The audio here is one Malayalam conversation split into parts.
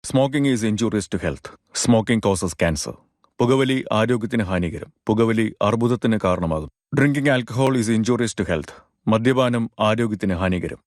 Smoking is injurious to health. Smoking causes cancer. പുകവലി ആരോഗ്യത്തിന് ഹാനികരം. പുകവലി അർബുദത്തിന് കാരണമാകും. Drinking alcohol is injurious to health. മദ്യപാനം ആരോഗ്യത്തിന് ഹാനികരം.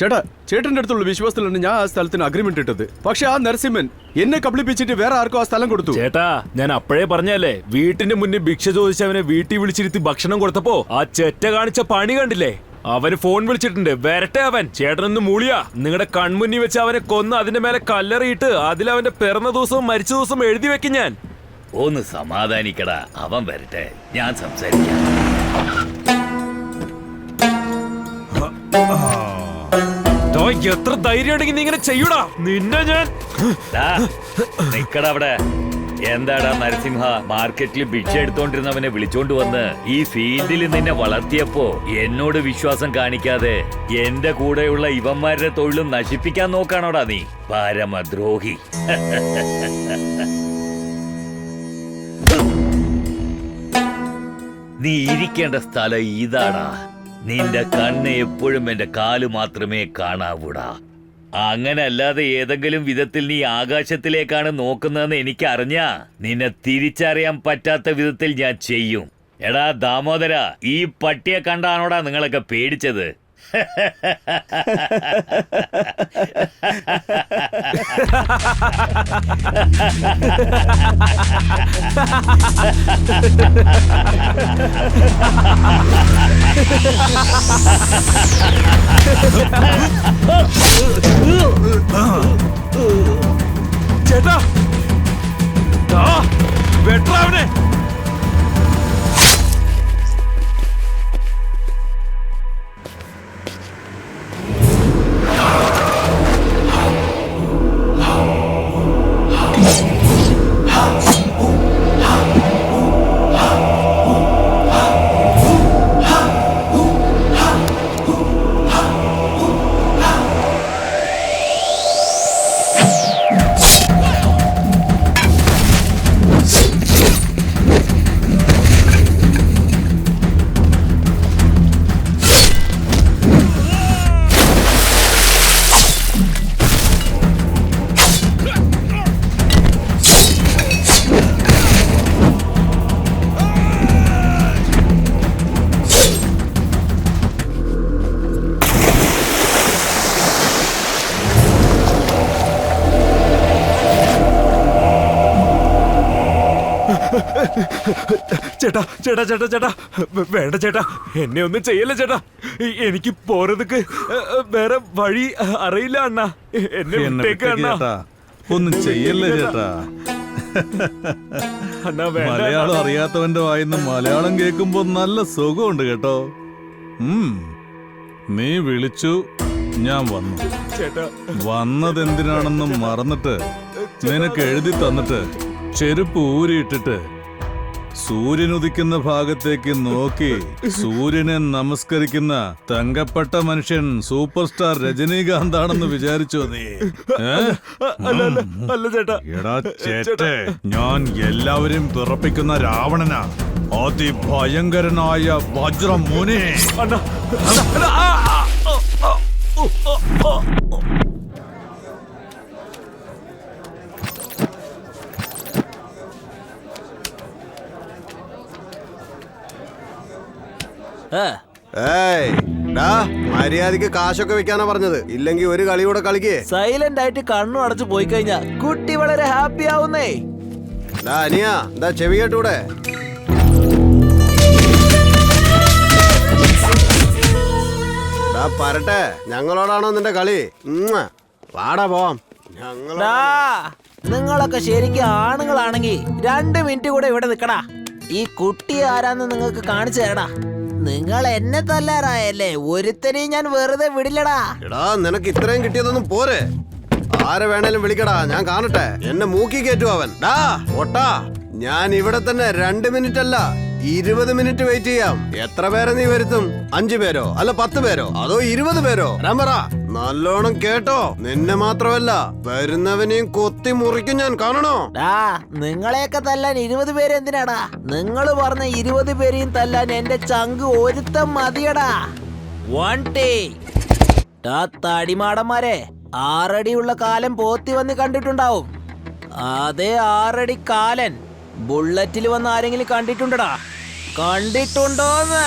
ചേട്ടാ, ചേട്ടന്റെ അടുത്തുള്ള വിശ്വാസത്തിലാണ് ഞാൻ ആ സ്ഥലത്തിന് അഗ്രിമെന്റ് ഇട്ടത്. പക്ഷെ ആ നരസിംഹൻ എന്നെ കബളിപ്പിച്ചിട്ട് വേറെ ആർക്കും ആ സ്ഥലം കൊടുത്തു. ചേട്ടാ, ഞാൻ അപ്പോഴേ പറഞ്ഞല്ലേ, വീട്ടിന്റെ മുന്നിൽ ഭിക്ഷ ചോദിച്ചവനെ വീട്ടിൽ വിളിച്ചിരുത്തി ഭക്ഷണം കൊടുത്തപ്പോ ആ ചെറ്റ കാണിച്ച പണി കണ്ടില്ലേ? അവന് ഫോൺ വിളിച്ചിട്ടുണ്ട്, വരട്ടെ അവൻ. ചേട്ടനൊന്ന് മൂളിയാ, നിങ്ങളുടെ കൺമുന്നിൽ വെച്ച് അവനെ കൊന്ന് അതിന്റെ മേലെ കല്ലെറിയിട്ട് അതിലവന്റെ പിറന്ന ദിവസവും മരിച്ച ദിവസവും എഴുതി വെക്കും ഞാൻ. ഒന്ന് സമാധാനിക്കടാ, അവൻ വരട്ടെ, ഞാൻ സംസാരിക്കാം. എത്ര ധൈര്യം ഉണ്ടെങ്കിൽ നീ ഇങ്ങനെ ചെയ്യൂടാ, നിന്നെ ഞാൻ. നിക്കടാ അവിടെ. എന്താടാ നരസിംഹ, മാർക്കറ്റിൽ ഭിക്ഷ എടുത്തോണ്ടിരുന്നവനെ വിളിച്ചോണ്ട് വന്ന് ഈ ഫീൽഡിൽ നിന്നെ വളർത്തിയപ്പോ എന്നോട് വിശ്വാസം കാണിക്കാതെ എന്റെ കൂടെയുള്ള ഇവന്മാരുടെ തൊഴിലും നശിപ്പിക്കാൻ നോക്കാണോടാ നീ? പരമദ്രോഹി. നീ ഇരിക്കേണ്ട സ്ഥലം ഇതാടാ. നിന്റെ കണ്ണ് എപ്പോഴും എന്റെ കാല് മാത്രമേ കാണാവൂടാ. അങ്ങനെ അല്ലാതെ ഏതെങ്കിലും വിധത്തിൽ നീ ആകാശത്തിലേക്കാണ് നോക്കുന്നതെന്ന് എനിക്കറിഞ്ഞാ നിന്നെ തിരിച്ചറിയാൻ പറ്റാത്ത വിധത്തിൽ ഞാൻ ചെയ്യും. എടാ ദാമോദര, ഈ പട്ടിയെ കണ്ടാണോടാ നിങ്ങളൊക്കെ പേടിച്ചത്? ചേട്ടാ, വെട്ടാവനെ. ചേട്ടാ ചേട്ടാ ചേട്ടാ ചേട്ടാ വേണ്ട ചേട്ടാ, എന്നെ ഒന്നും ചെയ്യല്ലേ ചേട്ടാ. എനിക്ക് പോറതുക്ക് വേറെ വഴി അറിയില്ല അണ്ണാ. എന്നെ വിട്ടേക്ക് അണ്ണാ. ഒന്നും ചെയ്യല്ലേ ചേട്ടാ. അണ്ണാ വേണ്ട. മലയാളം അറിയാത്തവന്റെ വായിന്ന് മലയാളം കേൾക്കുമ്പോ നല്ല സുഖമുണ്ട് കേട്ടോ. നീ വിളിച്ചു, ഞാൻ വന്നു. ചേട്ടാ വന്നതെന്തിനാണെന്ന് മറന്നിട്ട് നിനക്ക് എഴുതി തന്നിട്ട് ചെരുപ്പ് ഊരിയിട്ടിട്ട് സൂര്യൻ ഉദിക്കുന്ന ഭാഗത്തേക്ക് നോക്കി സൂര്യനെ നമസ്കരിക്കുന്ന തങ്കപ്പെട്ട മനുഷ്യൻ സൂപ്പർ സ്റ്റാർ രജനീകാന്ത് ആണെന്ന് വിചാരിച്ചോ നീ? അല്ല ചേട്ടാ. എടാ ചേട്ടേ, ഞാൻ എല്ലാവരെയും പിറപ്പിക്കുന്ന രാവണനാ, അതിഭയങ്കരനായ വജ്രമുനി. അണ്ണാ മര്യാദക്ക് കാശൊക്കെ വെക്കാനാ പറഞ്ഞത്. ഇല്ലെങ്കിൽ ഒരു കളി കൂടെ കളിക്കേ. സൈലന്റ് ആയിട്ട് കണ്ണു അടച്ചു പോയി കഴിഞ്ഞാ കുട്ടി വളരെ ഹാപ്പി ആവുന്നേ. അനിയ എന്താ ചെവി കേട്ടൂടെ? പറട്ടെ, ഞങ്ങളോടാണോ നിന്റെ കളി? വാടാ പോവാം. നിങ്ങളൊക്കെ ശരിക്കും ആണുങ്ങളാണെങ്കിൽ 2 മിനിറ്റ് കൂടെ ഇവിടെ നിക്കടാ. ഈ കുട്ടി ആരാന്ന് നിങ്ങൾക്ക് കാണിച്ചു തരടാ. നിങ്ങൾ എന്നെ തല്ലാറായല്ലേ, ഒരുത്തനെയും ഞാൻ വെറുതെ വിടില്ലടാ. എടാ, നിനക്ക് ഇത്രയും കിട്ടിയതൊന്നും പോരെ. ആരെ വേണേലും വിളിക്കടാ, ഞാൻ കാണട്ടെ. എന്നെ മൂക്കി കയറ്റു അവൻ. ഡാ ഒട്ടാ, ഞാൻ ഇവിടെ തന്നെ 2 മിനിറ്റ് അല്ല 20 മിനിറ്റ് വെയിറ്റ് ചെയ്യാം. എത്ര പേരെ നീ വരുത്തും? 5 പേരോ അല്ല 10 പേരോ അതോ 20 പേരോ? പറ. നല്ലോണം കേട്ടോ, നിന്നെ മാത്രമല്ല വരുന്നവനെയും കൊത്തി മുറിക്കും ഞാൻ. കാണണോ? നിങ്ങളെയൊക്കെ തല്ലാൻ 20 പേര് എന്തിനാടാ? നിങ്ങൾ പറഞ്ഞ 20 പേരെയും തല്ലാൻ എന്റെ ചങ്ക് ഒരുത്തം മതിയടാ. 1 ടേ. തടിമാടന്മാരെ, 6 അടിയുള്ള കാലൻ പോത്തി വന്ന് കണ്ടിട്ടുണ്ടാവും. അതേ 6 അടി കാലൻ ബുള്ളറ്റിൽ വന്ന് ആരെങ്കിലും കണ്ടിട്ടുണ്ടടാ? കണ്ടിട്ടുണ്ടോന്ന്?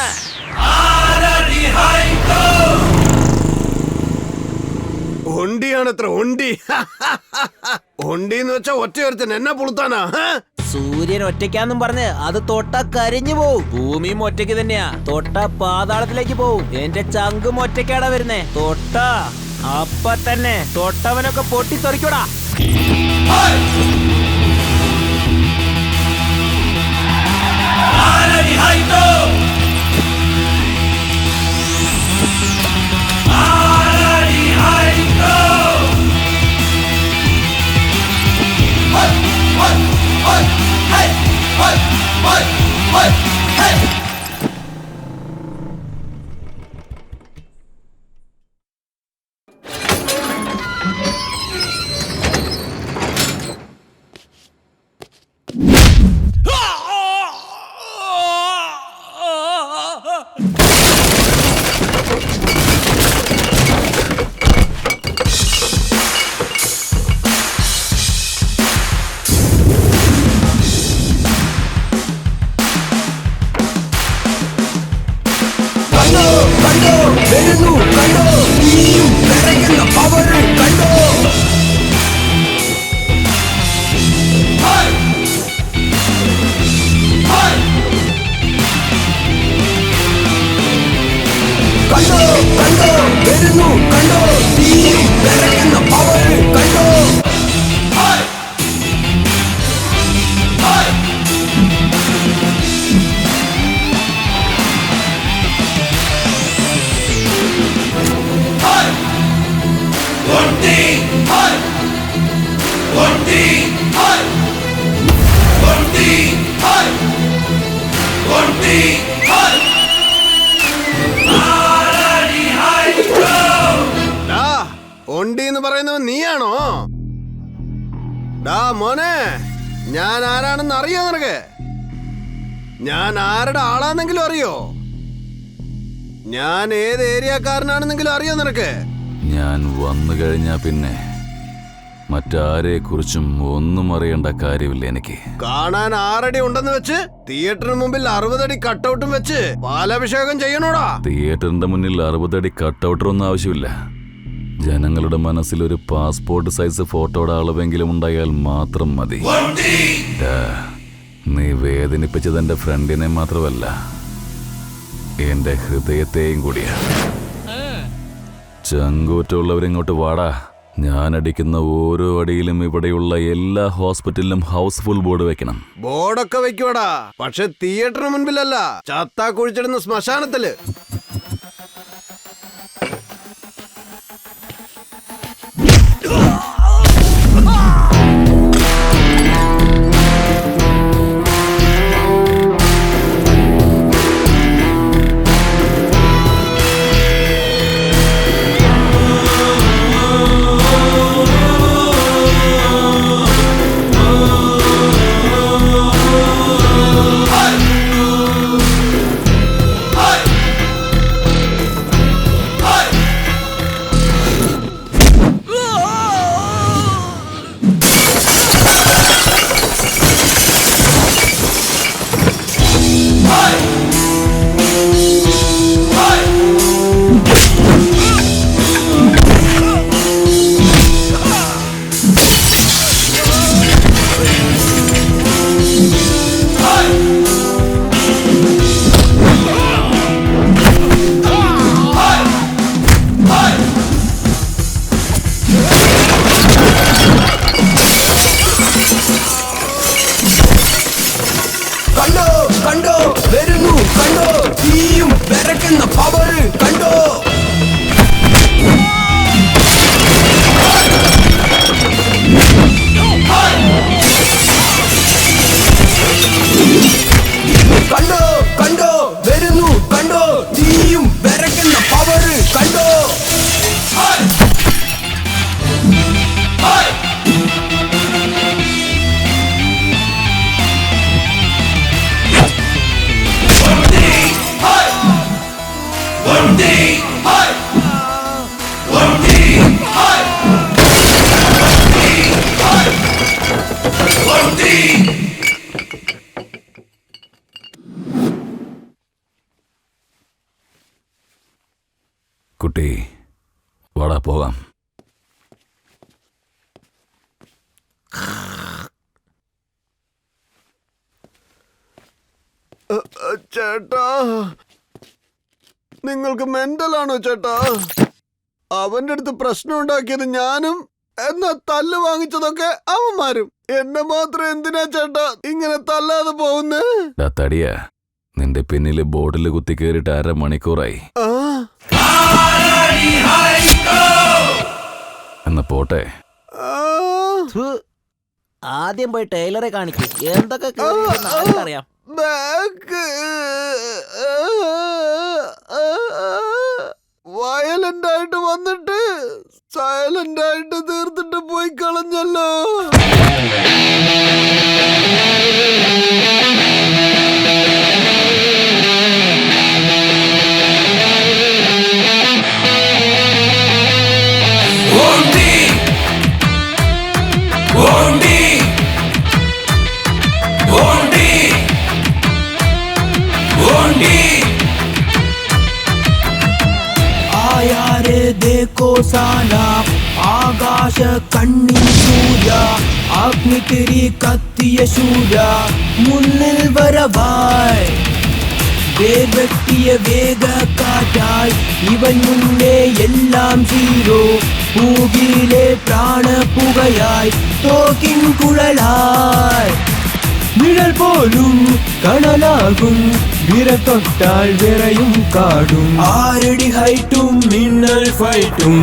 ഒണ്ടിയാണത്ര ഒണ്ടി. ഒണ്ടിന്ന് വെച്ചാ ഒറ്റയൊരുത്തൻ എന്നെ പുളുത്താനാ. സൂര്യൻ ഒറ്റയ്ക്കാന്നും പറഞ്ഞ് അത് തൊട്ട കരിഞ്ഞു പോവും. ഭൂമിയും ഒറ്റയ്ക്ക് തന്നെയാ, തൊട്ട പാതാളത്തിലേക്ക് പോവും. എന്റെ ചങ്കും ഒറ്റയ്ക്കാടാ വരുന്നേ. തൊട്ട അപ്പ തന്നെ തൊട്ടവനൊക്കെ പൊട്ടിത്തെറിക്കൂടാ. ഒണ്ടിന്ന് പറയുന്നവൻ നീയാണോ? ഡാ മോനെ, ഞാൻ ആരാണെന്ന് അറിയോ നിനക്ക്? ഞാൻ ആരുടെ ആളാണെന്നെങ്കിലും അറിയോ? ഞാൻ ഏത് ഏരിയക്കാരനാണെന്നെങ്കിലും അറിയോ നിനക്ക്? ഞാൻ വന്നു കഴിഞ്ഞാ പിന്നെ മറ്റാരെ കുറിച്ചും ഒന്നും അറിയേണ്ട കാര്യമില്ല എനിക്ക്. കാണാൻ 6 അടി ഉണ്ടെന്ന് വെച്ച് തിയേറ്ററിന് മുമ്പിൽ 60 അടി കട്ടൗട്ടും വെച്ച് പാലഭിഷേകം ചെയ്യണോടാ? തിയേറ്ററിന്റെ മുന്നിൽ 60 അടി കട്ടൗട്ടറൊന്നും ആവശ്യമില്ല. ജനങ്ങളുടെ മനസ്സിൽ ഒരു പാസ്പോർട്ട് സൈസ് ഫോട്ടോയുടെ അളവെങ്കിലും ഉണ്ടായാൽ മാത്രം മതി. നീ വേദനിപ്പിച്ചത് എൻ്റെ ഫ്രണ്ടിനെ മാത്രമല്ല, എൻ്റെ ഹൃദയത്തെയും കൂടിയാ. ചങ്കൂറ്റുള്ളവരിങ്ങോട്ട് വാടാ. ഞാൻ അടിക്കുന്ന ഓരോ അടിയിലും ഇവിടെയുള്ള എല്ലാ ഹോസ്പിറ്റലിലും ഹൗസ്ഫുൾ ബോർഡ് വെക്കണം. ബോർഡൊക്കെ വെക്കോടാ, പക്ഷെ തിയേറ്ററിന് മുൻപിലല്ല, ചത്താ കുഴിച്ചിടുന്ന ശ്മശാനത്തില്. കുട്ടി, വാടാ പോകാം. ചേട്ടാ, നിങ്ങൾക്ക് മെന്റലാണോ ചേട്ടാ? അവന്റെ അടുത്ത് പ്രശ്നം ഉണ്ടാക്കിയത് ഞാനും, എന്നാ തല്ല് വാങ്ങിച്ചതൊക്കെ അവന്മാരും. എന്നെ മാത്രം എന്തിനാ ചേട്ടാ ഇങ്ങനെ തല്ലാതെ പോകുന്നേ? തടിയ, നിന്റെ പിന്നില് ബോർഡിൽ കുത്തി കയറിയിട്ട് 1/2 മണിക്കൂറായി. എന്നാ പോട്ടെ. ആദ്യം പോയി ടൈലറെ കാണിക്കും. എന്തൊക്കെ അറിയാം. വയലന്റ് ആയിട്ട് വന്നിട്ട് സൈലന്റ് ആയിട്ട് തീർത്തിട്ട് പോയി കളഞ്ഞല്ലോ. देखो साला ആകാശ കണ്ണിൻ സൂര്യ, അഗ്നിത്തിരി കത്തിയ ശൂര മുന്നിൽ വരവായി, വേഗത്തിയ വേഗക്കാറ്റായി ഇവൻ മുന്നേ എല്ലാം സീറോ, ഭൂമിയിലെ പ്രാണപുകയായി തോക്കിൻ കുഴലായി, നിഴൽ പോലും കണലാകും, വിരത്തൊട്ടാൽ വിറയും കാടും, 6 അടി ഹൈറ്റും മിന്നൽ ഫൈറ്റും,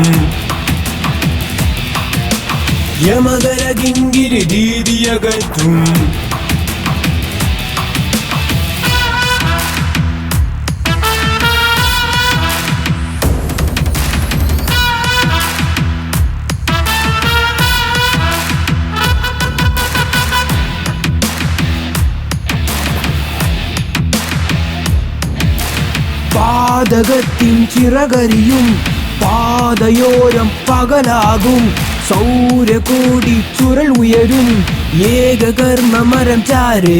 യമകരകിങ്കിരി രീതിയകറ്റും. പാതകത്തിൻ ചിറകരിയും പാതയോരം പകലാകും, സൗരകോടി ചുരുൾ ഉയരും, ഏകകർമ്മമരം ചാരേ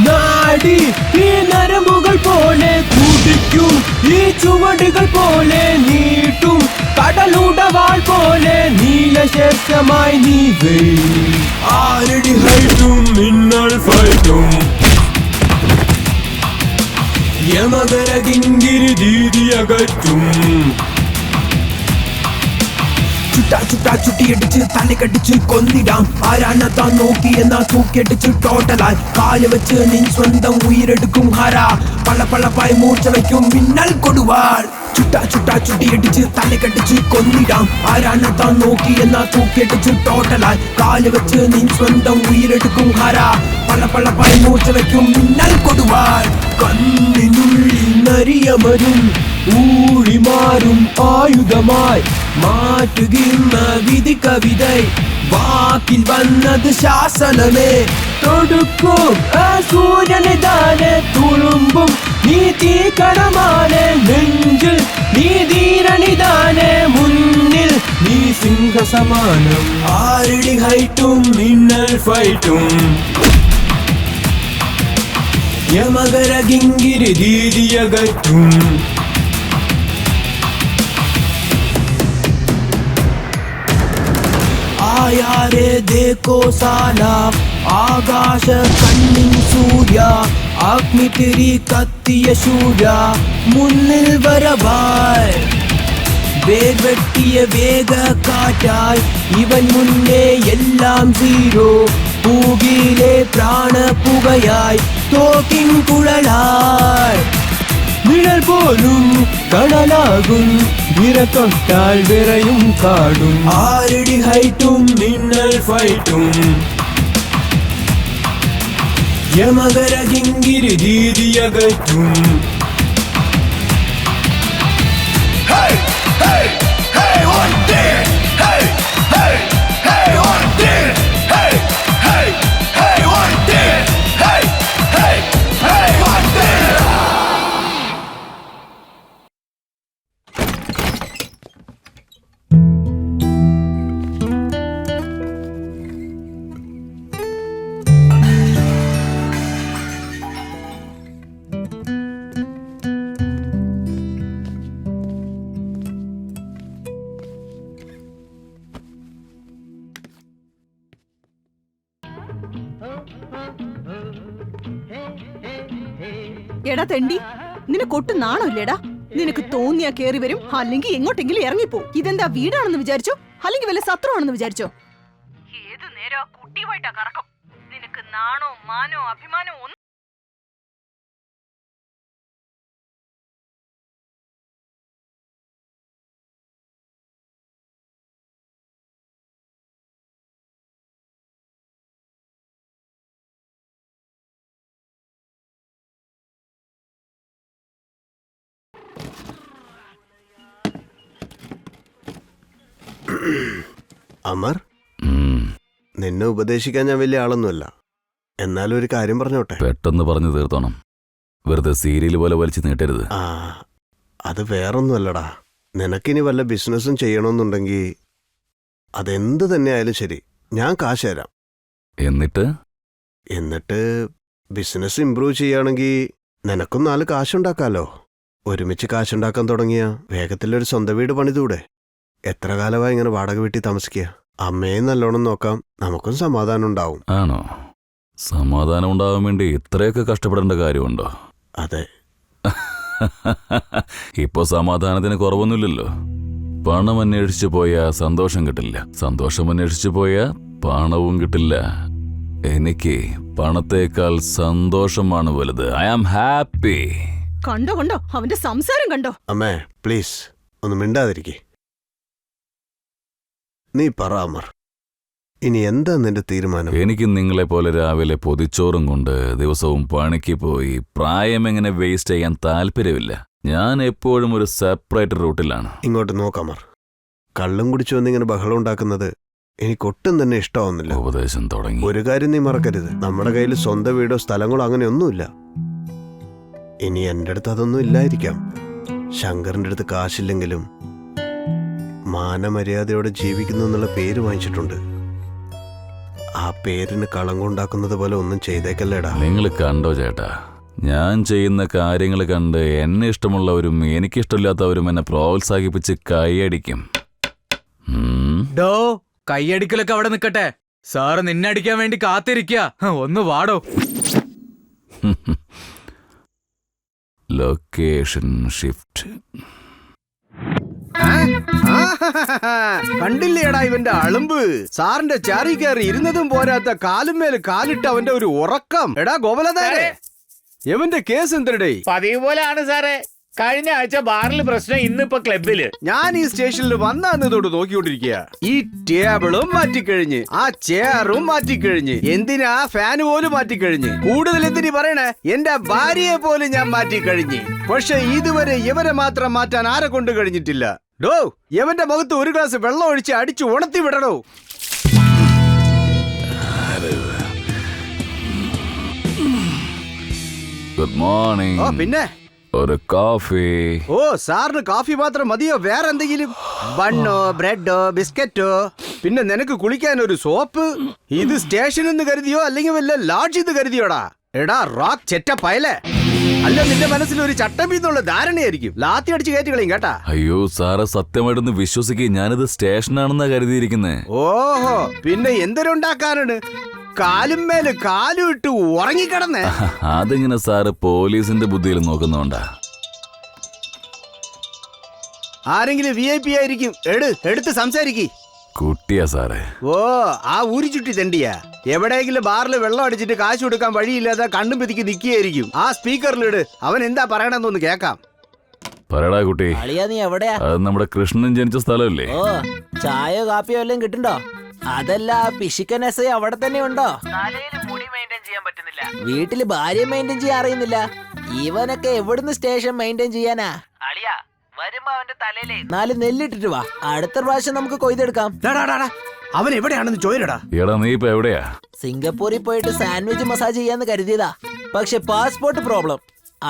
നാടി ഈ നരമ്പുകൾ പോലെ കൂട്ടിക്കും, ഈ ചുവടുകൾ പോലെ നീട്ടും, കടലുടവാൾ പോലെ നീലശേഷമായി നീ ആരടി ഹൈറ്റും മിന്നൽ ഫൈറ്റും യമകര കിങ്കിരി ദീതിയകറ്റും ചുട്ടാ ചുട്ടാ ചുട്ടിയടിച്ച് തലക്കടിച്ച് കൊന്നിടാം ആരാണ് താൻ നോക്കിയെന്നാ തൂക്കിയടിച്ച് ടോട്ടലായി കാല് വെച്ച് നിൻ സ്വന്തം ഉയരെടുക്കും ഹര പളപ്പളപ്പായി മൂർച്ച വയ്ക്കും മിന്നൽ കൊടുവാൾ ചുട്ടാ ചുട്ടാ ചുട്ടിയടിച്ച് തലക്കടിച്ച് കൊന്നിടാം ആരാണ് താൻ നോക്കിയെന്നാ തൂക്കിയടിച്ച് ടോട്ടലായി കാല് വെച്ച് നിൻ സ്വന്തം ഉയരെടുക്കും ഹര പളപ്പളപ്പായി മൂർച്ച വയ്ക്കും മിന്നൽ കൊടുവാൾ കണ്ണിനുള്ളിൽ നരിയമരും ഊഴിമാറും ആയുധമായി മാറ്റുകിന്ന വിധി കവിതൈ വാക്കിൽ വന്നത് ശാസനമേ തൊടുക്കും ആ സൂര്യനിതാനെ തുളുമ്പും നീ തീക്കണമാണ് നെഞ്ചിൽ നീ ധീരനിതാനെ മുന്നിൽ നീ സിംഹസമാനം ആരടി ഹൈറ്റും മിന്നൽ ഫൈറ്റും യമകര കിങ്കിരി ദീതിയകറ്റും ആയാരെ ദേക്കോ സാല ആകാശ കണ്ണിൻ സൂര്യ അഗ്നിതിരി കത്തിയ ശൂര മുന്നിൽ വരവായി വേഗെട്ടിയ വേഗ കാറ്റായി ഇവൻ മുന്നേ എല്ലാം സീറോ പൂകിലെ പ്രാണപുകയായി തോക്കിൻ കുഴലായി നിഴൽ പോലും കടലാകും വിരത്തൊട്ടാൽ വിറയും കാടും ആരടി ഹൈറ്റും മിന്നൽ ഫൈറ്റും യമകര കിങ്കിരി ദീതിയകറ്റും എടാ തെണ്ടി, നിനക്കൊട്ടും നാണമില്ലേടാ? നിനക്ക് തോന്നിയാ കേറി വരും, അല്ലെങ്കിൽ എങ്ങോട്ടെങ്കിലും ഇറങ്ങിപ്പോ. ഇതെന്താ വീടാണെന്ന് വിചാരിച്ചോ, അല്ലെങ്കിൽ വല്ല സത്രമാണെന്ന് വിചാരിച്ചോ? ഏത് നേരം ആ കുട്ടിയുമായിട്ടാ കറക്കം. നിനക്ക് നാണോ മാനോ അഭിമാനോ ഒന്നും അമർ, നിന്നെ ഉപദേശിക്കാൻ ഞാൻ വലിയ ആളൊന്നുമല്ല. എന്നാലും ഒരു കാര്യം പറഞ്ഞോട്ടെ. പെട്ടെന്ന് പറഞ്ഞു തീർത്തോണം. വെറുതെ സീരിയൽ പോലെ വലിച്ചു നീട്ടരുത്. ആ, അത് വേറൊന്നുമല്ലടാ. നിനക്കിനി വല്ല ബിസിനസ്സും ചെയ്യണമെന്നുണ്ടെങ്കിൽ അതെന്ത് തന്നെ ആയാലും ശരി, ഞാൻ കാശ് തരാം. എന്നിട്ട് ബിസിനസ് ഇംപ്രൂവ് ചെയ്യുകയാണെങ്കിൽ നിനക്കും 4 കാശുണ്ടാക്കാലോ. ഒരുമിച്ച് കാശുണ്ടാക്കാൻ തുടങ്ങിയ വേഗത്തിലൊരു സ്വന്തം വീട് പണിതൂടെ? എത്ര കാലമായി ഇങ്ങനെ വാടക വീട്ടിൽ താമസിക്കുക? അമ്മയെ നല്ലോണം നോക്കാം, നമുക്കും സമാധാനം ഉണ്ടാവും. ആണോ? സമാധാനം ഉണ്ടാവാൻ വേണ്ടി ഇത്രയൊക്കെ കഷ്ടപ്പെടേണ്ട കാര്യമുണ്ടോ? അതെ. ഇപ്പൊ സമാധാനത്തിന് കുറവൊന്നുമില്ലല്ലോ. പണം അന്വേഷിച്ചു പോയാ സന്തോഷം കിട്ടില്ല, സന്തോഷം അന്വേഷിച്ചു പോയാ പണവും കിട്ടില്ല. എനിക്ക് പണത്തേക്കാൾ സന്തോഷമാണ് വലുത്. I am happy. കണ്ടോ അവന്റെ സംസാരം കണ്ടോ? അമ്മേ പ്ലീസ് ഒന്ന് മിണ്ടാതിരിക്കേ. നീ പറ അമർ, ഇനി എന്താ നിന്റെ തീരുമാനം? എനിക്ക് നിങ്ങളെ പോലെ രാവിലെ പൊതിച്ചോറും കൊണ്ട് ദിവസവും പണിക്ക് പോയി പ്രായം എങ്ങനെ വേസ്റ്റ് ചെയ്യാൻ താല്പര്യമില്ല. ഞാൻ എപ്പോഴും ഒരു സെപ്പറേറ്റ് റൂട്ടിലാണ്. ഇങ്ങോട്ട് നോക്കമർ, കള്ളും കുടിച്ചു വന്നിങ്ങനെ ബഹളം ഉണ്ടാക്കുന്നത് എനിക്കൊട്ടും തന്നെ ഇഷ്ടമാവുന്നില്ല. ഉപദേശം തുടങ്ങി. ഒരു കാര്യം നീ മറക്കരുത്, നമ്മുടെ കയ്യിൽ സ്വന്തം വീടോ സ്ഥലങ്ങളോ അങ്ങനെയൊന്നുമില്ല. ഇനി എൻ്റെ അടുത്ത് അതൊന്നും ഇല്ലായിരിക്കാം. ശങ്കറിൻ്റെ അടുത്ത് കാശില്ലെങ്കിലും മാനമര്യാദയോടെ ജീവിക്കുന്നു എന്നുള്ള പേര് വാങ്ങിച്ചിട്ടുണ്ട്. ആ പേരിന് കളങ്കുണ്ടാക്കുന്നത് പോലെ ഒന്നും ചെയ്തേക്കല്ലേടാ. നിങ്ങൾ കണ്ടോ ചേട്ടാ, ഞാൻ ചെയ്യുന്ന കാര്യങ്ങൾ കണ്ട് എന്നെ ഇഷ്ടമുള്ളവരും എനിക്കിഷ്ടമില്ലാത്തവരും എന്നെ പ്രോത്സാഹിപ്പിച്ച് കൈയടിക്കും. ഡോ, കൈയടിക്കലൊക്കെ അവിടെ നിൽക്കട്ടെ. സാറ് നിന്നെ അടിക്കാൻ വേണ്ടി കാത്തിരിക്കുക. ഒന്ന് വാടോ. Location shift. കണ്ടില്ലേടാ ഇവന്റെ അളുമ്പ്. സാറിന്റെ ചാറി കയറി ഇരുന്നതും പോരാത്ത കാലുമേൽ കാലിട്ട് അവന്റെ ഒരു ഉറക്കം. എടാ ഗോപലതാരെ, ഇവന്റെ കേസ് എന്തരടേ? പതിവ് പോലെയാണ് സാറേ. കഴിഞ്ഞ ആഴ്ച ബാറിൽ പ്രശ്നം, ഇന്നിപ്പോ ക്ലബില്. ഞാൻ ഈ സ്റ്റേഷനിൽ വന്നു തൊട്ട് നോക്കിക്കൊണ്ടിരിക്കുക. ഈ ടേബിളും മാറ്റിക്കഴിഞ്ഞ്, ആ ചെയറും മാറ്റിക്കഴിഞ്ഞ്, എന്തിനാ ഫാന് പോലും മാറ്റിക്കഴിഞ്ഞ്, കൂടുതൽ എന്തിനീ പറയണേ, എന്റെ ഭാര്യയെ പോലും ഞാൻ മാറ്റിക്കഴിഞ്ഞ്. പക്ഷെ ഇതുവരെ ഇവരെ മാത്രം മാറ്റാൻ ആരെ കൊണ്ട് കഴിഞ്ഞിട്ടില്ല. ഡോ, ഇവന്റെ മുഖത്ത് ഒരു ഗ്ലാസ് വെള്ളം ഒഴിച്ച് അടിച്ചു ഉണർത്തി വിടണോ. Good morning. ഓ പിന്നെ ഒരു കോഫി. ഓ, സാറിന് കാഫി മാത്രം മതിയോ? വേറെ എന്തെങ്കിലും? ബണ്ണോ, ബ്രെഡോ, ബിസ്ക്കറ്റോ? പിന്നെ നിനക്ക് കുളിക്കാൻ ഒരു സോപ്പ്? ഇത് സ്റ്റേഷൻ എന്ന് കരുതിയോ അല്ലെങ്കിൽ വല്ല ലോഡ്ജ് എന്ന് കരുതിയോടാ? എടാ റോക്ക് ചെറ്റ പയലേ, അല്ല നിന്റെ മനസ്സിൽ ഒരു ചട്ടമ്പീന്നുള്ള ധാരണയായിരിക്കും. ലാത്തി അടിച്ച് കയറ്റി കളയും കേട്ടാ. അയ്യോ സാറ് സത്യമായിട്ടൊന്ന് വിശ്വസിക്കുക, ഞാനിത് സ്റ്റേഷനാണെന്നാ കരുതിയിരിക്കുന്നേ. ഓഹോ, പിന്നെ എന്തൊരുണ്ടാക്കാനാണ്? കാലും മേല് കാലും ഇട്ട് ഉറങ്ങിക്കിടന്നേ. അതിങ്ങനെ സാറ് പോലീസിന്റെ ബുദ്ധിയിൽ നോക്കുന്നോണ്ടാ. ആരെങ്കിലും VIP ആയിരിക്കും. എടുത്ത് സംസാരിക്ക്. കുട്ടിയാ സാറേ. ഓ, ആ ഊരി ചുറ്റി തെണ്ടിയാ. എവിടെയെങ്കിലും ബാറിൽ വെള്ളം അടിച്ചിട്ട് കാശ് കൊടുക്കാൻ വഴിയില്ലാതെ കണ്ണും പിതിക്ക് നിൽക്കുകയായിരിക്കും. ആ സ്പീക്കറിലിട്, അവൻ എന്താ പറയണെന്നൊന്ന് കേക്കാം. പറയടാ കുട്ടി. അളിയാ നീ എവിടെയാ? അത് നമ്മുടെ കൃഷ്ണൻ ജനിച്ച സ്ഥലമല്ലേ? ഓ, ചായയോ കാപ്പിയോ വല്ലതും കിട്ടുണ്ടോ? അതല്ല, പിശിക്കൻ എസ് അവിടെ തന്നെ ഉണ്ടോ? മുടി മെയിൻറ്റെയിൻ ചെയ്യാൻ പറ്റുന്നില്ല, വീട്ടില് ഭാര്യ മെയിൻറ്റെയിൻ ചെയ്യാൻ അറിയുന്നില്ല. ഇവനൊക്കെ എവിടുന്ന് സ്റ്റേഷൻ മെയിൻറ്റെയിൻ ചെയ്യാനാ? അളിയാ, വരുമ്പോ അവന്റെ തലയിലേ 4 നെല്ലിട്ടിട്ട് വാ. അടുത്ത പ്രാവശ്യം നമുക്ക് കൊയ്തെടുക്കാം. അവൻ എവിടെയാണെന്ന് ചോദിരടാ. എടാ നീ ഇപ്പൊ എവിടെയാ? സിംഗപ്പൂരിൽ പോയിട്ട് സാൻഡ്വിച്ച് മസാജ് ചെയ്യാന്ന് കരുതിയതാ. പക്ഷെ പാസ്പോർട്ട് പ്രോബ്ലം.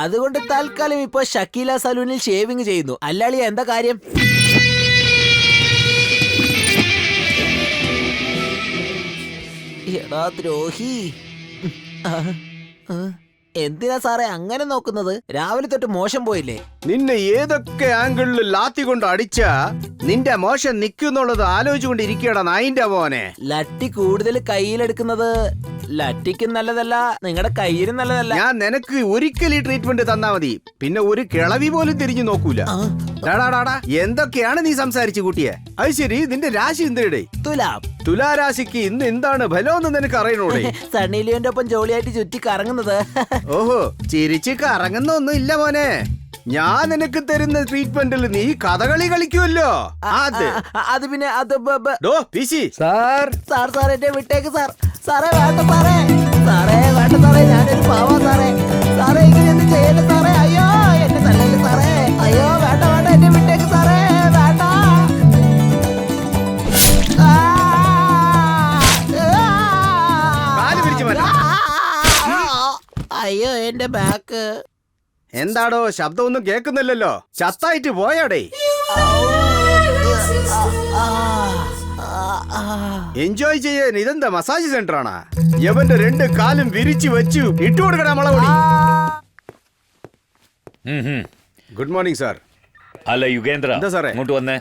അതുകൊണ്ട് തൽക്കാലം ഇപ്പൊ ഷക്കീല സലൂണിൽ ഷേവിംഗ് ചെയ്യുന്നു. അല്ലാളിയ എന്താ കാര്യം? എടാ ദ്രോഹി, എന്തിനാ സാറേ അങ്ങനെ നോക്കുന്നത്? രാവിലെ തൊട്ട് മോശം പോയില്ലേ? നിന്നെ ഏതൊക്കെ ആംഗിളിൽ ലാത്തി കൊണ്ട് അടിച്ചാ നിന്റെ മോശം നിക്കുന്നുള്ളത് ആലോചിച്ചുകൊണ്ടിരിക്കടാ നായിന്റെ മോനെ. ലറ്റി കൂടുതൽ കയ്യിലെടുക്കുന്നത് ലറ്റിക്കും നല്ലതല്ല, നിങ്ങളുടെ കയ്യിലും നല്ലതല്ല. ഞാൻ നിനക്ക് ഒരിക്കൽ ഈ ട്രീറ്റ്മെന്റ് തന്നാ മതി, പിന്നെ ഒരു കിളവി പോലും തിരിഞ്ഞു നോക്കൂല. എന്തൊക്കെയാണ് നീ സംസാരിച്ചു കൂട്ടിയെ? അത് ശരി, നിന്റെ രാശി എന്തേടേ? തുലാം. തുലാരാശിക്ക് ഇന്ന് എന്താണ് ഫലമെന്ന് നിനക്ക് അറിയണോടെ? സണ്ണി ലിയോന്റെ ഒപ്പം ജോളിയായിട്ട് ചുറ്റി കറങ്ങുന്നത്. ഓഹോ, ചിരിച്ച് കറങ്ങുന്ന ഒന്നും ഇല്ല മോനെ. ഞാൻ നിനക്ക് തരുന്ന ട്രീറ്റ്മെന്റിൽ നീ കഥകളി കളിക്കുമല്ലോ. അത് പിന്നെ അത് സാർ സാർ സാർ എന്നെ വിട്ടേക്ക് സാർ. സാറേ വേണ്ട സാറേ, സാറേ വേണ്ട സാറേ, ഞാനൊരു പാവാ സാറേ. സാറേ ഇങ്ങനെയൊന്നും ചെയ്യല്ലേ സാറേ. അയ്യോ എന്നെ തല്ലല്ലേ സാറേ. അയ്യോ വേണ്ട വേണ്ട, എന്നെ വിട്ടേക്ക് സാറേ, വേണ്ട. അയ്യോ എന്റെ ബാക്ക്. എന്താടോ ശബ്ദമൊന്നും കേൾക്കുന്നില്ലല്ലോ? ചത്തായിട്ട് പോയാടേ? എൻജോയ് ചെയ്യാൻ ഇതെന്താ മസാജ് സെന്റർ ആണാ? യവന്റെ 2 കാലും വിരിച്ചു വെച്ചു ഇട്ടുകൊടുക്കടാ മുളകൊടി. Good morning sir. അല്ല യുഗേന്ദ്ര, എന്താ സാറേ? ഇങ്ങോട്ട് വന്നേ.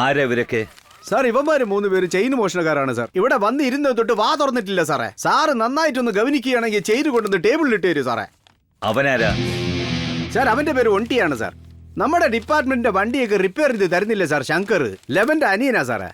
ആരാ ഇവരൊക്കെ? സാർ ഇവന്മാര് 3 പേര് ചെയിൻ മോഷണക്കാരാണ് സാർ. ഇവിടെ വന്ന് ഇരുന്നത് തൊട്ട് വാ തുറന്നിട്ടില്ല സാറേ. സാറ് നന്നായിട്ടൊന്ന് ഗവനിക്കുകയാണെങ്കിൽ ചെയിൻ കൊണ്ടുവന്ന് ടേബിളിൽ ഇട്ട് തരൂ സാറേ. അവനാരാ? സാർ അവന്റെ പേര് ഒണ്ടിയാണ് സാർ. നമ്മുടെ ഡിപ്പാർട്ട്മെന്റിന്റെ വണ്ടിയൊക്കെ റിപ്പയർ ചെയ്ത് തരുന്നില്ല സാർ. ശങ്കർ, ലെവന്റെ അനിയനാ സാറേ.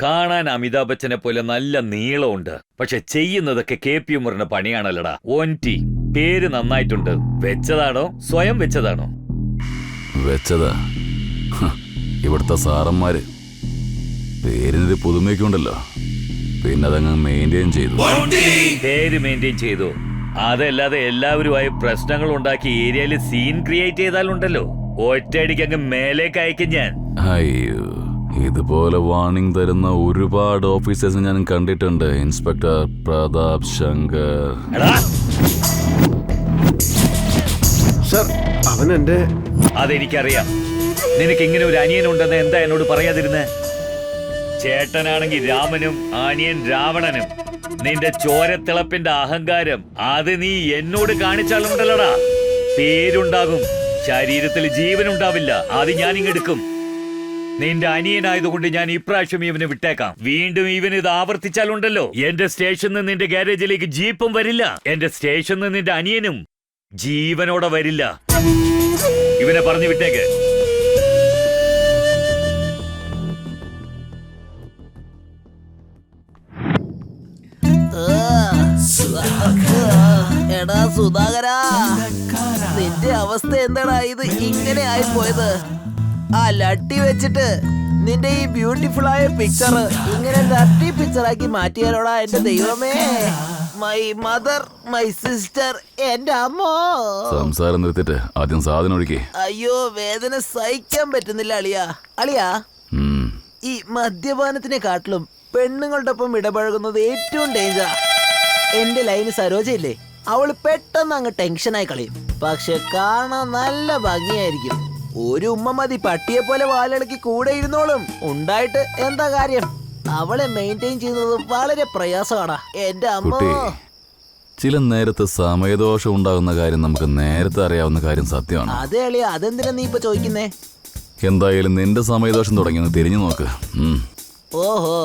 കാണാൻ അമിതാഭ് ബച്ചനെ പോലെ നല്ല നീളമുണ്ട്, പക്ഷെ ചെയ്യുന്നതൊക്കെ KP ഉമറിന്റെ പണിയാണല്ലടാ. ONT പേര് നന്നായിട്ടുണ്ട്. വെച്ചതാണോ സ്വയം വെച്ചതാണോ? വെച്ചതാ. ഇവിടുത്തെ സാറന്മാര് പേരിനൊരു പുതുമയൊക്കെയുണ്ടല്ലോ, പിന്നെ അതങ്ങ് മെയിൻറ്റെയിൻ ചെയ്തു. പേര് മെയിൻറ്റെയിൻ ചെയ്തു. അതല്ലാതെ എല്ലാവരുമായി പ്രശ്നങ്ങൾ ഉണ്ടാക്കി ഏരിയയിൽ സീൻ ക്രിയേറ്റ് ചെയ്താലുണ്ടല്ലോ, ഒറ്റയടിക്ക് അങ്ങ് മേലേക്ക് അയക്കും ഞാൻ. അയ്യോ, ഇതുപോലെ വാർണിംഗ് തരുന്ന ഒരുപാട് ഓഫീസേഴ്സ് ഞാൻ കണ്ടിട്ടുണ്ട്. ഇൻസ്പെക്ടർ പ്രതാപ് ശങ്കർ. സർ അവൻ എന്റെ... അതെനിക്കറിയാം. നിനക്ക് ഇങ്ങനെ ഒരു അനിയനുണ്ടെന്ന് എന്താ എന്നോട് പറയാതിരുന്നേ? ചേട്ടനാണെങ്കിൽ രാമനും അനിയൻ രാവണനും. നിന്റെ ചോരത്തിളപ്പിന്റെ അഹങ്കാരം അത് നീ എന്നോട് കാണിച്ചാലുണ്ടല്ലോടാ, പേരുണ്ടാകും, ശരീരത്തിൽ ജീവനുണ്ടാവില്ല. അത് ഞാൻ ഇങ്ങെടുക്കും. നിന്റെ അനിയനായതുകൊണ്ട് ഞാൻ ഇപ്രാവശ്യം ഇവനെ വിട്ടേക്കാം. വീണ്ടും ഇവന് ഇത് ആവർത്തിച്ചാലുണ്ടല്ലോ, എന്റെ സ്റ്റേഷനിൽ നിന്ന് നിന്റെ ഗാരേജിലേക്ക് ജീപ്പും വരില്ല. എന്റെ സ്റ്റേഷനിൽ നിന്ന് നിന്റെ അനിയനും ജീവനോടെ വരില്ല. ഇവനെ പറഞ്ഞു വിട്ടേക്ക്. എടാ സുധാകരാ, നിന്റെ അവസ്ഥ എന്താടാ ഇത് ഇങ്ങനെ ആയിപ്പോയത്? ആ ലട്ടി വെച്ചിട്ട് നിന്റെ ഈ ബ്യൂട്ടിഫുൾ ആയ പിക്ചർ ഇങ്ങനെ ലട്ടി പിക്ചറാക്കി മാറ്റിയാലോടാ എന്റെ ദൈവമേ. മൈ മദർ, മൈ സിസ്റ്റർ, എന്റെ അമ്മോ. സംസാരം നിർത്തിട്ട് ആദ്യം സാധനം ഒഴുക്കി. അയ്യോ, വേദന സഹിക്കാൻ പറ്റുന്നില്ല അളിയാ. അളിയാ, ഈ മദ്യപാനത്തിനെ കാട്ടിലും പെണ്ണുങ്ങളുടെ ഒപ്പം ഇടപഴകുന്നത് ഏറ്റവും ഡേഞ്ചറാ. എന്റെ ലൈന് സരോജയില്ലേ, അവള് പെട്ടെന്ന് അങ്ങ് ടെൻഷനായി കളയും. പക്ഷെ കാണാൻ നല്ല ഭംഗിയായിരിക്കും. ഒരു ഉമ്മ മതി, പട്ടിയെ പോലെ വാലിളക്കി കൂടെ ഇരുന്നോളും. ഉണ്ടായിട്ട് എന്താ കാര്യം? അവളെ മെയിൻറ്റെയിൻ ചെയ്യുന്നത് വളരെ പ്രയാസമാടാ എന്റെ അമ്മ. ചില നേരത്തെ സമയദോഷം ഉണ്ടാകുന്ന കാര്യം നമുക്ക് നേരത്തെ അറിയാവുന്ന കാര്യം സത്യമാണ്. അതെ അളിയാ, അതെന്തിനാ നീ ഇപ്പൊ ചോദിക്കുന്നേ? എന്തായാലും നിന്റെ സമയദോഷം തുടങ്ങിയെന്ന് തിരിഞ്ഞു നോക്ക്. ഓഹോ,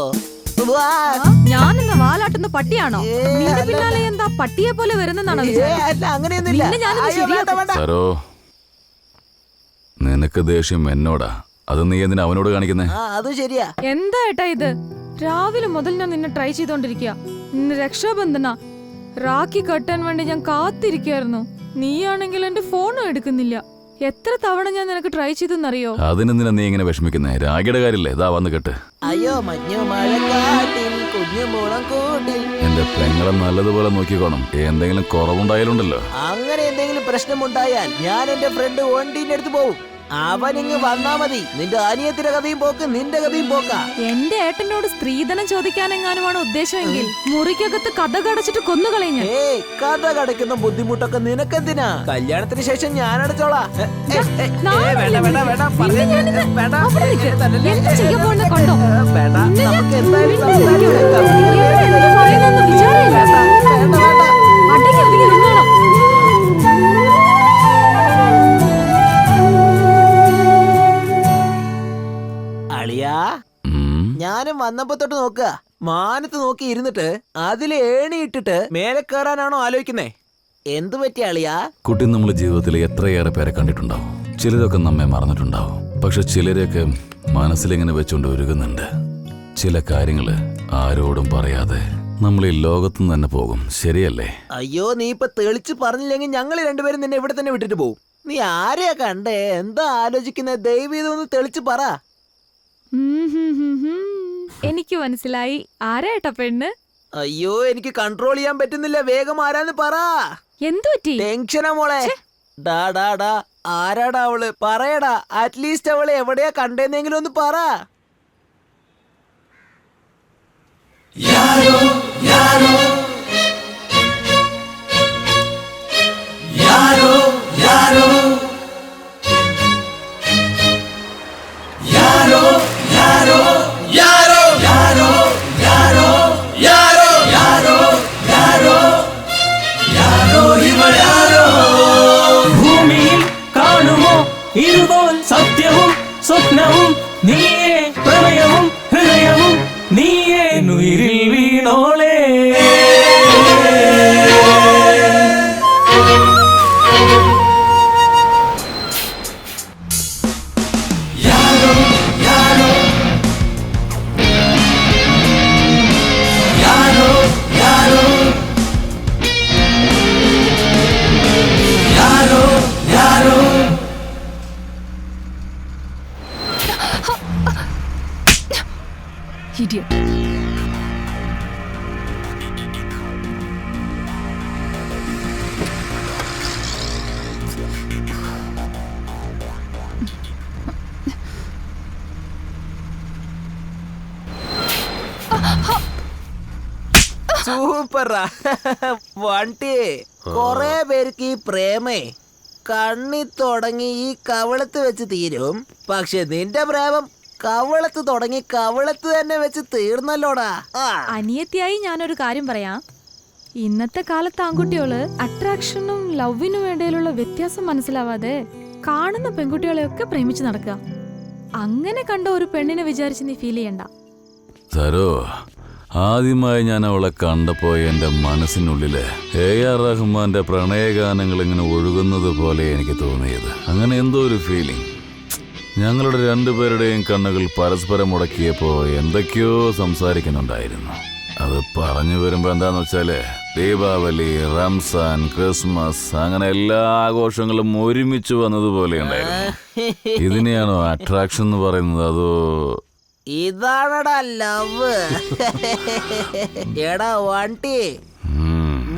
ഞാനെന്താ വാലാട്ടുന്ന പട്ടിയാണോ? നിന്റെ പിന്നാലെ എന്താ പട്ടിയെ പോലെ വരുന്നെന്നാണോ? അങ്ങനെയൊന്നുമില്ല. സരോ, നിനക്ക് ദേഷ്യം എന്നോടാ, അത് നീ എന്തിനാ അവനോട് കാണിക്കുന്നേ? അത് ശരിയാ. എന്താ ഏട്ടാ ഇത്? രാവിലെ മുതൽ ഞാൻ നിന്നെ ട്രൈ ചെയ്തോണ്ടിരിക്കുക. നിന്നെ രക്ഷാബന്ധന രാഖി കെട്ടാൻ വേണ്ടി ഞാൻ കാത്തിരിക്കായിരുന്നു. നീയാണെങ്കിൽ എന്റെ ഫോണും എടുക്കുന്നില്ല. എത്ര തവണ ഞാൻ നിനക്ക് ട്രൈ ചെയ്തെന്നറിയോ? അതിനെന്തിനാ നീ ഇങ്ങനെ വിഷമിക്കുന്നേ? രാഗിയുടെ കാര്യല്ലേ, ഇതാ വന്ന് കെട്ട്. അയ്യോ, മഞ്ഞു മഴക്കാട്ടിൽ കുഞ്ഞു മുളം കൂട്ടിൽ. എന്റെ പെങ്ങളെ നല്ലതുപോലെ നോക്കിക്കോണം. എന്തെങ്കിലും കുറവുണ്ടായാലുണ്ടല്ലോ. അങ്ങനെ എന്തെങ്കിലും പ്രശ്നമുണ്ടായാൽ ഞാൻ എന്റെ ഫ്രണ്ട് ഓണ്ടീന്റെ അടുത്ത് പോവും. അവനിങ്ങ് വന്നാ മതി. നിന്റെ അനിയത്തിന്റെ കഥയും പോക്ക്, നിന്റെ കഥയും പോക്കാ. എന്റെ ഏട്ടനോട് സ്ത്രീധനം ചോദിക്കാനെങ്ങാനുമാണ് ഉദ്ദേശമെങ്കിൽ മുറിക്കകത്ത് കഥ കടച്ചിട്ട് കൊന്നുകളഞ്ഞു. കഥ കടക്കുന്ന ബുദ്ധിമുട്ടൊക്കെ നിനക്കെന്തിനാ? കല്യാണത്തിന് ശേഷം ഞാൻ അടച്ചോളാം. ഞാനും വന്നപ്പോ തൊട്ട് നോക്കുക, മാനത്ത് നോക്കി ഇരുന്നിട്ട് അതിൽ ഏണിയിട്ടിട്ട് മേലെ കയറാനാണോ ആലോചിക്കുന്നേ? എന്തു പറ്റിയ അളിയാ? കുട്ടി നമ്മൾ ജീവിതത്തിൽ എത്രയേറെ പേരെ കണ്ടിട്ടുണ്ടാവും. ചിലരൊക്കെ നമ്മെ മറന്നിട്ടുണ്ടാവും. പക്ഷെ ചിലരെയൊക്കെ മനസ്സിലിങ്ങനെ വെച്ചുകൊണ്ട് ഒരുങ്ങുന്നുണ്ട്. ചില കാര്യങ്ങള് ആരോടും പറയാതെ നമ്മൾ ഈ ലോകത്തുനിന്ന് തന്നെ പോകും. ശരിയല്ലേ? അയ്യോ, നീ ഇപ്പൊ തെളിച്ച് പറഞ്ഞില്ലെങ്കിൽ ഞങ്ങൾ രണ്ടുപേരും നിന്നെ ഇവിടെ തന്നെ വിട്ടിട്ട് പോകും. നീ ആരെയാ കണ്ടേ? എന്താ ആലോചിക്കുന്നത്? ദയവ് ഇതൊന്ന് തെളിച്ച് പറ. എനിക്ക് മനസ്സിലായി. ആരാട്ടാ പെണ്ണ്? അയ്യോ, എനിക്ക് കൺട്രോൾ ചെയ്യാൻ പറ്റുന്നില്ല. വേഗം ആരാന്ന് പറ. എന്തു പറ്റി? ടെൻഷനാ മോളെ. ഡാ ആരാടാ അവള്? പറയടാ. അറ്റ്ലീസ്റ്റ് അവളെ എവിടെയാ കണ്ടെന്നെങ്കിലും ഒന്ന് പറ. यारो यारो यारो यारो यारो यारो यारो यारो यारो यारो यारो यारो यारो ഇവളാരോ ഭൂമിയിൽ കാണുമോ ഇരുപോൽ സത്യവും സ്വപ്നവും നീയേ പ്രണയവും ഹൃദയവും നീയേ നുയിരിൽ വീണോളേ യാരോ യാരോ യാരോ യാരോ യാരോ യാരോ Idiot. സൂപ്പറാ വണ്ടി. കൊറേ പേർക്ക് ഈ പ്രേമേ കണ്ണി തുടങ്ങി ഈ കവളത്ത് വെച്ച് തീരും. പക്ഷെ നിന്റെ പ്രേമം കവളത്ത് തുടങ്ങി കവളത്ത് തന്നെ വെച്ച് തീർന്നല്ലോടാ. അനിയത്തിയായി ഞാനൊരു കാര്യം പറയാം. ഇന്നത്തെ കാലത്ത് ആൺകുട്ടികള് അട്രാക്ഷനും ലവിനും ഇടയിലുള്ള വ്യത്യാസം മനസ്സിലാവാതെ കാണുന്ന പെൺകുട്ടികളെയൊക്കെ പ്രേമിച്ച് നടക്കുക. അങ്ങനെ കണ്ട ഒരു പെണ്ണിനെ വിചാരിച്ച് നീ ഫീൽ ചെയ്യണ്ട. സരോ, ആദ്യമായി ഞാൻ അവളെ കണ്ടപ്പോ എന്റെ മനസ്സിനുള്ളില് AR റഹ്മാന്റെ പ്രണയഗാനങ്ങൾ ഇങ്ങനെ ഒഴുകുന്നത് പോലെ എനിക്ക് തോന്നിയത്. അങ്ങനെ എന്തോ ഒരു ഫീലിംഗ്. ഞങ്ങളുടെ രണ്ടുപേരുടെയും കണ്ണുകൾ പരസ്പരം മുടക്കിയപ്പോ എന്തൊക്കെയോ സംസാരിക്കുന്നുണ്ടായിരുന്നു. അത് പറഞ്ഞു വരുമ്പോ എന്താന്ന് വെച്ചാല് ദീപാവലി, റംസാൻ, ക്രിസ്മസ് അങ്ങനെ എല്ലാ ആഘോഷങ്ങളും ഒരുമിച്ച് വന്നതുപോലെ ഉണ്ടായിരുന്നു. ഇതിനെയാണോ അട്രാക്ഷൻ എന്ന് പറയുന്നത്? അതോ ഇതാണടാ ലവ്. എടാ വണ്ടി,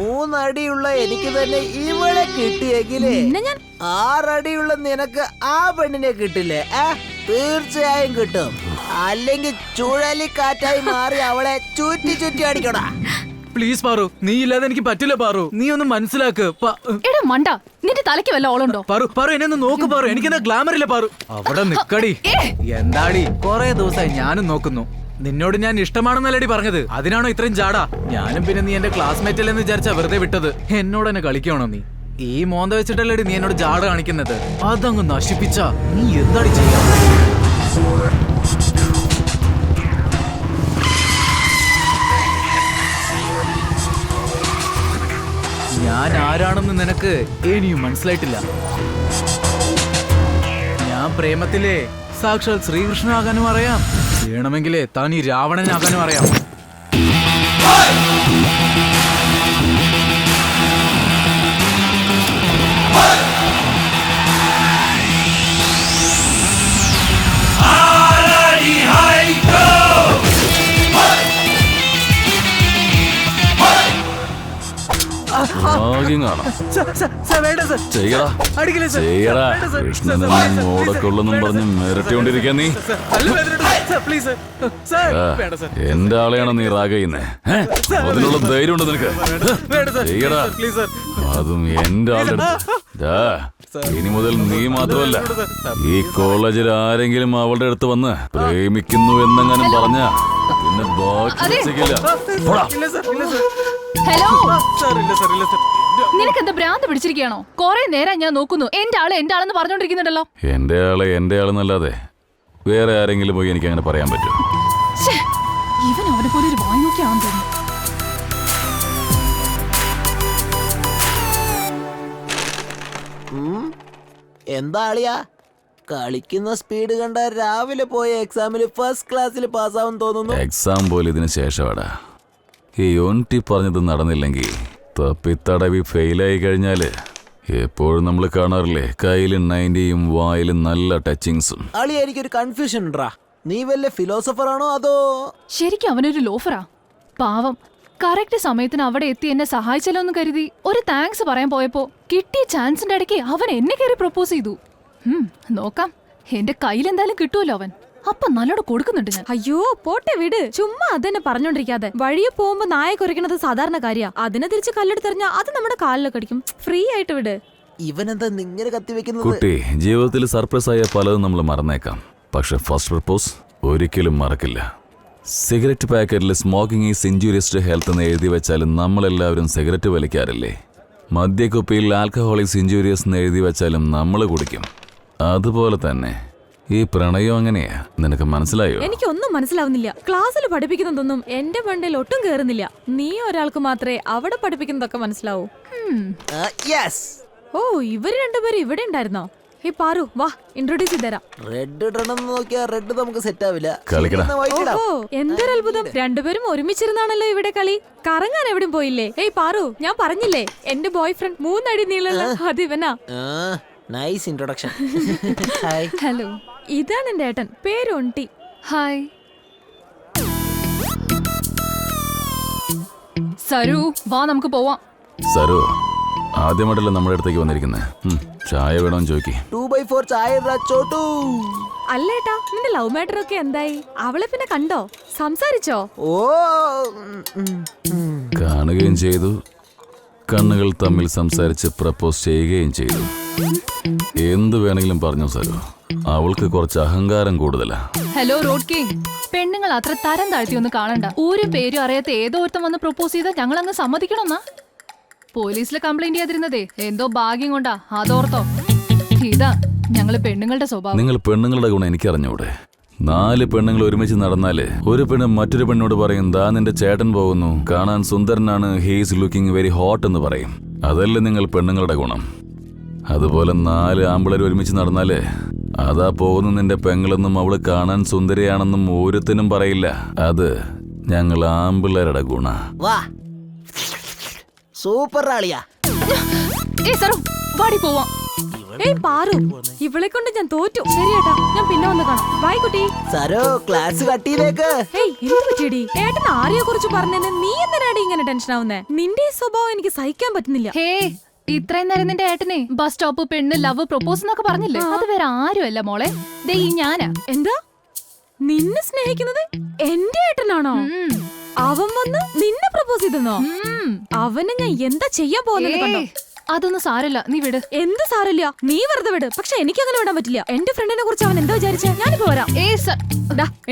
3 അടിയുള്ള എനിക്ക് തന്നെ ഇവളെ കിട്ടിയെങ്കിലേ 6 അടിയുള്ള നിനക്ക് ആ പെണ്ണിനെ കിട്ടില്ലേ? തീർച്ചയായും കിട്ടും. അല്ലെങ്കിൽ ചുഴലിക്കാറ്റായി മാറി അവളെ ചുറ്റി ചുറ്റി അടിക്കടാ. പ്ലീസ് പാറു, നീ ഇല്ലാതെ എനിക്ക് പറ്റില്ല പാറു. നീ ഒന്ന് മനസ്സിലാക്ക്. എടാ മണ്ട, നിന്റെ തലയ്ക്ക് വല്ല ഓളുണ്ടോ? പാറു എന്നെ ഒന്ന് നോക്ക് പാറു. എനിക്കെന്താ ഗ്ലാമർ ഇല്ല പാറു. അവിടെ നിക്കടി. എന്താടി, കൊറേ ദിവസമായി ഞാനും നോക്കുന്നു. നിന്നോട് ഞാൻ ഇഷ്ടമാണെന്നല്ലടി പറഞ്ഞത്. അതിനാണോ ഇത്രയും ജാടാ? ഞാനും പിന്നെ നീ എന്റെ ക്ലാസ്മേറ്റ് അല്ലെന്ന് വിചാരിച്ചാ വെറുതെ വിട്ടത്. എന്നോട് എന്നെ കളിക്കണോ നീ? ഈ മോന്ത വെച്ചിട്ടല്ലേടി നീ എന്നോട് ജാട കാണിക്കുന്നത്. അതങ്ങ് നശിപ്പിച്ച നീ എന്താടി ചെയ്യാ? ഞാൻ ആരാണെന്ന് നിനക്ക് ഇനിയും മനസ്സിലായിട്ടില്ല. ഞാൻ പ്രേമത്തിലെ സാക്ഷാൽ ശ്രീകൃഷ്ണനാകാനും അറിയാം. വേണമെങ്കിലേ താൻ ഈ രാവണനാകാനും അറിയാം. ഓടക്കൊള്ളെന്നും പറഞ്ഞ് മിരട്ടിക്കൊണ്ടിരിക്കാൻ നീ എന്റെ ആളെയാണോ നീ റാഗയുന്നേ? അതിനുള്ള ധൈര്യം ഉണ്ട് നിനക്ക്? ചെയ്യടാ. അതും എന്റെ ആളുടെ. ഇനി മുതൽ നീ മാത്രമല്ല, ഈ കോളേജിൽ ആരെങ്കിലും അവളുടെ അടുത്ത് വന്ന് പ്രേമിക്കുന്നു എന്നെങ്ങാനും പറഞ്ഞ പിന്നെ ബാക്കില്ല. ഹലോ, നിനക്കെന്താ ഭ്രാന്ത് പിടിച്ചിരിക്കുകയാണോ? കൊറേ നേരം ഞാൻ നോക്കുന്നു. എന്റെ ആളെന്ന് പറഞ്ഞോണ്ടിരിക്കുന്നുണ്ടല്ലോ. എന്റെ ആളെന്നല്ലാതെ വേറെ ആരെങ്കിലും പോയി എനിക്ക് അങ്ങനെ പറയാൻ പറ്റും? ഇവൻ അവനെ പോലെ ഒരു വായി നോക്കിയാണെന്ന് തോന്നുന്നു. എന്താ അളിയാ, കളിക്കുന്ന സ്പീഡ് കണ്ട രാവിലെ പോയ എക്സാമിൽ ഫസ്റ്റ് ക്ലാസ്സിൽ പാസ്സാവും തോന്നുന്നു. എക്സാം പോലെ ഇതിന് ശേഷമാടാ. ഈ ONT പറഞ്ഞത് നടന്നില്ലെങ്കിൽ തപ്പിത്തടവി ഫെയിലായി കഴിഞ്ഞാല് എപ്പോഴും നമ്മൾ കാണാറില്ലേ കയ്യിൽ 90യും വായിൽ നല്ല ടച്ചിങ്സും. അളിയ, എനിക്കൊരു കൺഫ്യൂഷൻ ഉണ്ടാ. നീ വല്ല ഫിലോസഫർ ആണോ അതോ? ശരിക്കും അവനൊരു ലോഫറാ. പാവം, കറക്റ്റ് സമയത്തിന് അവിടെ എത്തി എന്നെ സഹായിച്ചല്ലോ എന്ന് കരുതി ഒരു താങ്ക്സ് പറയാൻ പോയപ്പോ കിട്ടിയ ചാൻസിന്റെ ഇടയ്ക്ക് അവൻ എന്നെ കയറി പ്രപ്പോസ് ചെയ്തു. നോക്കാം, എന്റെ കയ്യിൽ എന്തായാലും കിട്ടുമല്ലോ അവൻ. അപ്പൊ നല്ലോണം കൊടുക്കുന്നുണ്ട് ഞാൻ. അയ്യോ പോട്ടെ വിട്, ചുമ്മാ അതന്നെ പറഞ്ഞോണ്ടിരിക്കാതെ. വഴിയെ പോകുമ്പോ നായ കുരയ്ക്കണത് സാധാരണ കാര്യ. അതിനെ തിരിച്ച് കല്ലെടുത്തെറിഞ്ഞാ അത് നമ്മുടെ കാലിലൊക്കെ അടിക്കും. ഫ്രീ ആയിട്ട് വിട്. ഇവനെന്താ നിങ്ങനെ കത്തിവെക്കുന്നത്? കുട്ടി, ജീവിതത്തിൽ സർപ്രൈസ് ആയ പലതും നമ്മൾ മറന്നേക്കാം. പക്ഷെ ഫസ്റ്റ് പ്രപ്പോസ് ഒരിക്കലും മറക്കില്ല. സിഗരറ്റ് പാക്കറ്റിൽ smoking is injurious to health എന്ന് എഴുതി വെച്ചാലും നമ്മളെല്ലാവരും സിഗരറ്റ് വലിക്കാറില്ലേ? മദ്യക്കുപ്പിയിൽ ആൽക്കഹോൾ ഈസ് ഇൻജൂറിയസ് എന്ന് എഴുതി വെച്ചാലും നമ്മൾ കുടിക്കും. അതുപോലെ തന്നെ ഈ പ്രണയം അങ്ങനെയാ. നിനക്ക് മനസ്സിലായോ? എനിക്കൊന്നും മനസ്സിലാവുന്നില്ല. ക്ലാസ്സിൽ പഠിപ്പിക്കുന്നതൊന്നും എന്റെ മണ്ടയിൽ ഒട്ടും കേറുന്നില്ല. നീ ഒരാൾക്ക് മാത്രമേ അവിടെ പഠിപ്പിക്കുന്നതൊക്കെ മനസ്സിലാവൂ. ഓ, ഇവര് രണ്ടുപേരും ഇവിടെ ഉണ്ടായിരുന്നോ? ഹേ പാറു, വാ ഇൻട്രോഡ്യൂസ് ചെയ്തരാം. റെഡ് ഇടണം നോക്കിയാ റെഡ് നമുക്ക് സെറ്റ് ആവില്ല. ഓ, എന്തൊരു അത്ഭുതം, രണ്ടുപേരും ഒരുമിച്ചിരുന്നാണല്ലോ ഇവിടെ കളി. കറങ്ങാൻ എവിടെയും പോയില്ലേ? ഏയ് പാറു, ഞാൻ പറഞ്ഞില്ലേ എന്റെ ബോയ് ഫ്രണ്ട് 3 അടി നീളമുള്ള അത് ഇവനാ. Nice introduction. ഹലോ, ഇതാണ് എന്റെ ഏട്ടൻ, പേര് ഒണ്ടി. ഹായ് സരു, വാ നമുക്ക് പോവാം. സരു, ആദ്യമായിട്ടല്ലേ നമ്മുടെ അടുത്തേക്ക് വന്നിരിക്കുന്നത്. ചായ വേണമെന്ന് ചോദിക്കേ. 2x4 ചായ ചോട്ടു. അല്ലേട്ടാ, നിന്റെ ലവ് മാറ്റർ ഒക്കെ എന്തായി? അവളെ പിന്നെ കണ്ടോ? സംസാരിച്ചോ? ഓ, കാണുകയും ചെയ്തു, കണ്ണുകൾ തമ്മിൽ സംസാരിച്ച് പ്രപ്പോസ് ചെയ്യുകയും ചെയ്തു. എന്ത് വേണമെങ്കിലും പറഞ്ഞു സരു. അവൾക്ക് കുറച്ച് അഹങ്കാരം കൂടുതലാ. ഹലോ റോഡ് കിങ്, പെണ്ണുങ്ങൾ അത്ര തരം താഴ്ത്തിയൊന്നും കാണണ്ട. ഒരു പേരും അറിയാത്ത ഏതോ ഒരുത്തം വന്ന് പ്രപ്പോസ് ചെയ്താൽ ഞങ്ങൾ അങ്ങ് സമ്മതിക്കണമെന്നാ? പോലീസിൽ കംപ്ലൈന്റ് ചെയ്യാതിരുന്നതേ എന്തോ ഭാഗ്യം കൊണ്ടാ, അതോർത്തോ? ഇതാ ഞങ്ങള് പെണ്ണുങ്ങളുടെ സ്വഭാവം. നിങ്ങൾ പെണ്ണുങ്ങളുടെ ഗുണം എനിക്കറിഞ്ഞൂടെ? 4 പെണ്ണുങ്ങൾ ഒരുമിച്ച് നടന്നാല് ഒരു പെണ്ണ് മറ്റൊരു പെണ്ണോട് പറയും, ദാ നിന്റെ ചേട്ടൻ പോകുന്നു, കാണാൻ സുന്ദരനാണ്, ഹീസ് ലുക്കിംഗ് വെരി ഹോട്ട് എന്ന് പറയും. അതല്ലേ നിങ്ങൾ പെണ്ണുങ്ങളുടെ ഗുണം. അതുപോലെ 4 ആമ്പിളർ ഒരുമിച്ച് നടന്നാല് അതാ പോകുന്നു നിന്റെ പെങ്ങളെന്നും അവള് കാണാൻ സുന്ദരിയാണെന്നും ഒരുത്തിനും പറയില്ല. അത് ഞങ്ങൾ ആമ്പിള്ളേരുടെ ഗുണ. വാ സൂപ്പർ ആളിയാ. വാടി പോവാം. ഏയ് പാറു, ഇവളെ കൊണ്ട് ഞാൻ തോറ്റു. ശരിയേട്ടാ, ഞാൻ പിന്നെ വന്ന് കാണാം. ബൈ കുട്ടി. സരോ ക്ലാസ് കട്ടിയിലേക്ക്. ഏയ് എന്ത് പറ്റിയടി? ഏട്ടൻ ആരെയെ കുറിച്ച് പറഞ്ഞെന്ന് നീ എന്തിനാടി ഇങ്ങനെ ടെൻഷൻ ആവുന്നേ? നിന്റെ ഈ സ്വഭാവം എനിക്ക് സഹിക്കാൻ പറ്റുന്നില്ല. ഹേ, ഇത്രയും നേരം നിന്റെ ഏട്ടനെ ബസ് സ്റ്റോപ്പ് പെണ്ണ് ലവ് പ്രപ്പോസ് എന്നൊക്കെ പറഞ്ഞില്ലേ? അത് വേറെ ആരുമല്ല മോളെ, ദേ ഈ ഞാനാ. എന്താ? നിന്നെ സ്നേഹിക്കുന്നത് എന്റെ ഏട്ടനാണോ? അവൻ വന്ന് നിന്നെ പ്രപ്പോസ് ചെയ്തെന്നോ? അവനെ ഞാൻ എന്താ ചെയ്യാൻ പോകുന്നത് കണ്ടോ? അതൊന്നും സാരല്ല, നീ വിട്. എന്ത് സാരല്ല, നീ വെറുതെ വിട്. പക്ഷെ എനിക്ക് അങ്ങനെ വിടാൻ പറ്റില്ല. എന്റെ ഫ്രണ്ടിനെ കുറിച്ച് അവൻ എന്താ വിചാരിച്ചേ? ഞാനിപ്പോ വരാം.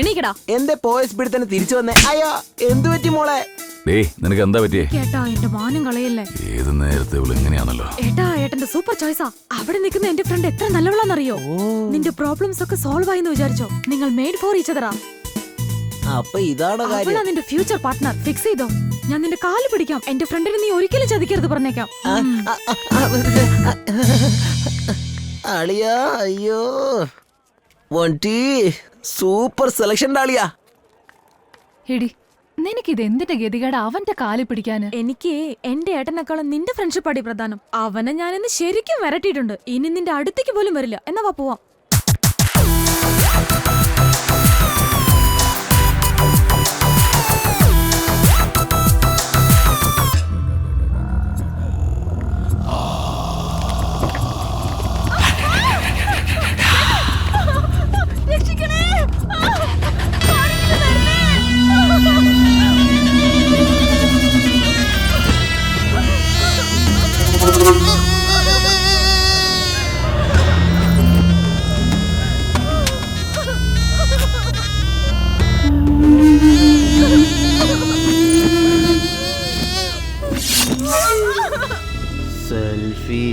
എണീക്കടാ. എന്റെ പോയ സ്പീഡിൽ തന്നെ തിരിച്ചു വന്നേ. അയ്യോ എന്തു പറ്റി മോളെ? നിനക്ക് എന്താ പറ്റിയേ? കേട്ടാ, എന്റെ മാനം കളയല്ലേ. ഏത് നേരത്തെ ഇവള് ഇങ്ങനെയാണല്ലോ. ഏട്ടാ, ഏട്ടന്റെ സൂപ്പർ ചോയ്സാ. അവിടെ നിൽക്കുന്ന എന്റെ ഫ്രണ്ട് എത്ര നല്ലവളാന്നറിയോ? നിന്റെ പ്രോബ്ലംസ് ഒക്കെ സോൾവ് ആയിന്ന് വിചാരിച്ചോ? നിങ്ങൾ മെയ്ഡ് ഫോർ ഈച്ച് അതറാ. അപ്പൊ ഇതാണ് കാര്യം. അവളാ നിന്റെ ഫ്യൂച്ചർ പാർട്ട്ണർ. ഫിക്സ് ചെയ്തോ. ഞാൻ നിന്റെ കാല് പിടിക്കാം. എന്റെ ഫ്രണ്ടിനെ നീ ഒരിക്കലും ചതിക്കരുത് പറഞ്ഞേക്കാം. അളിയാ, അയ്യോ വണ്ടി സൂപ്പർ സെലക്ഷൻ ആളിയാ. എടി, നിനക്കിത് എന്തിന്റെ ഗതികേട് അവന്റെ കാല് പിടിക്കാന്? എനിക്ക് എന്റെ ഏട്ടനെക്കാളും നിന്റെ ഫ്രണ്ട്ഷിപ്പ് അടി പ്രധാനം. അവനെ ഞാനിന്ന് ശരിക്കും വരട്ടിയിട്ടുണ്ട്. ഇനി നിന്റെ അടുത്തേക്ക് പോലും വരില്ല. എന്നാ വാ പോവാം. സെൽഫി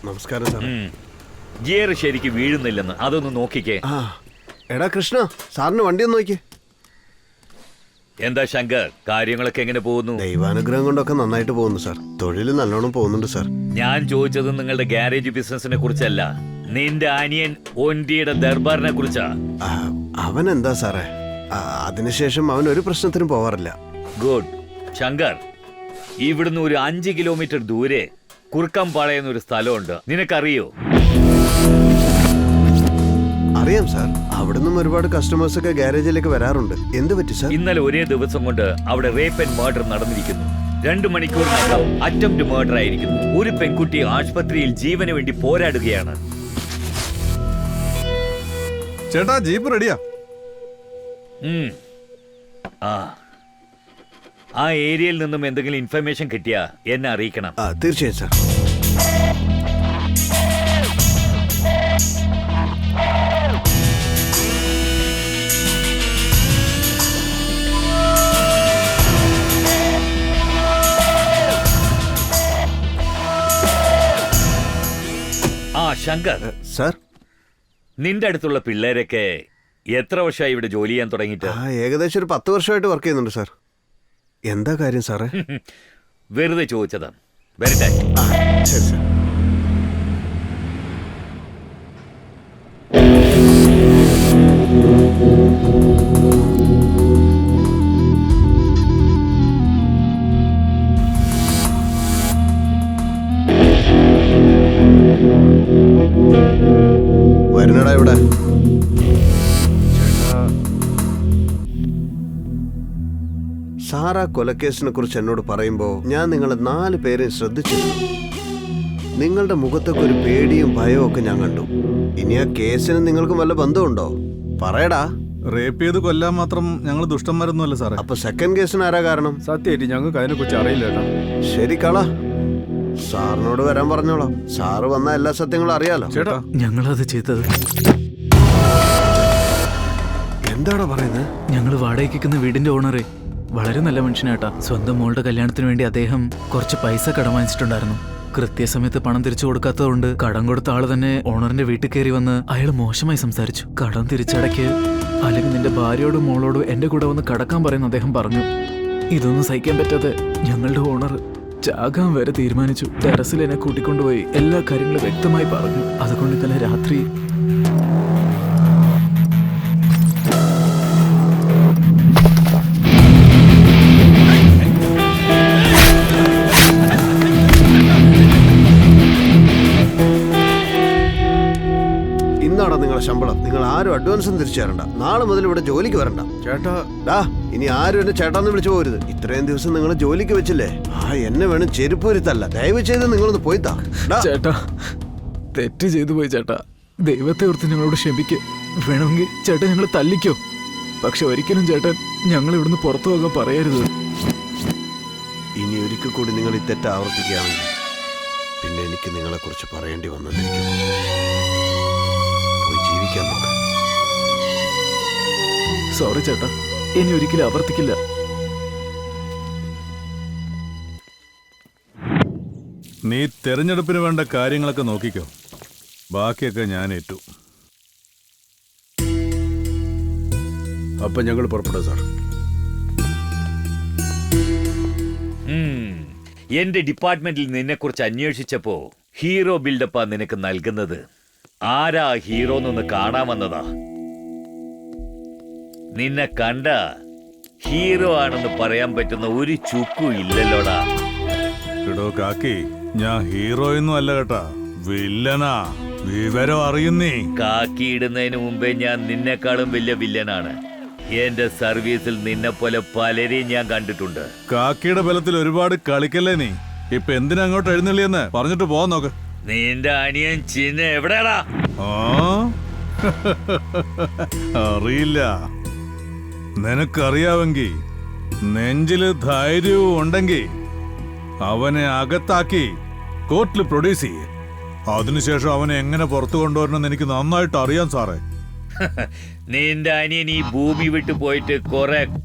നമസ്കാരം സാർ. ഗിയർ ശരിക്കും വീഴുന്നില്ലെന്ന് അതൊന്ന് നോക്കിക്കേ. എടാ കൃഷ്ണ, സാറിന് വണ്ടി ഒന്ന് നോക്കിയേ. എന്താ ശങ്കർ, കാര്യങ്ങളൊക്കെ എങ്ങനെ പോകുന്നു? ദൈവാനുഗ്രഹം കൊണ്ടൊക്കെ നന്നായിട്ട് പോകുന്നു സാർ. തൊഴിൽ നല്ലോണം പോകുന്നുണ്ട് സാർ. ഞാൻ ചോദിച്ചത് നിങ്ങളുടെ ഗാരേജ് ബിസിനസിനെ കുറിച്ചല്ല, നിന്റെ അനിയൻ ഒൻഡിയുടെ ദർബാറിനെ കുറിച്ചാ. അവൻ എന്താ സാറേ, അതിനുശേഷം അവൻ ഒരു പ്രശ്നത്തിനും പോവാറില്ല. ഗുഡ്. ശങ്കർ, ഇവിടുന്ന് ഒരു 5 കിലോമീറ്റർ ദൂരെ കുറുക്കംപാളയെന്നൊരു സ്ഥലമുണ്ട്, നിനക്കറിയോ? അറിയാം സാർ. അവിടുന്ന് ഒരുപാട് കസ്റ്റമേഴ്സ് ഒക്കെ ഗാരേജിലേക്ക് വരാറുണ്ട്. എന്ത് പറ്റി സാർ? ഇന്നലെ ഒരേ ദിവസം കൊണ്ട് അവിടെ റേപ്പ് ആൻഡ് മർഡർ നടന്നിരിക്കുന്നു. 2 മണിക്കൂറിനകം അറ്റംപ്റ്റ് മർഡർ ആയിരിക്കുന്നു. ഒരു പെൺകുട്ടി ആശുപത്രിയിൽ ജീവന് വേണ്ടി പോരാടുകയാണ്. ചേട്ടാ, ജീപ്പ് റെഡിയാ. ആ ഏരിയയിൽ നിന്നും എന്തെങ്കിലും ഇൻഫർമേഷൻ കിട്ടിയാ എന്നെ അറിയിക്കണം. തീർച്ചയായും സാർ. ശങ്കർ സാർ, നിന്റെ അടുത്തുള്ള പിള്ളേരൊക്കെ എത്ര വർഷമായി ഇവിടെ ജോലി ചെയ്യാൻ തുടങ്ങിയിട്ട്? ഏകദേശം ഒരു 10 വർഷമായിട്ട് വർക്ക് ചെയ്യുന്നുണ്ട് സാർ. എന്താ കാര്യം സാറേ? വെറുതെ ചോദിച്ചതാ. വരട്ടെ. ശരി സാർ. വരുന്നടാ ഇവിടെ. സാറാ കൊലക്കേസിനെ കുറിച്ച് എന്നോട് പറയുമ്പോ ഞാൻ നിങ്ങൾ 4 പേരെയും ശ്രദ്ധിച്ചിരുന്നു. നിങ്ങളുടെ മുഖത്തൊക്കെ ഒരു പേടിയും ഭയവും ഒക്കെ ഞാൻ കണ്ടു. ഇനി ആ കേസിന് നിങ്ങൾക്ക് വല്ല ബന്ധമുണ്ടോ? പറയടാ. റേപ്പ് ചെയ്ത് കൊല്ലാൻ മാത്രം ഞങ്ങൾ ദുഷ്ടന്മാരൊന്നുമല്ല സാറേ. അപ്പൊ സെക്കൻഡ് കേസിന് ആരാ കാരണം? സത്യമായിട്ട് ഞങ്ങൾക്ക് അതിനെ കുറിച്ച് അറിയില്ല കേട്ടോ. ശരി കള, സാറിനോട് വരാൻ പറഞ്ഞോളാം. സാറ് വന്ന എല്ലാ സത്യങ്ങളും അറിയാലോ. ചേട്ടാ, ഞങ്ങളത് ചെയ്തത്. എന്താടാ പറയുന്നത്? ഞങ്ങൾ വാടകയ്ക്കുന്ന വീടിന്റെ ഓണറെ വളരെ നല്ല മനുഷ്യനാട്ടാ. സ്വന്തം മോളുടെ കല്യാണത്തിന് വേണ്ടി അദ്ദേഹം കുറച്ച് പൈസ കടം വാങ്ങിച്ചിട്ടുണ്ടായിരുന്നു. കൃത്യസമയത്ത് പണം തിരിച്ചു കൊടുക്കാത്തതുകൊണ്ട് കടം കൊടുത്ത ആള് തന്നെ ഓണറിന്റെ വീട്ടിൽ കയറി വന്ന് അയാൾ മോശമായി സംസാരിച്ചു. കടം തിരിച്ചടയ്ക്ക്, അല്ലെങ്കിൽ നിന്റെ ഭാര്യയോടും മോളോടും എന്റെ കൂടെ വന്ന് കടക്കാൻ പറയുന്ന അദ്ദേഹം പറഞ്ഞു. ഇതൊന്നും സഹിക്കാൻ പറ്റാതെ ഞങ്ങളുടെ ഓണർ ചാകാൻ വരെ തീരുമാനിച്ചു. ടെറസിൽ എന്നെ കൂട്ടിക്കൊണ്ടുപോയി എല്ലാ കാര്യങ്ങളും വ്യക്തമായി പറഞ്ഞു. അതുകൊണ്ട് ഇന്നലെ രാത്രി ഇന്നാടാ നിങ്ങളുടെ ശമ്പളം. നിങ്ങൾ ആരും അഡ്വാൻസും തിരിച്ചു തരണ്ട. നാളെ മുതൽ ഇവിടെ ജോലിക്ക് വരണ്ട. ചേട്ടാ, ഡാ, ഇനി ആരും എന്നെ ചേട്ടാന്ന് വിളിച്ചു പോരുത്. ഇത്രയും ദിവസം നിങ്ങൾ ജോലിക്ക് വെച്ചില്ലേ, എന്നെ വേണം ചെരുപ്പ് വരുത്തല്ല. ദയവ് ചെയ്ത് നിങ്ങളൊന്ന് പോയിത്താ. ചേട്ടാ, തെറ്റ് ചെയ്തു പോയി ചേട്ടാ. ദൈവത്തെ ഓർത്ത് ഞങ്ങളോട് ക്ഷമിക്ക്. വേണമെങ്കിൽ ചേട്ടൻ ഞങ്ങൾ തല്ലിക്കോ, പക്ഷെ ഒരിക്കലും ചേട്ടൻ ഞങ്ങൾ ഇവിടുന്ന് പുറത്തു പോകാൻ പറയരുത്. ഇനി ഒരിക്കൽ കൂടി നിങ്ങൾ ഈ തെറ്റ് ആവർത്തിക്കുകയാണെങ്കിൽ പിന്നെ എനിക്ക് നിങ്ങളെ കുറിച്ച് പറയേണ്ടി വന്നിരിക്കും. പോയി ജീവിക്കാൻ നോക്ക്. സോറി ചേട്ടാ, ഇനി ഒരിക്കലും ആവർത്തിക്കില്ല. നീ തെരഞ്ഞെടുപ്പിന് വേണ്ട കാര്യങ്ങളൊക്കെ നോക്കിക്കോ. ബാക്കിയൊക്കെ ഞാൻ ഏറ്റു. അപ്പൊ ഞങ്ങൾ പുറപ്പെടും സാർ. എന്റെ ഡിപ്പാർട്ട്മെന്റിൽ നിന്നെ കുറിച്ച് അന്വേഷിച്ചപ്പോ ഹീറോ ബിൽഡപ്പാ നിനക്ക് നൽകുന്നത്. ആരാ ഹീറോ എന്നൊന്ന് കാണാൻ വന്നതാ. നിന്നെ കണ്ട ഹീറോ ആണെന്ന് പറയാൻ പറ്റുന്ന ഒരു ചുക്കും ഇല്ലല്ലോടാ. എടോ കാക്കി, ഞാൻ ഹീറോയൊന്നും അല്ല കേട്ടാ, വില്ലനാ. വിവരം അറിയുന്നേ. കാക്കി ഇടുന്നതിന് മുമ്പേ ഞാൻ നിന്നെക്കാളും വലിയ വില്ലനാണ്. എന്റെ സർവീസിൽ നിന്നെ പോലെ പലരെയും ഞാൻ കണ്ടിട്ടുണ്ട്. കാക്കിയുടെ ബലത്തിൽ ഒരുപാട് കളിക്കല്ലേ നീ. ഇപ്പൊ എന്തിനാ അങ്ങോട്ട് എഴുന്നള്ളിയെന്ന് പറഞ്ഞിട്ട് പോവാൻ നോക്ക്. നിന്റെ അനിയൻ ചിന്ന എവിടെയാടാ? അറിയില്ല. നിനക്കറിയാവെങ്കി, നെഞ്ചില് ധൈര്യവും ഉണ്ടെങ്കിൽ അവനെ അകത്താക്കി കോർട്ടിൽ പ്രൊഡ്യൂസ് ചെയ്യേ. അതിനുശേഷം അവനെ എങ്ങനെ പുറത്തു കൊണ്ടുവരണമെന്ന് എനിക്ക് നന്നായിട്ട് അറിയാം സാറേ. നിന്റെ അനിയൻ ഈ ഭൂമി വിട്ടു പോയിട്ട്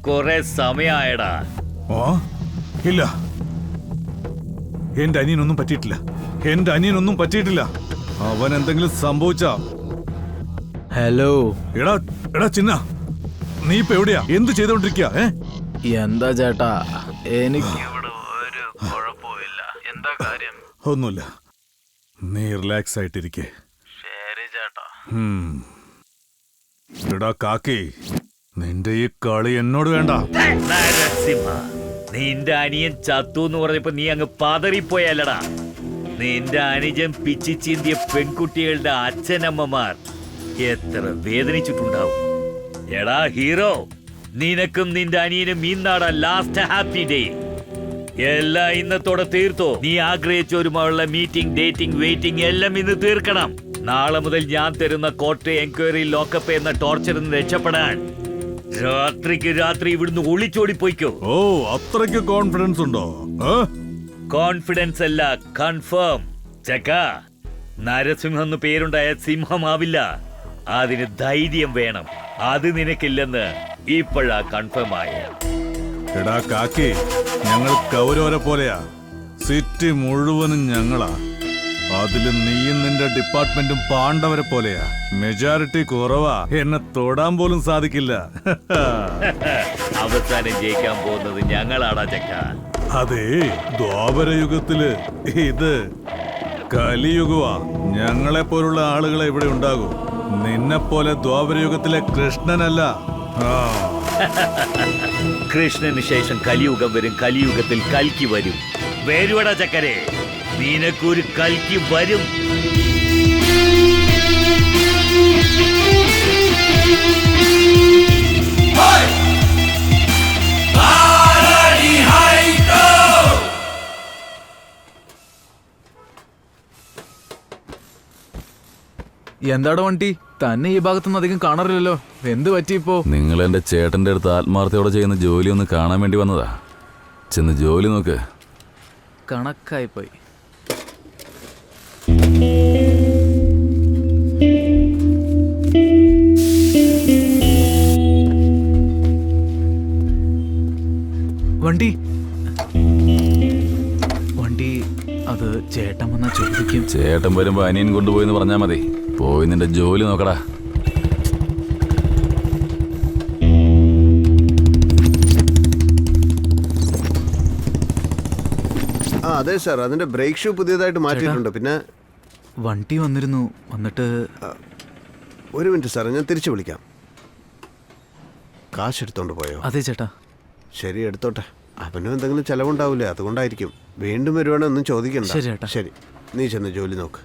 കൊറേ സമയമായടാ. ഇല്ല, എന്റെ അനിയനൊന്നും പറ്റിയിട്ടില്ല. എന്റെ അനിയനൊന്നും പറ്റിയിട്ടില്ല. അവൻ എന്തെങ്കിലും സംഭവിച്ച. ഹലോ, എടാ എടാ ചിന്ന, നീ ഇപ്പൊ എവിടെയാ? എന്ത് ചെയ്തോണ്ടിരിക്കുക? എന്താ ചേട്ടാ, എനിക്ക് എന്താ കാര്യം? ഒന്നുമില്ല, നീ റിലാക്സ് ആയിട്ടിരിക്കേ. ശരി ചേട്ടാ. എടാ കാക്കി, നിന്റെ ഈ കളി എന്നോട് വേണ്ട. നരസിംഹ, നിന്റെ അനിയൻ ചത്തു എന്ന് പറഞ്ഞപ്പോ നീ അങ്ങ് പതറിപ്പോയല്ലടാ. നിന്റെ അനുജൻ പിച്ചി ചീന്തിയ പെൺകുട്ടികളുടെ അച്ഛനമ്മമാർ എത്ര വേദനിച്ചിട്ടുണ്ടാവും. എടാ ഹീറോ, നിനക്കും നിന്റെ അനിയനും ഇന്നാടാ ലാസ്റ്റ് ഹാപ്പി ഡേ. എല്ലാം ഇന്നത്തോടെ തീർത്തോ. നീ ആഗ്രഹിച്ചവരുമായുള്ള മീറ്റിംഗ്, ഡേറ്റിംഗ്, വെയിറ്റിംഗ് എല്ലാം ഇന്ന് തീർക്കണം. നാളെ മുതൽ ഞാൻ തരുന്ന കോർട്ട്, എൻക്വയറി, ലോക്കപ്പ് എന്ന ടോർച്ചറിൽ നിന്ന് രക്ഷപ്പെടാൻ രാത്രിക്ക് രാത്രി ഇവിടുന്ന് ഒളിച്ചോടി പോയിക്കോ. ഓ, അത്രയ്ക്ക് കോൺഫിഡൻസ് ഉണ്ടോ? കോൺഫിഡൻസ് അല്ല, കൺഫേം. ചക്ക, നരസിംഹം എന്ന് പേരുണ്ടായ സിംഹമാവില്ല. അതിന് ധൈര്യം വേണം. അത് നിനക്കില്ലെന്ന് ഇപ്പോഴാ കൺഫേം ആയ. എടാ കാക്കി, ഞങ്ങൾ കൗരവരെ പോലെയാ. സിറ്റി മുഴുവനും ഞങ്ങളാ. അതില് നീയും നിന്റെ ഡിപ്പാർട്ട്മെന്റും പാണ്ഡവരെ പോലെയാ. മെജോറിറ്റി കുറവാ. എന്നെ തൊടാൻ പോലും സാധിക്കില്ല. അവസാനം ജയിക്കാൻ പോകുന്നത് ഞങ്ങളാടാ ചക്ക. അതെ, ദ്വാപരയുഗത്തില് ഇത് കലിയുഗവാ. ഞങ്ങളെ പോലുള്ള ആളുകളെ ഇവിടെ ഉണ്ടാകൂ. നിന്നെ പോലെ ദ്വാപരയുഗത്തിലെ കൃഷ്ണനല്ല. കൃഷ്ണന് ശേഷം കലിയുഗം വരും. കലിയുഗത്തിൽ കൽക്കി വരും. വരുവടാ ചക്കരെ, നിനക്കൊരു കൽക്കി വരും. എന്താടോ വണ്ടി തന്നെ ഈ ഭാഗത്തൊന്നും അധികം കാണാറില്ലല്ലോ, എന്ത് പറ്റിയിപ്പോ? നിങ്ങൾ എന്റെ ചേട്ടന്റെ അടുത്ത് ആത്മാർത്ഥയോടെ ചെയ്യുന്ന ജോലി ഒന്ന് കാണാൻ വേണ്ടി വന്നതാ. ചെന്ന് ജോലി നോക്ക്. കണക്കായിപ്പോയി. വണ്ടി വണ്ടി അത് ചേട്ടൻ വന്നാ ചോദിക്കും. ചേട്ടൻ വരുമ്പോ അനിയൻ കൊണ്ടുപോയിന്ന് പറഞ്ഞാ മതി. പോയി നിന്റെ ജോലി നോക്കടാ. അതെ സാർ, അതിന്റെ ബ്രേക്ക് ഷൂ പുതിയതായിട്ട് മാറ്റിയിട്ടുണ്ട്. പിന്നെ വണ്ടി വന്നിരുന്നു. വന്നിട്ട് ഒരു മിനിറ്റ് സാർ, ഞാൻ തിരിച്ചു വിളിക്കാം. കാശ് എടുത്തോണ്ട് പോയോ? അതെ ചേട്ടാ. ശരി, എടുത്തോട്ടെ. അവനും എന്തെങ്കിലും ചെലവുണ്ടാവില്ലേ, അതുകൊണ്ടായിരിക്കും. വീണ്ടും വരുവാണെങ്കിൽ ഒന്നും ചോദിക്കണ്ട. ശരി ചേട്ടാ. ശരി, നീ ചെന്ന് ജോലി നോക്ക്.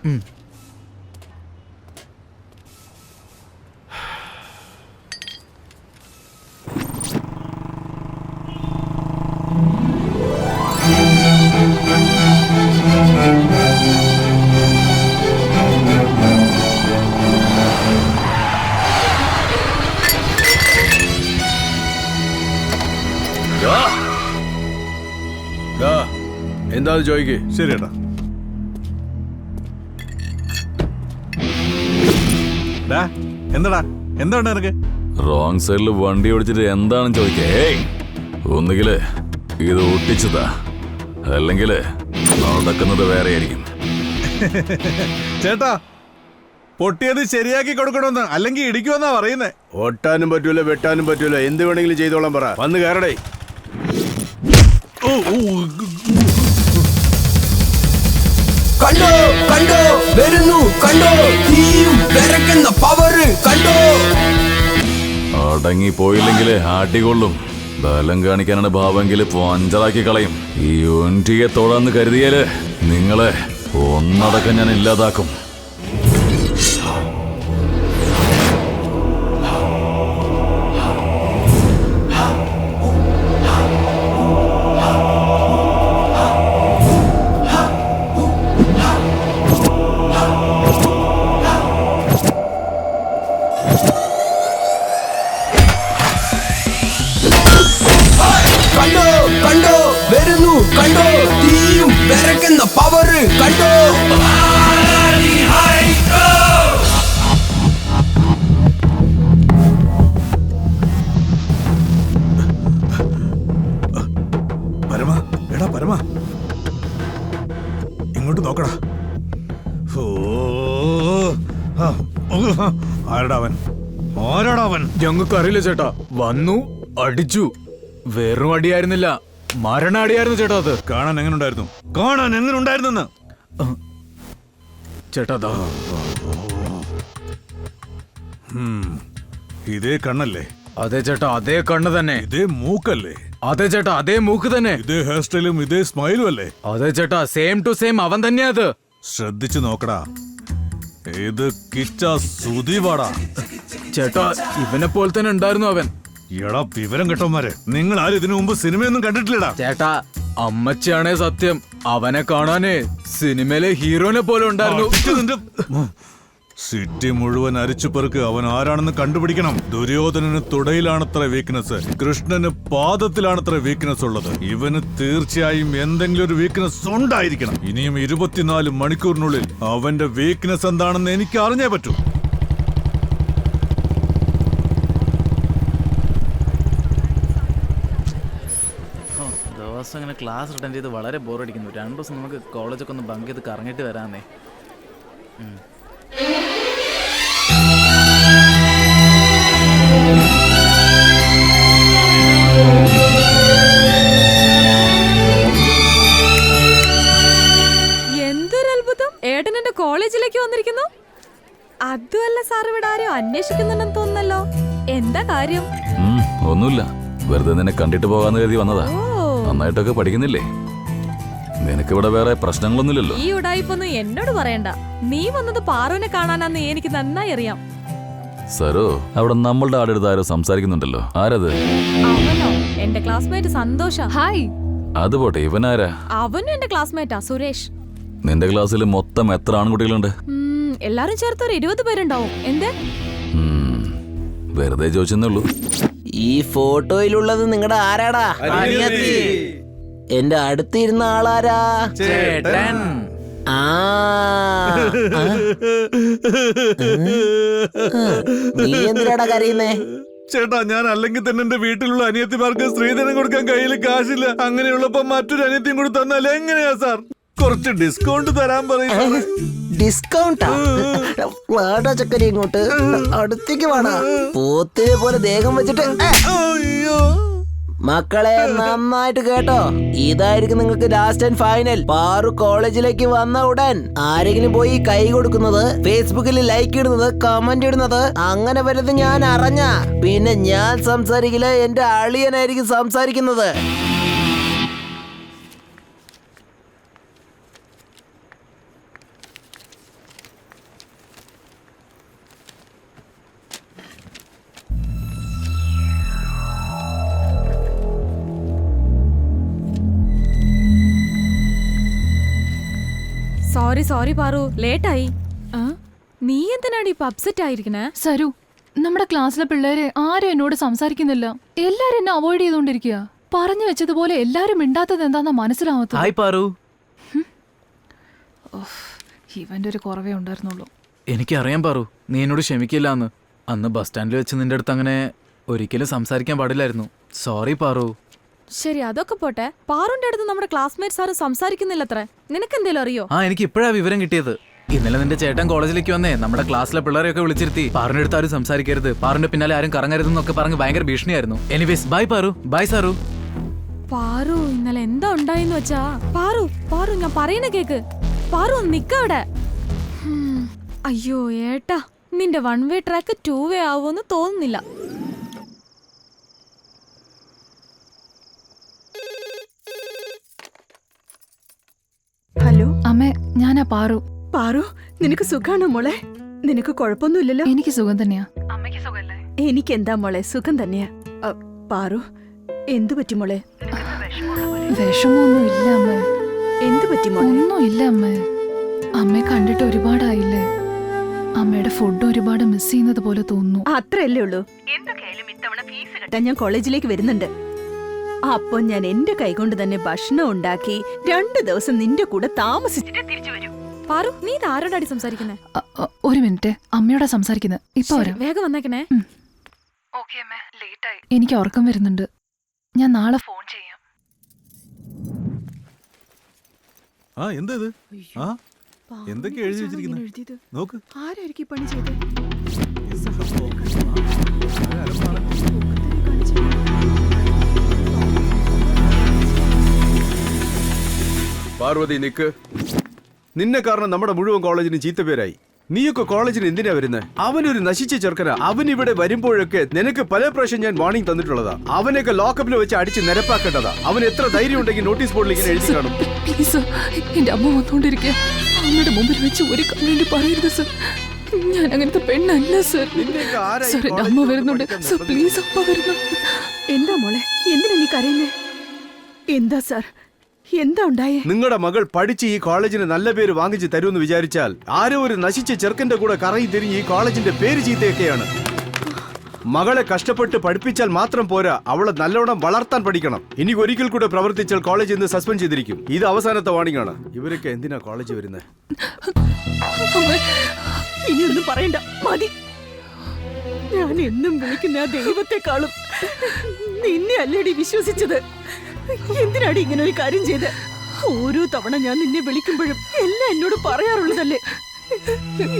എന്താ ചോദിക്കേ? ശരി ഏട്ടാ. എന്താടാ, എന്താണ് നിനക്ക്? റോങ് സൈഡിൽ വണ്ടി ഓടിച്ചിട്ട് എന്താണെന്ന് ചോദിക്കേ? ഒന്നുകില് ഇത് ഒട്ടിച്ചതാ, അല്ലെങ്കില് നടക്കുന്നത് വേറെ ആയിരിക്കും. ചേട്ടാ, പൊട്ടിയത് ശരിയാക്കി കൊടുക്കണമെന്ന്, അല്ലെങ്കിൽ ഇടിക്കുമെന്നാ പറയുന്നേ. ഒട്ടാനും പറ്റൂല, വെട്ടാനും പറ്റൂല, എന്ത് വേണമെങ്കിലും ചെയ്തോളാം. പറ, വന്ന് കയറടേ. കണ്ടോ കണ്ടോ വരുന്നു, കണ്ടോ തീയും വിറക്കുന്ന പവറ്, കണ്ടോ. അടങ്ങി പോയില്ലെങ്കില് ആട്ടിക്കൊള്ളും. ബലം കാണിക്കാനാണ് ഭാവമെങ്കില് പഞ്ചറാക്കി കളയും. ഈ ഒൻറ്റിയെ തൊടാന്ന് കരുതിയാല് നിങ്ങളെ ഒന്നടക്കം ഞാൻ ഇല്ലാതാക്കും. കണ്ടോ കണ്ടോ വരുന്നു, കണ്ടോ തീയും വിറക്കുന്ന പവറ്, കണ്ടോ. പരമ, എടാ പരമ, ഇങ്ങോട്ട് നോക്കടാ. ആരടാ അവൻ? ആരാടാ അവൻ? ഞങ്ങൾക്ക് അറിയില്ല ചേട്ടാ. വന്നു, അടിച്ചു. വെറും അടിയായിരുന്നില്ല, മരണ അടിയായിരുന്നു ചേട്ടാ. അത് കാണാൻ എങ്ങനെ ഉണ്ടായിരുന്നു? കാണാൻ എങ്ങനെ ഉണ്ടായിരുന്നെന്ന് ചേട്ടാ. ഇതേ കണ്ണല്ലേ? അതെ ചേട്ടാ, അതേ കണ്ണ് തന്നെ. ഇതേ മൂക്കല്ലേ? അതെ ചേട്ടാ, അതേ മൂക്ക് തന്നെ. ഇതേ ഹെയർ സ്റ്റൈലും ഇതേ സ്മൈലും അല്ലേ? അതെ ചേട്ടാ, സെയിം ടു സെയിം അവൻ തന്നെയാ. അത് ശ്രദ്ധിച്ചു നോക്കടാ. ഇത് കിച്ച സുദീപാടാ. ചേട്ടാ, ഇവനെ പോലെ തന്നെ ഉണ്ടായിരുന്നു അവൻ. എടാ വിവരം കേട്ടോമാരെ, നിങ്ങൾ ആരും ഇതിനു മുമ്പ് സിനിമയൊന്നും കണ്ടിട്ടില്ലടാ. ചേട്ടാ, അമ്മച്ചാണേ സത്യം. അവനെ കാണാനേ സിനിമയിലെ ഹീറോനെ പോലെ ഉണ്ടായിരുന്നു. സിറ്റി മുഴുവൻ അരിച്ചു പെറുക്ക്. അവൻ ആരാണെന്ന് കണ്ടുപിടിക്കണം. ദുര്യോധനന് തുടയിലാണത്ര വീക്ക്നെസ്, കൃഷ്ണന് പാദത്തിലാണത്ര വീക്ക്നെസ് ഉള്ളത്. ഇവന് തീർച്ചയായും എന്തെങ്കിലും ഒരു വീക്ക്നെസ് ഉണ്ടായിരിക്കണം. ഇനിയും 24 മണിക്കൂറിനുള്ളിൽ അവന്റെ വീക്ക്നെസ് എന്താണെന്ന് എനിക്ക് അറിഞ്ഞേ പറ്റൂ. ദിവസം ഇങ്ങനെ ക്ലാസ് അറ്റൻഡ് ചെയ്ത് വളരെ ബോറടിക്കുന്നു. 2 ദിവസം നമുക്ക് കോളേജൊക്കെ ഒന്ന് ബങ്ക് ചെയ്ത് കറങ്ങിയിട്ട് വരാന്നേ. എന്തൊരു അത്ഭുതം, ഏട്ടൻ എന്റെ കോളേജിലേക്ക് വന്നിരിക്കുന്നു. അതുമല്ല സാർ, ഇവിടെ ആരും അന്വേഷിക്കുന്നുണ്ടെന്ന് തോന്നുന്നല്ലോ. എന്താ കാര്യം? ഒന്നുമില്ല, വെറുതെ നിന്നെ കണ്ടിട്ട് പോകാന്ന് കരുതി വന്നതാ. നന്നായിട്ടൊക്കെ പഠിക്കുന്നില്ലേ? നിനക്കിവിടെ വേറെ പ്രശ്നങ്ങളൊന്നുമില്ലല്ലോ? ഈ ഉടായിപ്പൊന്നും എന്നോട് പറയണ്ട. നീ വന്നത് പാറുവിനെ കാണാനാന്ന് എനിക്ക് നന്നായി അറിയാം. സരോ, അവിടെ നമ്മളുടെ ആടെടുത്ത് ആരോ സംസാരിക്കുന്നുണ്ടല്ലോ. ആരത്? അവനോ? എന്റെ ക്ലാസ്മേറ്റ് സന്തോഷ. ഹായ്. അത് പോട്ടെ, ഇവനാരാ? അവനും എന്റെ ക്ലാസ്മേറ്റാ, സുരേഷ്. നിന്റെ ക്ലാസ്സിൽ മൊത്തം എത്ര ആൺകുട്ടികളുണ്ട്? എല്ലാരും ചേർത്ത് ഒരു 20 പേരുണ്ടാവും. എന്തേ? വെറുതെ ചോദിച്ചെന്നുള്ളൂ. ഈ ഫോട്ടോയിലുള്ളത് നിങ്ങളുടെ ആരാടാ? അനിയത്തി. എന്റെ അടുത്തിരുന്ന ആളാരാ? ചേട്ടൻ. ആ നീ എന്തിനാടാ കരയുന്നേ? ചേട്ടാ, ഞാൻ അല്ലെങ്കിൽ തന്നെ എന്റെ വീട്ടിലുള്ള അനിയത്തിമാർക്ക് സ്ത്രീധനം കൊടുക്കാൻ കയ്യിൽ കാശില്ല. അങ്ങനെയുള്ളപ്പോ മറ്റൊരു അനിയത്തിയും കൂടി തന്നാൽ എങ്ങനെയാ സാർ? കുറച്ച് ഡിസ്കൗണ്ട് തരാൻ പറയും. ഡിസ്കൗണ്ടാ? വാടാ ചക്കരി ഇങ്ങോട്ട്, അടുത്തേക്ക് വാടാ. പോത്തിനെ പോലെ ദേഹം വെച്ചിട്ട്. മക്കളെ നന്നായിട്ട് കേട്ടോ, ഇതായിരിക്കും നിങ്ങൾക്ക് ലാസ്റ്റ് ആൻഡ് ഫൈനൽ. പാറു കോളേജിലേക്ക് വന്ന ഉടൻ ആരെങ്കിലും പോയി കൈ കൊടുക്കുന്നത്, ഫേസ്ബുക്കിൽ ലൈക്ക് ഇടുന്നത്, കമന്റ് ഇടുന്നത്, അങ്ങനെ വരുന്നത് ഞാൻ അറിഞ്ഞ പിന്നെ ഞാൻ സംസാരിക്കില്ല, എന്റെ അളിയനായിരിക്കും സംസാരിക്കുന്നത്. സോറി പാറു, ലേറ്റായി. നീ എന്തിനാണ് ഇപ്പൊ അപ്സെറ്റ് ആയിരിക്കണേ? സരു, നമ്മുടെ ക്ലാസ്സിലെ പിള്ളേരെ ആരും എന്നോട് സംസാരിക്കുന്നില്ല. എല്ലാരും എന്നെ അവോയ്ഡ് ചെയ്തോണ്ടിരിക്കുക. പറഞ്ഞു വെച്ചതുപോലെ എല്ലാരും മിണ്ടാത്തത് എന്താന്നാ മനസ്സിലാവാത്തത്. ഹായ് പാറു. ഇവന്റെ ഒരു കുറവേ ഉണ്ടായിരുന്നുള്ളൂ. എനിക്കറിയാം പാറു, നീ എന്നോട് ക്ഷമിക്കില്ല എന്ന്. അന്ന് ബസ് സ്റ്റാൻഡിൽ വെച്ച് നിന്റെ അടുത്ത് അങ്ങനെ ഒരിക്കലും സംസാരിക്കാൻ പാടില്ലായിരുന്നു. സോറി പാറു. ശരി, അതൊക്കെ പോട്ടെ. പാറുന്റെ അടുത്ത് നമ്മുടെ ക്ലാസ്മേറ്റ്സ് ആരും സംസാരിക്കുന്നില്ലത്രേ. നിനക്കെന്തേലും അറിയോ? എനിക്ക് ഇപ്പോഴാ വിവരം കിട്ടിയത്. ഇന്നലെ നിന്റെ ചേട്ടൻ കോളേജിലേക്ക് വന്നേ നമ്മുടെ ക്ലാസ്സിലെ പിള്ളേരെയൊക്കെ വിളിച്ചിരുത്തി പാറിന്റെ അടുത്ത് ആരും സംസാരിക്കരുത്, പാറിന്റെ പിന്നാലെ ആരും കറങ്ങരുതെന്നൊക്കെ പറഞ്ഞ് ഭയങ്കര ഭീഷണിയായിരുന്നു. Anyways bye Paru. Bye sir. Paru, ഇന്നലെ എന്താ ഉണ്ടായെന്ന് വെച്ചാ? പാറു ഞാൻ പറയുന്ന കേക്ക്. പാറു നിക്കവിടെ. അയ്യോ ഏട്ടാ, നിന്റെ 1 വേ ട്രാക്ക് 2 വേ ആവുമെന്ന് തോന്നുന്നില്ല. ഹലോ അമ്മേ, ഞാനാ പാറു. പാറു, നിനക്ക് സുഖാണോ മോളെ? നിനക്ക് കുഴപ്പമൊന്നുമില്ലല്ലോ? എനിക്ക് സുഖം തന്നെയാ. എനിക്കെന്താ മോളെ, സുഖം തന്നെയാ. പാറു, എന്തു പറ്റി മോളെ? വിഷമൊന്നും ഇല്ല അമ്മേ. എന്തു പറ്റി മോളെ? ഒന്നും ഇല്ല അമ്മേ. അമ്മയെ കണ്ടിട്ട് ഒരുപാടായില്ലേ. അമ്മയുടെ ഫുഡ് ഒരുപാട് മിസ് ചെയ്യുന്നത് പോലെ തോന്നുന്നു. അത്രയല്ലേ ഉള്ളൂ. എന്തൊക്കെയായാലും ഇത്തവണ ഫീസ് കെട്ടാൻ ഞാൻ കോളേജിലേക്ക് വരുന്നുണ്ട്. അപ്പൊ ഞാൻ എന്റെ കൈകൊണ്ട് തന്നെ ഭക്ഷണം ഉണ്ടാക്കി 2 ദിവസം നിന്റെ കൂടെ താമസിച്ചിട്ട് തിരിച്ചു വരും. പാറു, നീ ഇത് ആരോടാടി സംസാരിക്കുന്നേ? ഒരു മിനിറ്റ്, അമ്മയോടാ സംസാരിക്കുന്നത്. ഇപ്പൊ വരാം. വേഗം വന്നേക്കണേ. എനിക്ക് ഉറക്കം വരുന്നുണ്ട്. ഞാൻ നാളെ ഫോൺ ചെയ്യാം. എന്താ ഇത്? എന്തൊക്കെ എഴുതി വെച്ചിരിക്കുന്നത് നോക്ക്. ആരായിരിക്കും പണി ചെയ്തത്? പാർവതി നിക്ക്. നിന്നെ കാരണം നമ്മുടെ മുഴുവൻ കോളേജിന് ചീത്തപ്പേരായി. നീയൊക്കെ കോളേജിന് എന്തിനാ വരുന്നത്? അവനൊരു നശിച്ച ചെറുക്കനാ. അവൻ ഇവിടെ വരുമ്പോഴൊക്കെ നിനക്ക് പല പ്രാവശ്യം ഞാൻ വാണിംഗ് തന്നിട്ടുള്ളതാ. അവനൊക്കെ ലോക്കപ്പിൽ വെച്ച് അടിച്ച് നിരപ്പാക്കേണ്ടതാ. അവൻ എത്ര ധൈര്യം ഉണ്ടെങ്കിൽ നോട്ടീസ് ബോർഡിൽ ഇങ്ങനെ എഴുതി കാണും. പ്ലീസ്, എന്റെ അമ്മ വന്നോണ്ടിരിക്കുക. അമ്മയുടെ മുമ്പിൽ വെച്ച് ഒരു കണ്ണു പറയരുത് സർ. ഞാൻ അങ്ങനത്തെ പെണ്ണല്ല സർ. സർ, എന്റെ അമ്മ വരുന്നുണ്ട് സർ. പ്ലീസ്, അമ്മ വരുന്നു. എന്താ മോളെ, എന്തിനാ നീ കരയുന്നേ? എന്താ സാർ, എന്താ ഉണ്ടായേ? നിങ്ങളുടെ മകൾ പഠിച്ച് ഈ കോളേജിന് നല്ല പേര് വാങ്ങിച്ച് തരുമെന്ന് വിചാരിച്ചാൽ ആരോ ഒരു നശിച്ച ചെറുക്കന്റെ കൂടെ കറങ്ങി തിരിഞ്ഞ് ഈ കോളേജിന്റെ പേര് ചീത്തയൊക്കെയാണ്. മകളെ കഷ്ടപ്പെട്ട് പഠിപ്പിച്ചാൽ മാത്രം പോരാ, അവളെ നല്ലോണം വളർത്താൻ പഠിക്കണം. ഇനി ഒരിക്കൽ കൂടെ പ്രവർത്തിച്ചാൽ കോളേജിൽ നിന്ന് സസ്പെൻഡ് ചെയ്തിരിക്കും. ഇത് അവസാനത്തെ വാണിംഗ് ആണ്. ഇവരൊക്കെ എന്തിനാ കോളേജിൽ വരുന്നത്? ഇനിയൊന്നും പറയണ്ട, മതി. ഞാൻ എന്നും വിളിക്കുന്ന ആ ദൈവത്തെക്കാളും നിന്നെ അല്ലേടി വിശ്വസിച്ചത്. എന്തിനാടി ഇങ്ങനെ ഒരു കാര്യം ചെയ്ത്? ഓരോ തവണ ഞാൻ നിന്നെ വിളിക്കുമ്പോഴും എല്ലാം എന്നോട് പറയാറുള്ളതല്ലേ.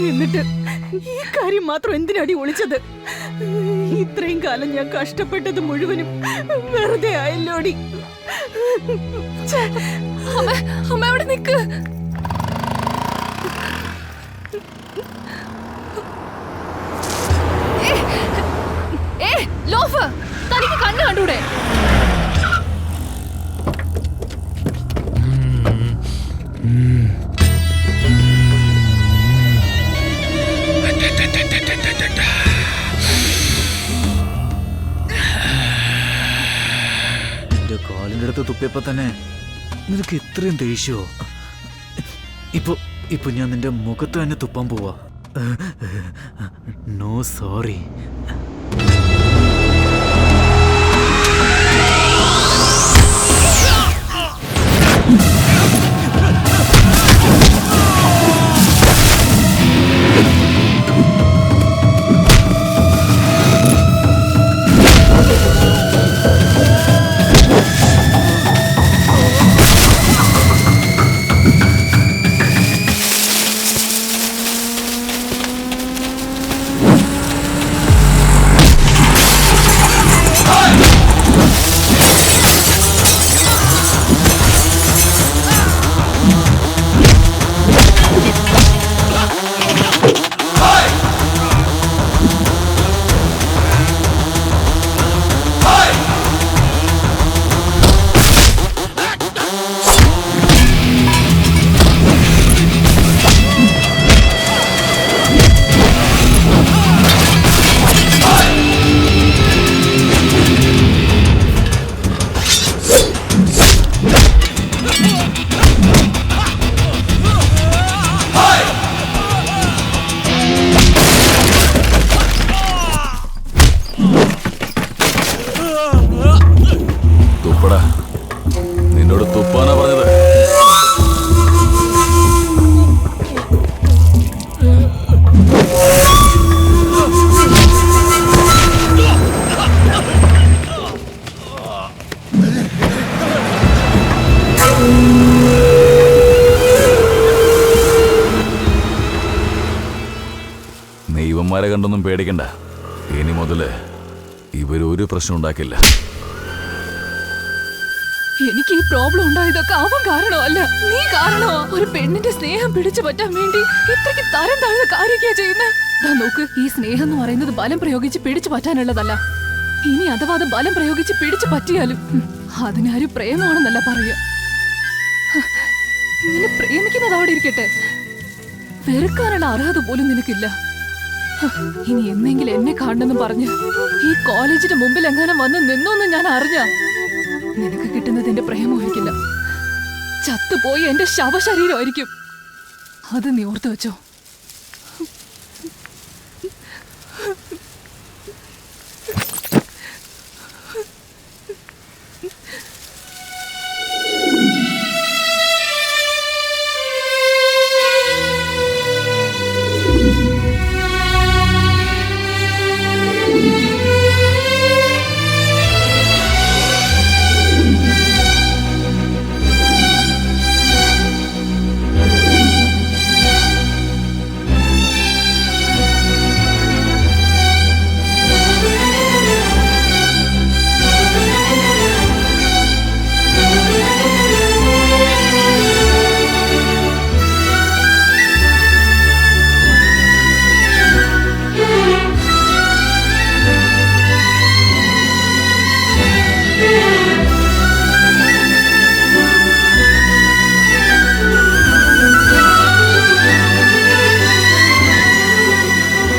എന്നിട്ട് ഈ കാര്യം മാത്രം എന്തിനാടി ഒളിച്ചത്? ഇത്രയും കാലം ഞാൻ കഷ്ടപ്പെട്ടത് മുഴുവനും വെറുതെ ആയല്ലോടി. അമ്മ അവിടെ നിക്ക്. ലോഫർ, തനിക്ക് കണ്ണു കണ്ടൂടെ? എന്റെ കാലിന്റെ അടുത്ത് തുപ്പിയപ്പോ തന്നെ നിനക്ക് ഇത്രയും ദേഷ്യമോ? ഇപ്പൊ ഞാൻ നിന്റെ മുഖത്ത് തന്നെ തുപ്പാൻ പോവാ. No sorry. നിന്നോട് തുപ്പാനാ പറഞ്ഞത്. നീ ഇവന്മാരെ കണ്ടൊന്നും പേടിക്കണ്ട. ഇനി മുതല് ഇവരൊരു പ്രശ്നം ഉണ്ടാക്കില്ല. എനിക്ക് ഈ പ്രോബ്ലം ഉണ്ടായതൊക്കെ അവൻ കാരണമല്ല, നീ കാരണമാ. ഒരു പെണ്ണിന്റെ സ്നേഹം പിടിച്ചു പറ്റാൻ വേണ്ടി ഇത്രയ്ക്ക് തരം താഴ്ന്ന കാര്യമൊക്കെയാ ചെയ്യുന്നേ. നോക്ക്, ഈ സ്നേഹം എന്ന് പറയുന്നത് ബലം പ്രയോഗിച്ച് പിടിച്ചു പറ്റാനുള്ളതല്ല. ഇനി അഥവാ അത് ബലം പ്രയോഗിച്ച് പിടിച്ചു പറ്റിയാലും അതിനാരും പ്രേമമാണെന്നല്ല പറയുക. നിന്നെ പ്രേമിക്കുന്നത് അവിടെ ഇരിക്കട്ടെ, വെറുക്കാനുള്ള അർഹത പോലും നിനക്കില്ല. ഇനി എന്നെങ്കിലും എന്നെ കാണണമെന്ന് പറഞ്ഞ് ഈ കോളേജിന്റെ മുമ്പിൽ എങ്ങാനും വന്ന് നിന്നോന്ന് ഞാൻ അറിഞ്ഞ നിനക്ക് കിട്ടുന്നത് എന്റെ പ്രേമമായിരിക്കില്ല, ചത്തുപോയി എന്റെ ശവശരീരമായിരിക്കും. അത് നീ ഓർത്തു വെച്ചോ.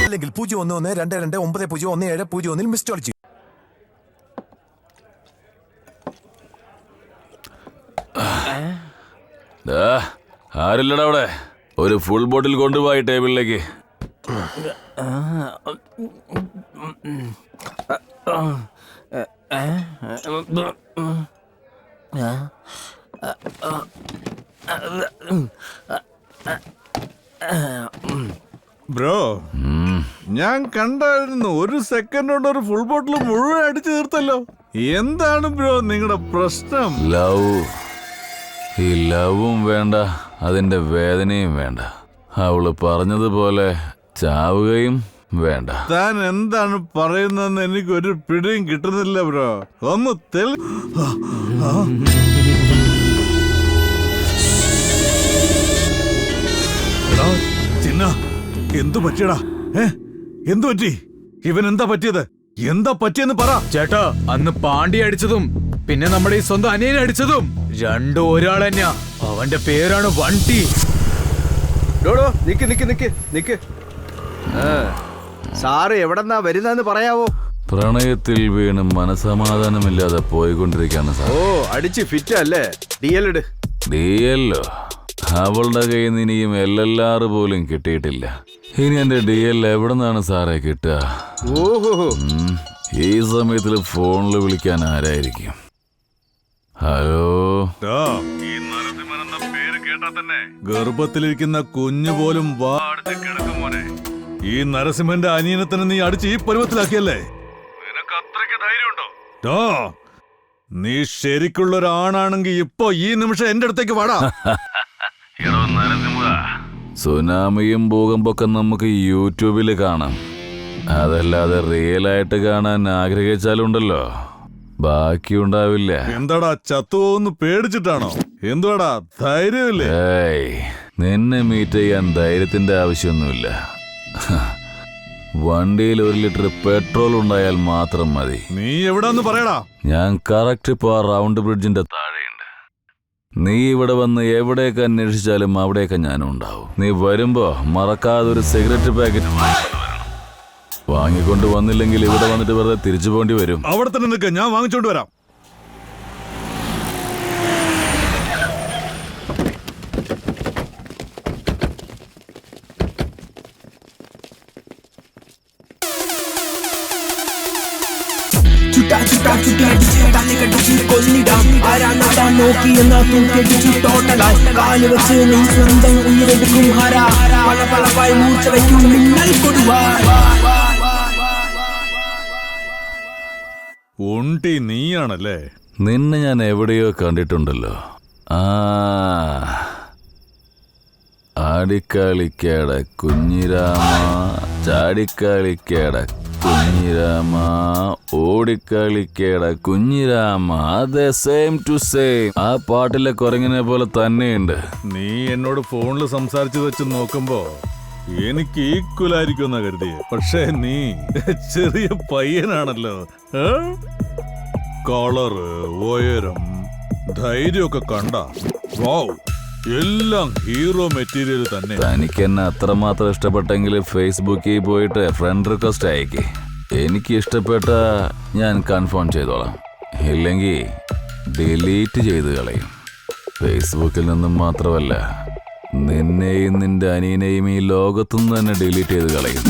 അല്ലെങ്കിൽ 01122901701 മിസ് കോൾ ചെയ്യും. ആരില്ലടാ അവിടെ? ഒരു ഫുൾ ബോട്ടിൽ കൊണ്ടുപോയി ടേബിളിലേക്ക്. ബ്രോ, ഞാൻ കണ്ടായിരുന്നു. ഒരു സെക്കൻഡ് കൊണ്ട് ഒരു ഫുൾ ബോട്ടിൽ മുഴുവൻ അടിച്ചു തീർത്തല്ലോ. എന്താണ് ബ്രോ നിങ്ങളുടെ പ്രശ്നം? ലവ്. ഈ ലവും വേണ്ട, അതിന്റെ വേദനയും വേണ്ട. അവള് പറഞ്ഞതുപോലെ ചാവുകയും വേണ്ട. താൻ എന്താണ് പറയുന്നതെന്ന് എനിക്കൊരു പിടിയും കിട്ടുന്നില്ല ബ്രോ. ഒന്ന് ചിന്ന, എന്തു പറ്റിയടാ? എന്തു പറ്റി? ഇവൻ എന്താ പറ്റിയത്? എന്താ പറ്റിയെന്ന് പറ. ചേട്ടാ, അന്ന് പാണ്ടി അടിച്ചതും പിന്നെ നമ്മുടെ ഈ സ്വന്തം അനിയനെ അടിച്ചതും രണ്ടും ഒരാൾ തന്നെയാ. അവന്റെ പേരാണ് വണ്ടി. നിക്ക്. സാറ് എവിടെന്നാ വരുന്നെന്ന് പറയാവോ? പ്രണയത്തിൽ വീണ് മനസമാധാനമില്ലാതെ പോയിക്കൊണ്ടിരിക്കാണ് സാർ. ഓ, അടിച്ച് ഫിറ്റ് അല്ലേ? ഡിഎൽ. അവളുടെ കയ്യിൽ നിന്ന് ഇനിയും LLR പോലും കിട്ടിയിട്ടില്ല. ഇനി എന്റെ DL എവിടെ നിന്നാണ് സാറേ കിട്ടുക? ഓഹോ, ഈ സമയത്തിൽ ഫോണിൽ വിളിക്കാൻ ആരായിരിക്കും? ഹലോ, ഗർഭത്തിലിരിക്കുന്ന കുഞ്ഞു പോലും കിടക്കും മോനെ. ഈ നരസിംഹന്റെ അനിയനെ തന്നെ നീ അടിച്ച് ഈ പരുവത്തിലാക്കിയല്ലേ? നിനക്ക് അത്രയ്ക്ക് ധൈര്യമുണ്ടോ? നീ ശരിക്കുള്ള ഒരാണാണെങ്കിൽ ഇപ്പൊ ഈ നിമിഷം എന്റെ അടുത്തേക്ക് വാടാ. സുനാമിയും ഭൂകമ്പൊക്കെ നമുക്ക് യൂട്യൂബിൽ കാണാം. അതല്ലാതെ റിയലായിട്ട് കാണാൻ ആഗ്രഹിച്ചാലുണ്ടല്ലോ ബാക്കിയുണ്ടാവില്ല. എന്താടാ ചത്തുപോന്ന് പേടിച്ചിട്ടാണോ? എന്തുവാടാ ധൈര്യമില്ലേ? നിന്നെ മീറ്റ് ചെയ്യാൻ ധൈര്യത്തിന്റെ ആവശ്യമൊന്നുമില്ല. വണ്ടിയിൽ 1 ലിറ്റർ പെട്രോൾ ഉണ്ടായാൽ മാത്രം മതി. നീ എവിടാന്ന് പറയടാ. ഞാൻ കറക്റ്റ് ഇപ്പൊ ആ റൗണ്ട് ബ്രിഡ്ജിന്റെ താഴെയുണ്ട്. നീ ഇവിടെ വന്ന് എവിടെയൊക്കെ അന്വേഷിച്ചാലും അവിടെയൊക്കെ ഞാനും ഉണ്ടാവും. നീ വരുമ്പോ മറക്കാതെ ഒരു സിഗരറ്റ് പാക്കറ്റ് വാങ്ങിക്കൊണ്ട് വന്നില്ലെങ്കിൽ ഇവിടെ വന്നിട്ട് വെറുതെ തിരിച്ചു പോണ്ടി വരും. അവിടെ തന്നെ നിൽക്ക്, ഞാൻ വാങ്ങിച്ചോണ്ട് വരാം. ചുട്ടാ ചുട്ടാ ചുട്ടിയടിച്ച് തല്ലിക്കടിച്ച് കൊന്നിടാം. ആരാണതാ നോക്കി എന്നാ തൂക്കിയടിച്ച് ടോട്ടലായി കാല് വെച്ച് നീ സ്വന്തം ഉയരെടുക്കും ഹര. പല പളവായി മൂർച്ച വയ്ക്കും മിന്നൽ കൊടുവാൻ. ഉണ്ടി നീയാണല്ലേ? നിന്നെ ഞാൻ എവിടെയോ കണ്ടിട്ടുണ്ടല്ലോ. ആടിക്കളിക്കേട കുഞ്ഞിരാമ, ചാടിക്കളിക്കേട കുഞ്ഞിരാമ, ഓടിക്കളിക്കേട കുഞ്ഞിരാമ. അതെ, സെയിം ടു സെയിം. ആ പാട്ടിലെ കുരങ്ങിനെ പോലെ തന്നെയുണ്ട്. നീ എന്നോട് ഫോണിൽ സംസാരിച്ചു വെച്ച് നോക്കുമ്പോ എനിക്ക് ഈക്വലായിരിക്കും എന്നാ കരുതിയേ. പക്ഷേ നീ ചെറിയ പയ്യനാണല്ലോ. കളറ്, ഉയരം, ധൈര്യമൊക്കെ കണ്ട വാവ്, എല്ലാം ഹീറോ മെറ്റീരിയൽ തന്നെ. തനിക്ക് എന്നെ അത്രമാത്രം ഇഷ്ടപ്പെട്ടെങ്കിൽ ഫേസ്ബുക്കിൽ പോയിട്ട് ഫ്രണ്ട് റിക്വസ്റ്റ് അയക്കി. എനിക്ക് ഇഷ്ടപ്പെട്ട ഞാൻ കൺഫേം ചെയ്തോളാം, ഇല്ലെങ്കിൽ ഡിലീറ്റ് ചെയ്ത് കളയും. ഫേസ്ബുക്കിൽ നിന്നും മാത്രമല്ല, നിന്നെയും നിന്റെ അനിയനെയും ഈ ലോകത്തുനിന്ന് തന്നെ ഡിലീറ്റ് ചെയ്ത് കളയും.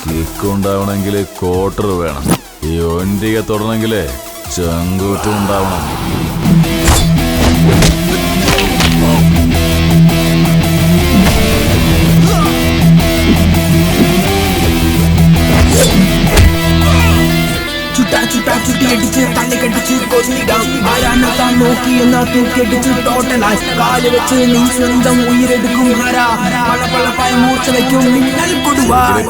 കിക്കുണ്ടാവണമെങ്കിൽ ക്വാർട്ടർ വേണം. ഈ ഒൻറ്റിക തൊടണമെങ്കിൽ ചങ്കൂറ്റം ഉണ്ടാവണം. ചുട്ടാ ചുട്ടാ ചുട്ടിയടിച്ച് തല്ലിക്കടിച്ച് കൊന്നിടാം. ആരാണതാ നോക്കി എന്നാ തൂക്കിയടിച്ച് ടോട്ടലായി കാല് വെച്ച് നീ സ്വന്തം ഉയരെടുക്കും ഹര. പല പളവായി മൂർച്ച വയ്ക്കും മിന്നൽ കൊടുവാൻ.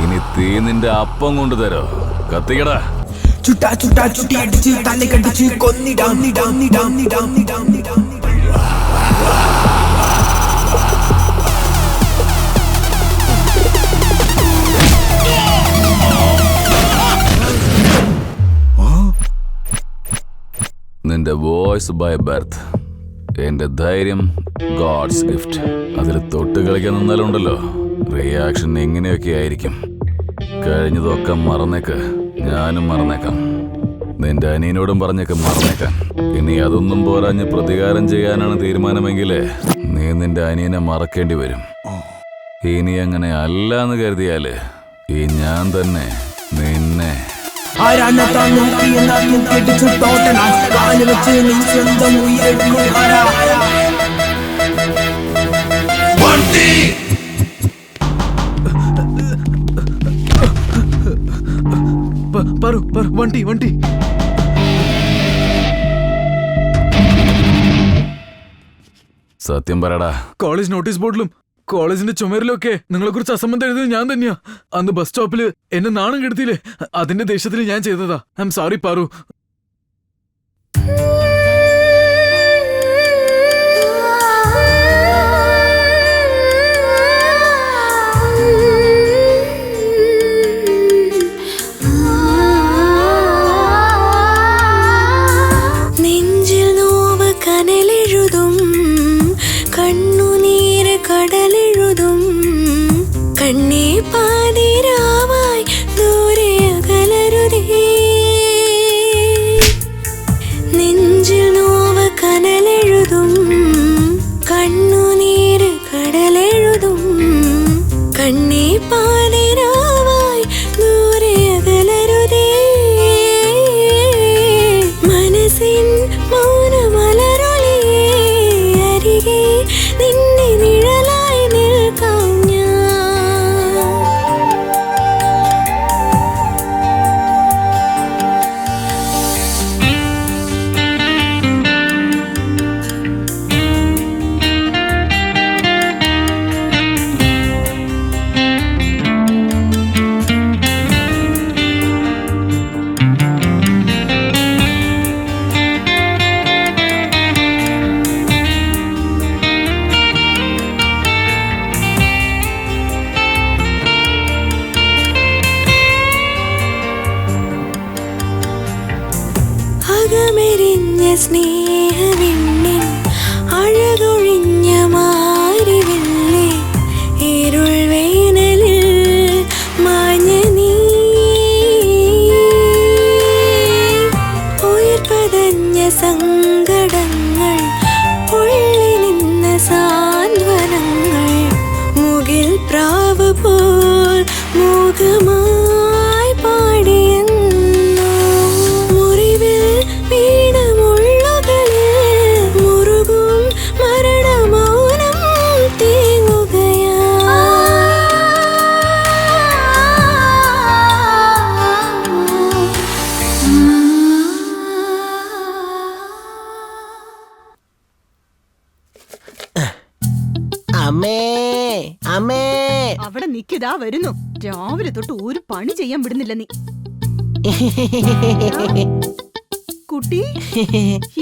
ഇനി തീ നിന്റെ അപ്പം കൊണ്ട് തരോ? കത്തിക്കടാ. ചുട്ടാ ചുട്ടാ ചുട്ടിയടിച്ച് തല്ലിക്കടിച്ച് കൊന്നിടാം. നിന്റെ വോയിസ് ബൈ ബർത്ത്, എന്റെ ധൈര്യം ഗോഡ്സ് ഗിഫ്റ്റ്. അതിൽ തൊട്ട് കളിക്കാൻ നിന്നാലുണ്ടല്ലോ റിയാക്ഷൻ എങ്ങനെയൊക്കെ ആയിരിക്കും. കഴിഞ്ഞതൊക്കെ മറന്നേക്ക്, ഞാനും മറന്നേക്കാം. നിന്റെ അനിയനോടും പറഞ്ഞേക്ക് മറന്നേക്കാൻ. ഇനി അതൊന്നും പോരാഞ്ഞ് പ്രതികാരം ചെയ്യാനാണ് തീരുമാനമെങ്കിൽ നീ നിന്റെ അനിയനെ മറക്കേണ്ടി വരും. ഇനി അങ്ങനെ അല്ലാന്ന് കരുതിയാല് ഈ ഞാൻ തന്നെ നിന്നെ. ആരാണതാ നോക്കി എന്നാ തൂക്കിയടിച്ച് ടോട്ടലായി കാല് വെച്ച് നീ സ്വന്തം ഉയരെടുക്കും ഹര. വണ്ടി സത്യം പറയടാ. കോളേജ് നോട്ടീസ് ബോർഡിലും കോളേജിന്റെ ചുമരിലും ഒക്കെ നിങ്ങളെ കുറിച്ച് അസംബന്ധം എഴുതിയത് ഞാൻ തന്നെയാ. അന്ന് ബസ് സ്റ്റോപ്പില് എന്നെ നാണം കെടുത്തില്ലേ, അതിന്റെ ദേഷ്യത്തിൽ ഞാൻ ചെയ്തതാ. I am sorry Paru. നെഞ്ചിൽ നോവ് കനലെഴുതും, കണ്ണുനീര് കടലെഴുതും, കണ്ണേ പാതിരാവ സ്നേഹവിണ്ണിൻ അഴകൊഴിഞ്ഞ മാരിവില്ലേ ഇരുൾ വേനലിൽ മാഞ്ഞ നീ ഉയർപ്പതഞ്ഞ സങ്കടങ്ങൾ പൊള്ളി നിന്ന സാന്ത്വനങ്ങൾ മുകിൽ പ്രാവ് പോൽ മൂകമായി പാടിയെന്നു മുറിവിൽ വീണ മുള്ളുകളിൽ മുറുകും മരണമൗനം തേങ്ങുകയാ അമ്മേ അമ്മേ അവിടെ നിക്കിതാ വരുന്നു. രാവിലെ തൊട്ട് ഒരു പണി ചെയ്യാൻ വിടുന്നില്ല നീ. കുട്ടി,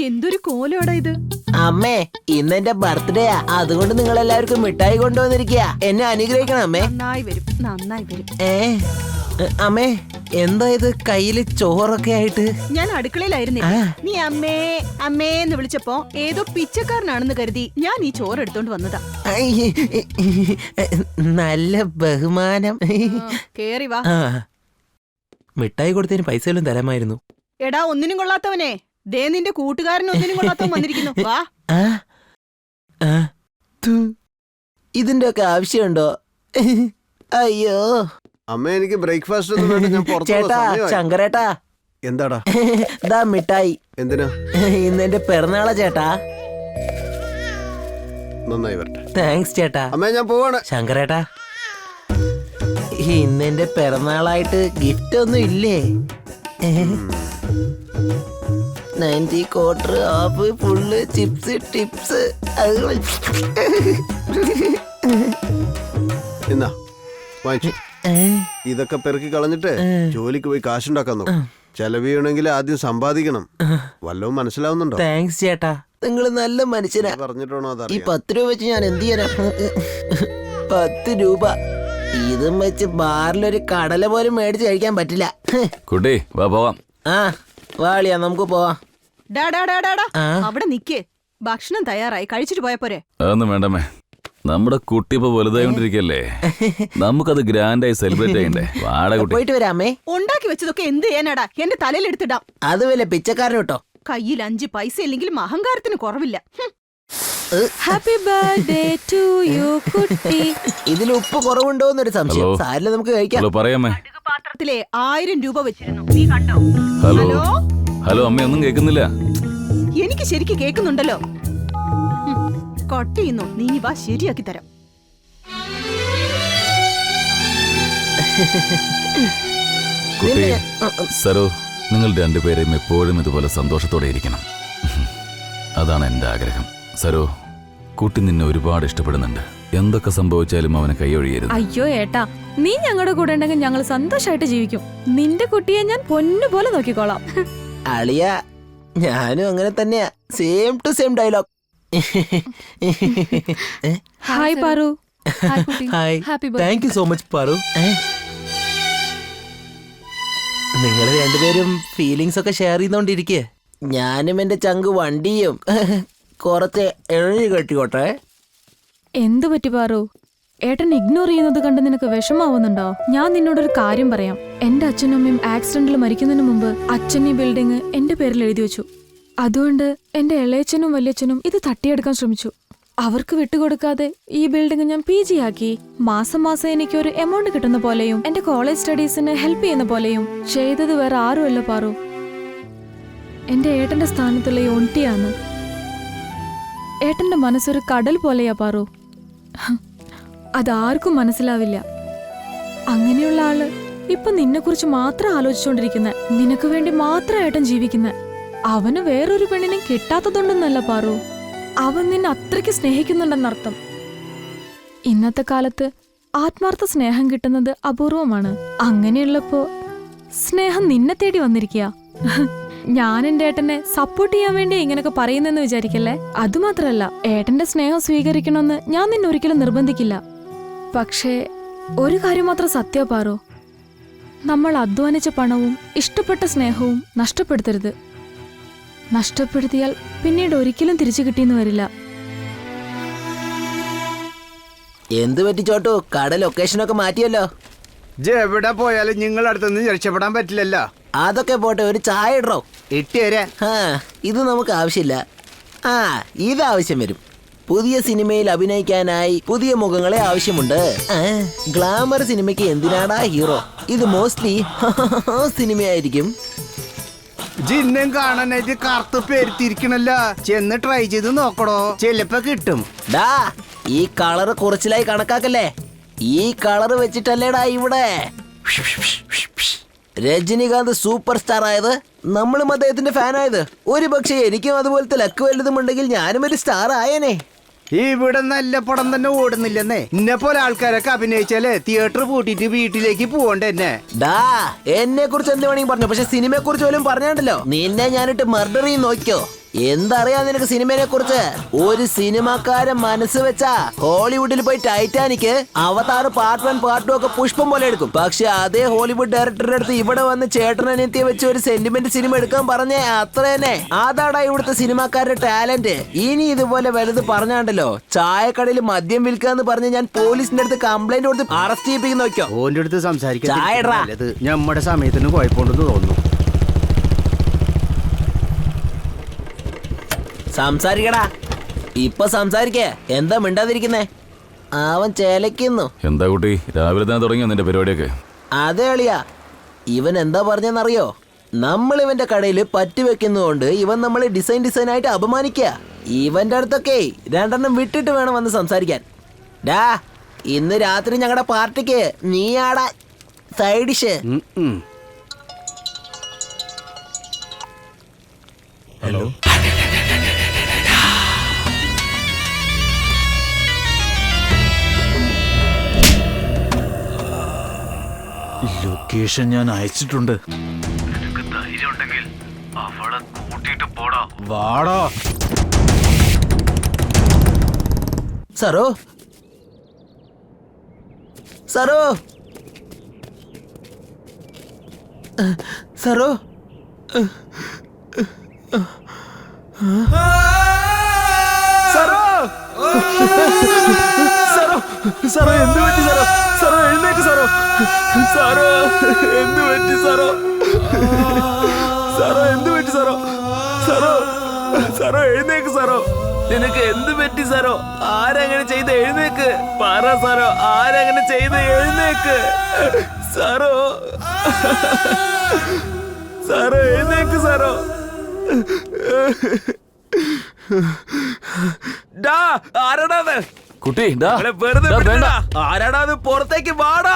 എന്തൊരു കോലോടാ ഇത്? അമ്മേ ഇന്നെന്റെ ബർത്ത്ഡേയാ, അതുകൊണ്ട് നിങ്ങൾ എല്ലാവർക്കും മിഠായി കൊണ്ടുവന്നിരിക്കുക. എന്നെ അനുഗ്രഹിക്കണം അമ്മേ. നന്നായി വരും, നന്നായി വരും. അമ്മേ എന്താ ഇത് കയ്യില് ചോറൊക്കെ ആയിട്ട്? ഞാൻ അടുക്കളയിലായിരുന്നേ. നീ അമ്മേ അമ്മേ എന്ന് വിളിച്ചപ്പോ ഏതോ പിച്ചക്കാരനാണെന്ന് കരുതി ഞാൻ ഈ ചോറ് എടുത്തോണ്ട് വന്നതാ. നല്ല ബഹുമാനം. കേറി വാ. മിഠായി കൊടുത്തതിന് പൈസ എല്ലാം തരാമായിരുന്നു. എടാ ഒന്നിനും കൊള്ളാത്തവനെ, ദേ നിന്റെ കൂട്ടുകാരൻ ഒന്നിനും കൊള്ളാത്തവൻ വന്നിരിക്കുന്നു. വാ. ഇതിന്റെ ഒക്കെ ആവശ്യമുണ്ടോ? അയ്യോ അമ്മ, എനിക്ക് ബ്രേക്ക്ഫാസ്റ്റ് ഒന്നും വേണ്ട, ഞാൻ ചേട്ടാ, ശങ്കരേട്ടാ. എന്താടാ? ദാ മിഠായി. എന്തിനാ? ഇന്നെന്റെ പിറന്നാളാ ചേട്ടാ. നന്നായി വരട്ടെ. താങ്ക്സ് ചേട്ടാ. അമ്മ, ഞാൻ പോവാണ്. ശങ്കരേട്ടാ, ഇന്നെന്റെ പിറന്നാളായിട്ട് ഗിഫ്റ്റ് ഒന്നും ഇല്ലേ? 90 quarter, half, full, chips, tips. എന്നാ വാങ്ങിച്ചു. ഇതൊക്കെ പെറുക്കി കളഞ്ഞിട്ട് ജോലിക്ക് പോയി കാശുണ്ടാക്കാൻ നോക്കും. ചെലവ് ചെയ്യണമെങ്കിൽ ആദ്യം സമ്പാദിക്കണം. വല്ലതും മനസ്സിലാവുന്നുണ്ടോ? താങ്ക്സ് ചേട്ടാ, നിങ്ങൾ നല്ല മനുഷ്യനാ. പറഞ്ഞിട്ടാണോ ഈ 10 രൂപ വെച്ച് ഞാൻ എന്ത് ചെയ്യാനാ? 10 രൂപ ഇതും വെച്ച് ബാറിലൊരു കടല പോലും മേടിച്ച് കഴിക്കാൻ പറ്റില്ല. കുട്ടി വാ പോവാം. വാളിയാ, നമുക്ക് പോവാം. അവിടെ നിക്കേ, ഭക്ഷണം തയ്യാറായി, കഴിച്ചിട്ട് പോയപ്പോരെ. അതൊന്നും വേണ്ടമ്മേ, നമ്മുടെ കുട്ടി ഇപ്പൊ വലുതായോണ്ടിരിക്കല്ലേ, നമുക്കത് ഗ്രാൻഡായി സെലിബ്രേറ്റ് ചെയ്യണ്ടേ. വാടക കുട്ടി. പോയിട്ട് വരാമേ. ഉണ്ടാക്കി വെച്ചതൊക്കെ എന്ത് ചെയ്യാനാടാ? എന്റെ തലയിൽ എടുത്തിടാം. അത് വല്ല പിച്ചക്കാരൻ കേട്ടോ. കയ്യിൽ 5 പൈസ ഇല്ലെങ്കിലും അഹങ്കാരത്തിന് കുറവില്ല. ഹാപ്പി ബർത്ത്ഡേ ടു യു കുട്ടി. ഇതിൽ ഉപ്പ് കുറവുണ്ടോന്നൊരു സംശയം. സാരില്ല, നമുക്ക് കഴിക്കാം. ഹലോ പറയാമേ. പാത്രത്തിലെ 1000 രൂപ വെച്ചിരുന്നു, നീ കണ്ടോ? ഹലോ ഹലോ അമ്മ, ഒന്നും കേൾക്കുന്നില്ല. എനിക്ക് ശരിക്ക് കേൾക്കുന്നുണ്ടല്ലോ. കട്ട് ചെയ്യുന്നു, നീ വാ, ശരിയാക്കി തരാം. കുട്ടി, സരോ, നിങ്ങൾ രണ്ടുപേരെയും എപ്പോഴും ഇതുപോലെ സന്തോഷത്തോടെ ഇരിക്കണം. അതാണ് എന്റെ ആഗ്രഹം. സരോ, കുട്ടി നിന്നെ ഒരുപാട് ഇഷ്ടപ്പെടുന്നുണ്ട്. എന്തൊക്കെ സംഭവിച്ചാലും അവനെ കൈയൊഴിയരുത്. അയ്യോ ഏട്ടാ, നീ ഞങ്ങളുടെ കൂടെ ഉണ്ടെങ്കിൽ ഞങ്ങൾ സന്തോഷമായിട്ട് ജീവിക്കും. നിന്റെ കുട്ടിയെ ഞാൻ പൊന്നുപോലെ നോക്കിക്കോളാം. അളിയ, ഞാനും അങ്ങനെ തന്നെയാ. Same to same dialogue. Hi Paru. Hi. Thank you so much Paru. നിങ്ങൾ രണ്ടുപേരും ഫീലിങ്സ് ഒക്കെ ഷെയർ ചെയ്തോണ്ടിരിക്കേ. ഞാനും എന്റെ ചങ്ക് വണ്ടിയും കുറച്ച് എഴുതി കെട്ടിക്കോട്ടെ. എന്തു പറ്റി പാറു? ഏട്ടൻ ഇഗ്നോർ ചെയ്യുന്നത് കണ്ട് നിനക്ക് വിഷമാവുന്നുണ്ടോ? ഞാൻ നിന്നോടൊരു കാര്യം പറയാം. എന്റെ അച്ഛനും അമ്മയും ആക്സിഡന്റിൽ മരിക്കുന്നതിന് മുമ്പ് അച്ഛൻ ഈ ബിൽഡിംഗ് എന്റെ പേരിൽ എഴുതി വെച്ചു. അതുകൊണ്ട് എന്റെ ഇളയച്ചനും വല്യച്ഛനും ഇത് തട്ടിയെടുക്കാൻ ശ്രമിച്ചു. അവർക്ക് വിട്ടുകൊടുക്കാതെ ഈ ബിൽഡിംഗ് ഞാൻ PG ആക്കി. മാസം മാസം എനിക്ക് ഒരു എമൗണ്ട് കിട്ടുന്ന പോലെയും എന്റെ കോളേജ് സ്റ്റഡീസിന് ഹെൽപ്പ് ചെയ്യുന്ന പോലെയും ചെയ്തത് വേറെ ആരുമല്ല പാറു, എന്റെ ഏട്ടന്റെ സ്ഥാനത്തുള്ള ഈ ഒണ്ടിയാണ്. ഏട്ടന്റെ മനസ്സൊരു കടൽ പോലെയാ പാറു. അതാർക്കും മനസ്സിലാവില്ല. അങ്ങനെയുള്ള ആള് ഇപ്പൊ നിന്നെ കുറിച്ച് മാത്രം ആലോചിച്ചോണ്ടിരിക്കുന്ന, നിനക്ക് വേണ്ടി മാത്രം ഏട്ടൻ ജീവിക്കുന്ന. അവന് വേറൊരു പെണ്ണിനെ കിട്ടാത്തതുണ്ടെന്നല്ല പാറു, അവൻ നിന്നെ അത്രയ്ക്ക് സ്നേഹിക്കുന്നുണ്ടെന്നർത്ഥം. ഇന്നത്തെ കാലത്ത് ആത്മാർത്ഥ സ്നേഹം കിട്ടുന്നത് അപൂർവമാണ്. അങ്ങനെയുള്ളപ്പോ സ്നേഹം നിന്നെ തേടി വന്നിരിക്കുക. ഞാൻ എന്റെ ഏട്ടനെ സപ്പോർട്ട് ചെയ്യാൻ വേണ്ടി ഇങ്ങനൊക്കെ പറയുന്നെന്ന് വിചാരിക്കല്ലേ. അതുമാത്രല്ല, ഏട്ടന്റെ സ്നേഹം സ്വീകരിക്കണമെന്ന് ഞാൻ നിന്നെ ഒരിക്കലും നിർബന്ധിക്കില്ല. പക്ഷേ ഒരു കാര്യം മാത്രം സത്യം പാറു, നമ്മൾ അധ്വാനിച്ച പണവും ഇഷ്ടപ്പെട്ട സ്നേഹവും നഷ്ടപ്പെടുത്തരുത്. നഷ്ടപ്പെടുത്തിയാൽ പിന്നീട് ഒരിക്കലും തിരിച്ചു കിട്ടിയെന്ന് വരില്ല. എന്ത് പറ്റി ചോട്ടു? കട ലൊക്കേഷനൊക്കെ മാറ്റിയല്ലോ. എവിടെ പോയാലും നിങ്ങൾ അടുത്തുനിന്ന് രക്ഷപ്പെടാൻ പറ്റില്ലല്ലോ. അതൊക്കെ പോട്ടെ, ഒരു ചായ ഇടറോ? ഇട്ടുതരാ. ഇത് നമുക്ക് ആവശ്യമില്ല. ഇത് ആവശ്യം വരും. പുതിയ സിനിമയിൽ അഭിനയിക്കാനായി പുതിയ മുഖങ്ങളെ ആവശ്യമുണ്ട്. ഗ്ലാമർ സിനിമയ്ക്ക് എന്തിനാടാ ഹീറോ? ഇത് മോസ്റ്റ്ലി സിനിമയായിരിക്കും. ജിന്നും കാണാനായിട്ട് കറുത്ത് പെരുത്തിരിക്കണല്ലോ. ചെന്ന് ട്രൈ ചെയ്ത് നോക്കണോ, ചിലപ്പോ കിട്ടും. ഡാ, ഈ കളറ് കുറച്ചിലായി കണക്കാക്കല്ലേ. ഈ കളറ് വെച്ചിട്ടല്ലേടാ ഇവിടെ രജനികാന്ത് സൂപ്പർ സ്റ്റാർ ആയത്, നമ്മളും അദ്ദേഹത്തിന്റെ ഫാൻ ആയത്. ഒരു പക്ഷേ എനിക്കും അതുപോലത്തെ ലക്ക് വലുതും ഉണ്ടെങ്കിൽ ഞാനും ഒരു സ്റ്റാർ ആയേനെ. ഇവിടെ നല്ല പടം തന്നെ ഓടുന്നില്ലെന്നേ. ഇന്നെ പോലെ ആൾക്കാരൊക്കെ അഭിനയിച്ചാലേ തിയേറ്റർ പൂട്ടിട്ട് വീട്ടിലേക്ക് പോകണ്ടെന്നെ. ഡാ, എന്നെ കുറിച്ച് എന്ത് വേണമെങ്കിൽ പറഞ്ഞു, പക്ഷെ സിനിമയെ കുറിച്ച് പോലും പറഞ്ഞാണ്ടല്ലോ നിന്നെ ഞാനിട്ട് മർഡർ ചെയ്ത് നോക്കിയോ. എന്തറിയാ നിനക്ക് സിനിമയെ കുറിച്ച്? ഒരു സിനിമാക്കാരൻ മനസ്സ് വെച്ചാ ഹോളിവുഡിൽ പോയി ടൈറ്റാനിക്, അവതാർ പാർട്ട് 1 പാർട്ട് 2 ഒക്കെ പുഷ്പം പോലെ എടുക്കും. പക്ഷെ അതേ ഹോളിവുഡ് ഡയറക്ടറുടെ അടുത്ത് ഇവിടെ വന്ന് ചേട്ടനെത്തിയെ വെച്ച് ഒരു സെന്റിമെന്റ് സിനിമ എടുക്കാൻ പറഞ്ഞേ അത്ര തന്നെ. അതാടാ ഇവിടുത്തെ സിനിമാക്കാരുടെ ടാലന്റ്. ഇനി ഇതുപോലെ വലുത് പറഞ്ഞാണ്ടല്ലോ ചായക്കടയിൽ മദ്യം വിൽക്കാന്ന് പറഞ്ഞ് ഞാൻ പോലീസിന്റെ അടുത്ത് കംപ്ലൈന്റ് കൊടുത്ത് അറസ്റ്റ് ചെയ്യിപ്പിക്കുന്ന നോക്കിയോ. ഓന്റെ അടുത്ത് സംസാരിക്കാൻ നമ്മുടെ സമയത്തിന് കുഴപ്പമുണ്ടെന്ന് തോന്നുന്നു. സംസാരിക്കടാ, ഇപ്പൊ സംസാരിക്കേ. എന്താ മിണ്ടാതിരിക്കുന്നേ? അവൻ ചേലക്കുന്നു. എന്താ കുട്ടി, രാവിലെ തന്നെ തുടങ്ങിയോ നിന്റെ പരിപാടിയൊക്കെ? അതെ അളിയാ, ഇവൻ എന്താ പറഞ്ഞെന്നറിയോ? നമ്മൾ ഇവന്റെ കടയിൽ പറ്റി വെക്കുന്നതുകൊണ്ട് ഇവൻ നമ്മളെ ഡിസൈനായിട്ട് അപമാനിക്കുക. ഇവന്റെ അടുത്തൊക്കെ 2 എണ്ണം വിട്ടിട്ട് വേണം വന്ന് സംസാരിക്കാൻ. ഡാ, ഇന്ന് രാത്രി ഞങ്ങളുടെ പാർട്ടിക്ക് നീയാടാ സൈഡ് ഡിഷ്. ഹലോ, ലൊക്കേഷൻ ഞാൻ അയച്ചിട്ടുണ്ട്. വാടോ. സറോ, സറോ, സറോ, സാറോ, എന്ത് പറ്റി സാറോ? സാറോ എഴുന്നേക്ക് സാറോ. സാറോ എന്ത് പറ്റി സാറോ? സാറോ എന്ത് പറ്റി സാറോ? സാറോ, സാറോ എഴുന്നേക്ക് സാറോ. നിനക്ക് എന്ത് പറ്റി സാറോ? ആരങ്ങനെ ചെയ്ത്? എഴുന്നേക്ക് പറ സാറോ, ആരങ്ങനെ ചെയ്ത്? എഴുന്നേക്ക് സാറോ. സാറോ എഴുന്നേക്ക് സാറോ. ഡാ, ആരാടാ കുട്ടി? വെറുതെ ആരാടാ അത്? പുറത്തേക്ക് വാടാ.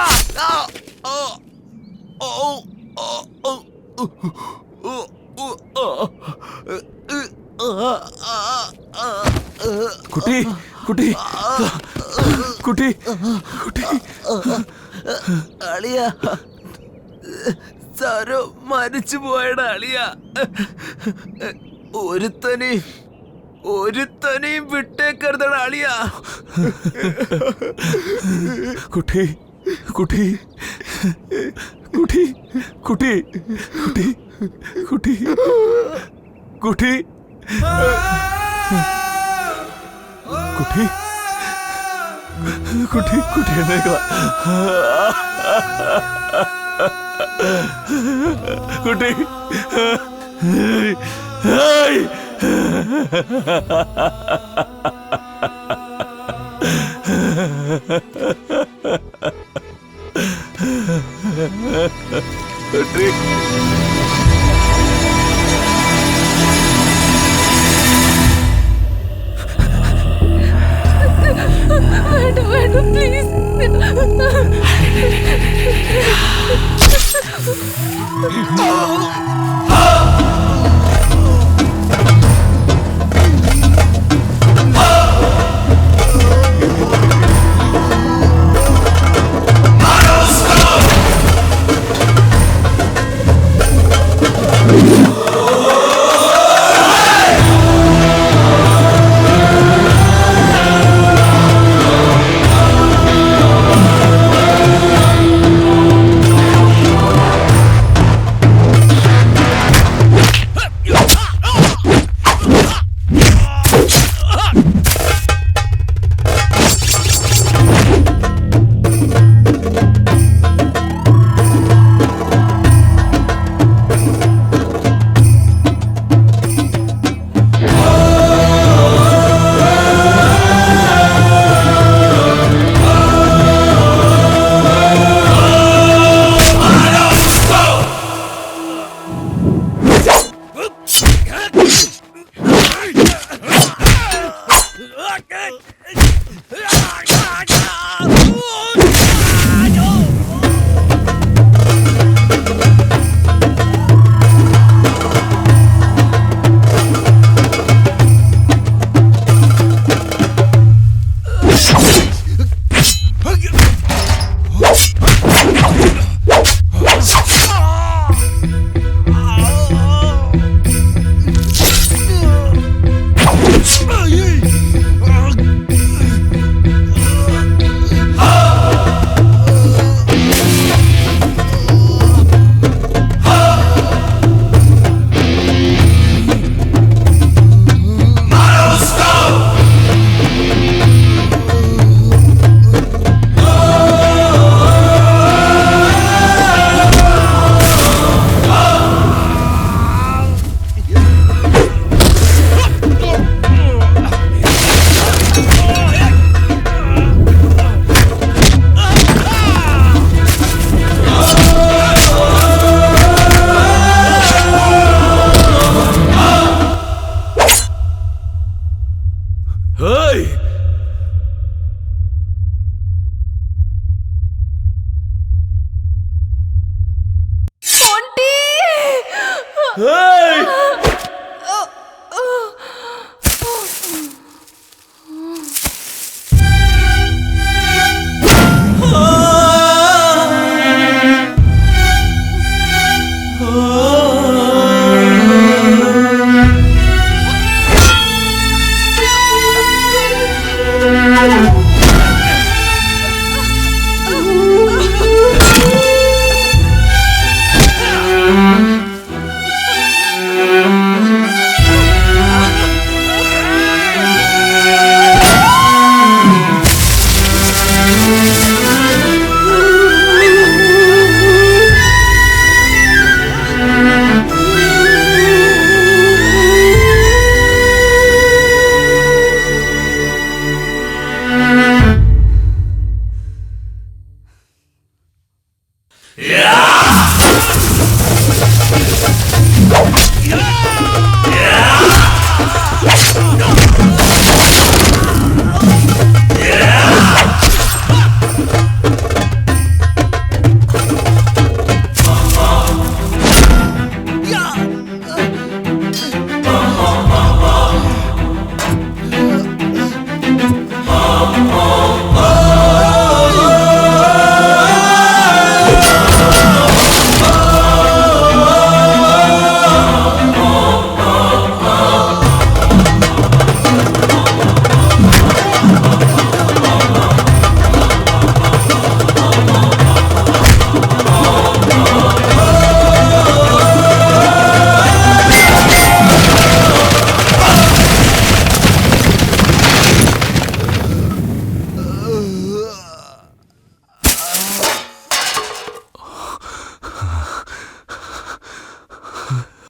കുട്ടി, കുട്ടി, കുട്ടി, കുട്ടി. അളിയ, സാരോ മരിച്ചു പോയടാ അളിയ. ഒരുത്തനെയും വിട്ടേക്കരുതടാ അളിയ. കുട്ടി, കുട്ടി, കുട്ടി, കുട്ടി, കുട്ടി, കുട്ടി, കുട്ടി, കുട്ടി, കുട്ടി, കുട്ടി എന്നേക്കാ. കുട്ടി, കുട്ടി. വേണ്ട വേണ്ട പ്ലീസ്.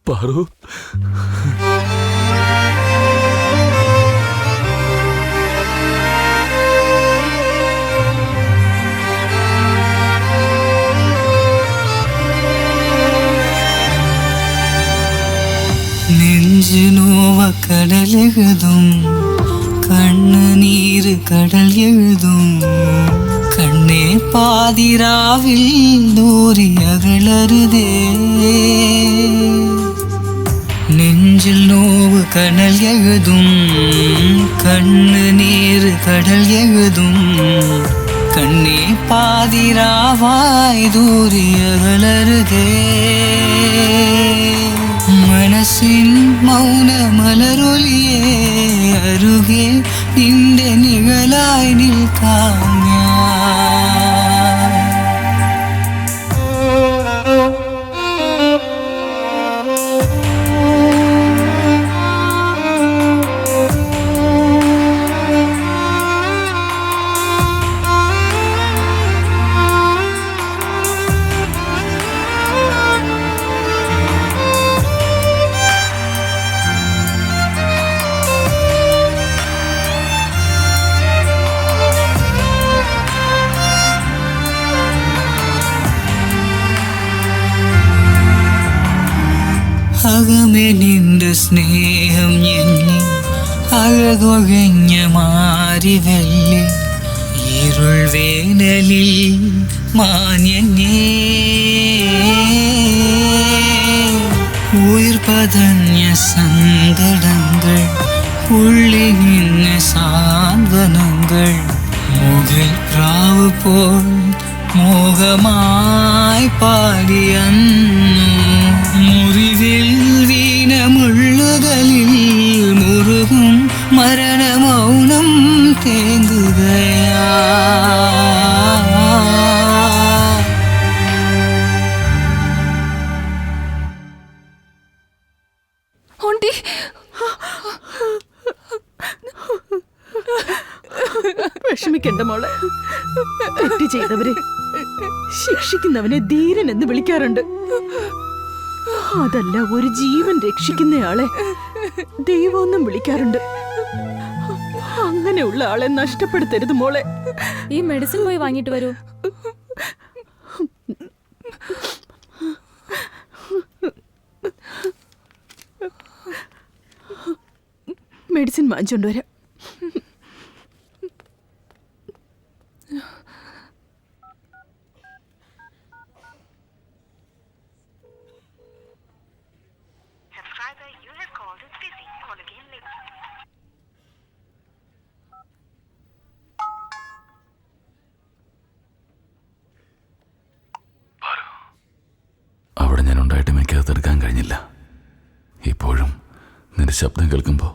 പാറു, നെഞ്ചിനോവ കടൽ എഴുതും, കണ്ണുനീര് കടൽ എഴുതും, കണ്ണേ പാതിരാവിൽ ദൂരിയകളരുതേ. നെഞ്ചിൽ നോവ് കടൽ എഴുതും, കണ്ണുനീര് കടൽ എഴുതും, കണ്ണേ പാതിരാവായി ദൂരിയകളരുതേ. മനസ്സിൻ മൗന മലരൊലിയേ അരുകെ നിന്റെ നിഴലായി നിൽക്കാം ഞാൻ. അകമേ നിന്റെ സ്നേഹം എന്നെ അഴകൊഴഞ്ഞ മാരിവെള്ളി ഇരുൾ വേനലിൽ മാന്യനേ. ഉയിർ പതഞ്ഞ സങ്കടങ്ങൾ ഉള്ളിൽ നിന്ന് സാന്ത്വനങ്ങൾ മുകിൽ പ്രാവ് പോൽ മോഹമായി പാടിയന്നു. മുറിവിൽ വീണമുള്ളുകളിൽ മുറുകും മരണമൗനം തേങ്ങുകയാ. വിഷമിക്കണ്ട മോളെ. തെറ്റ് ചെയ്തവരെ ശിക്ഷിക്കുന്നവനെ ധീരൻ എന്ന് വിളിക്കാറുണ്ട്. അതല്ല, ഒരു ജീവൻ രക്ഷിക്കുന്നയാളെ ദൈവമെന്നും വിളിക്കാറുണ്ട്. അങ്ങനെയുള്ള ആളെ നഷ്ടപ്പെടുത്തരുത് മോളെ. ഈ മെഡിസിൻ പോയി വാങ്ങിട്ട് വരൂ. മെഡിസിൻ വാങ്ങിച്ചോണ്ട് വരാം. പുറത്തെടുക്കാൻ കഴിഞ്ഞില്ല. ഇപ്പോഴും നിന്റെ ശബ്ദം കേൾക്കുമ്പോൾ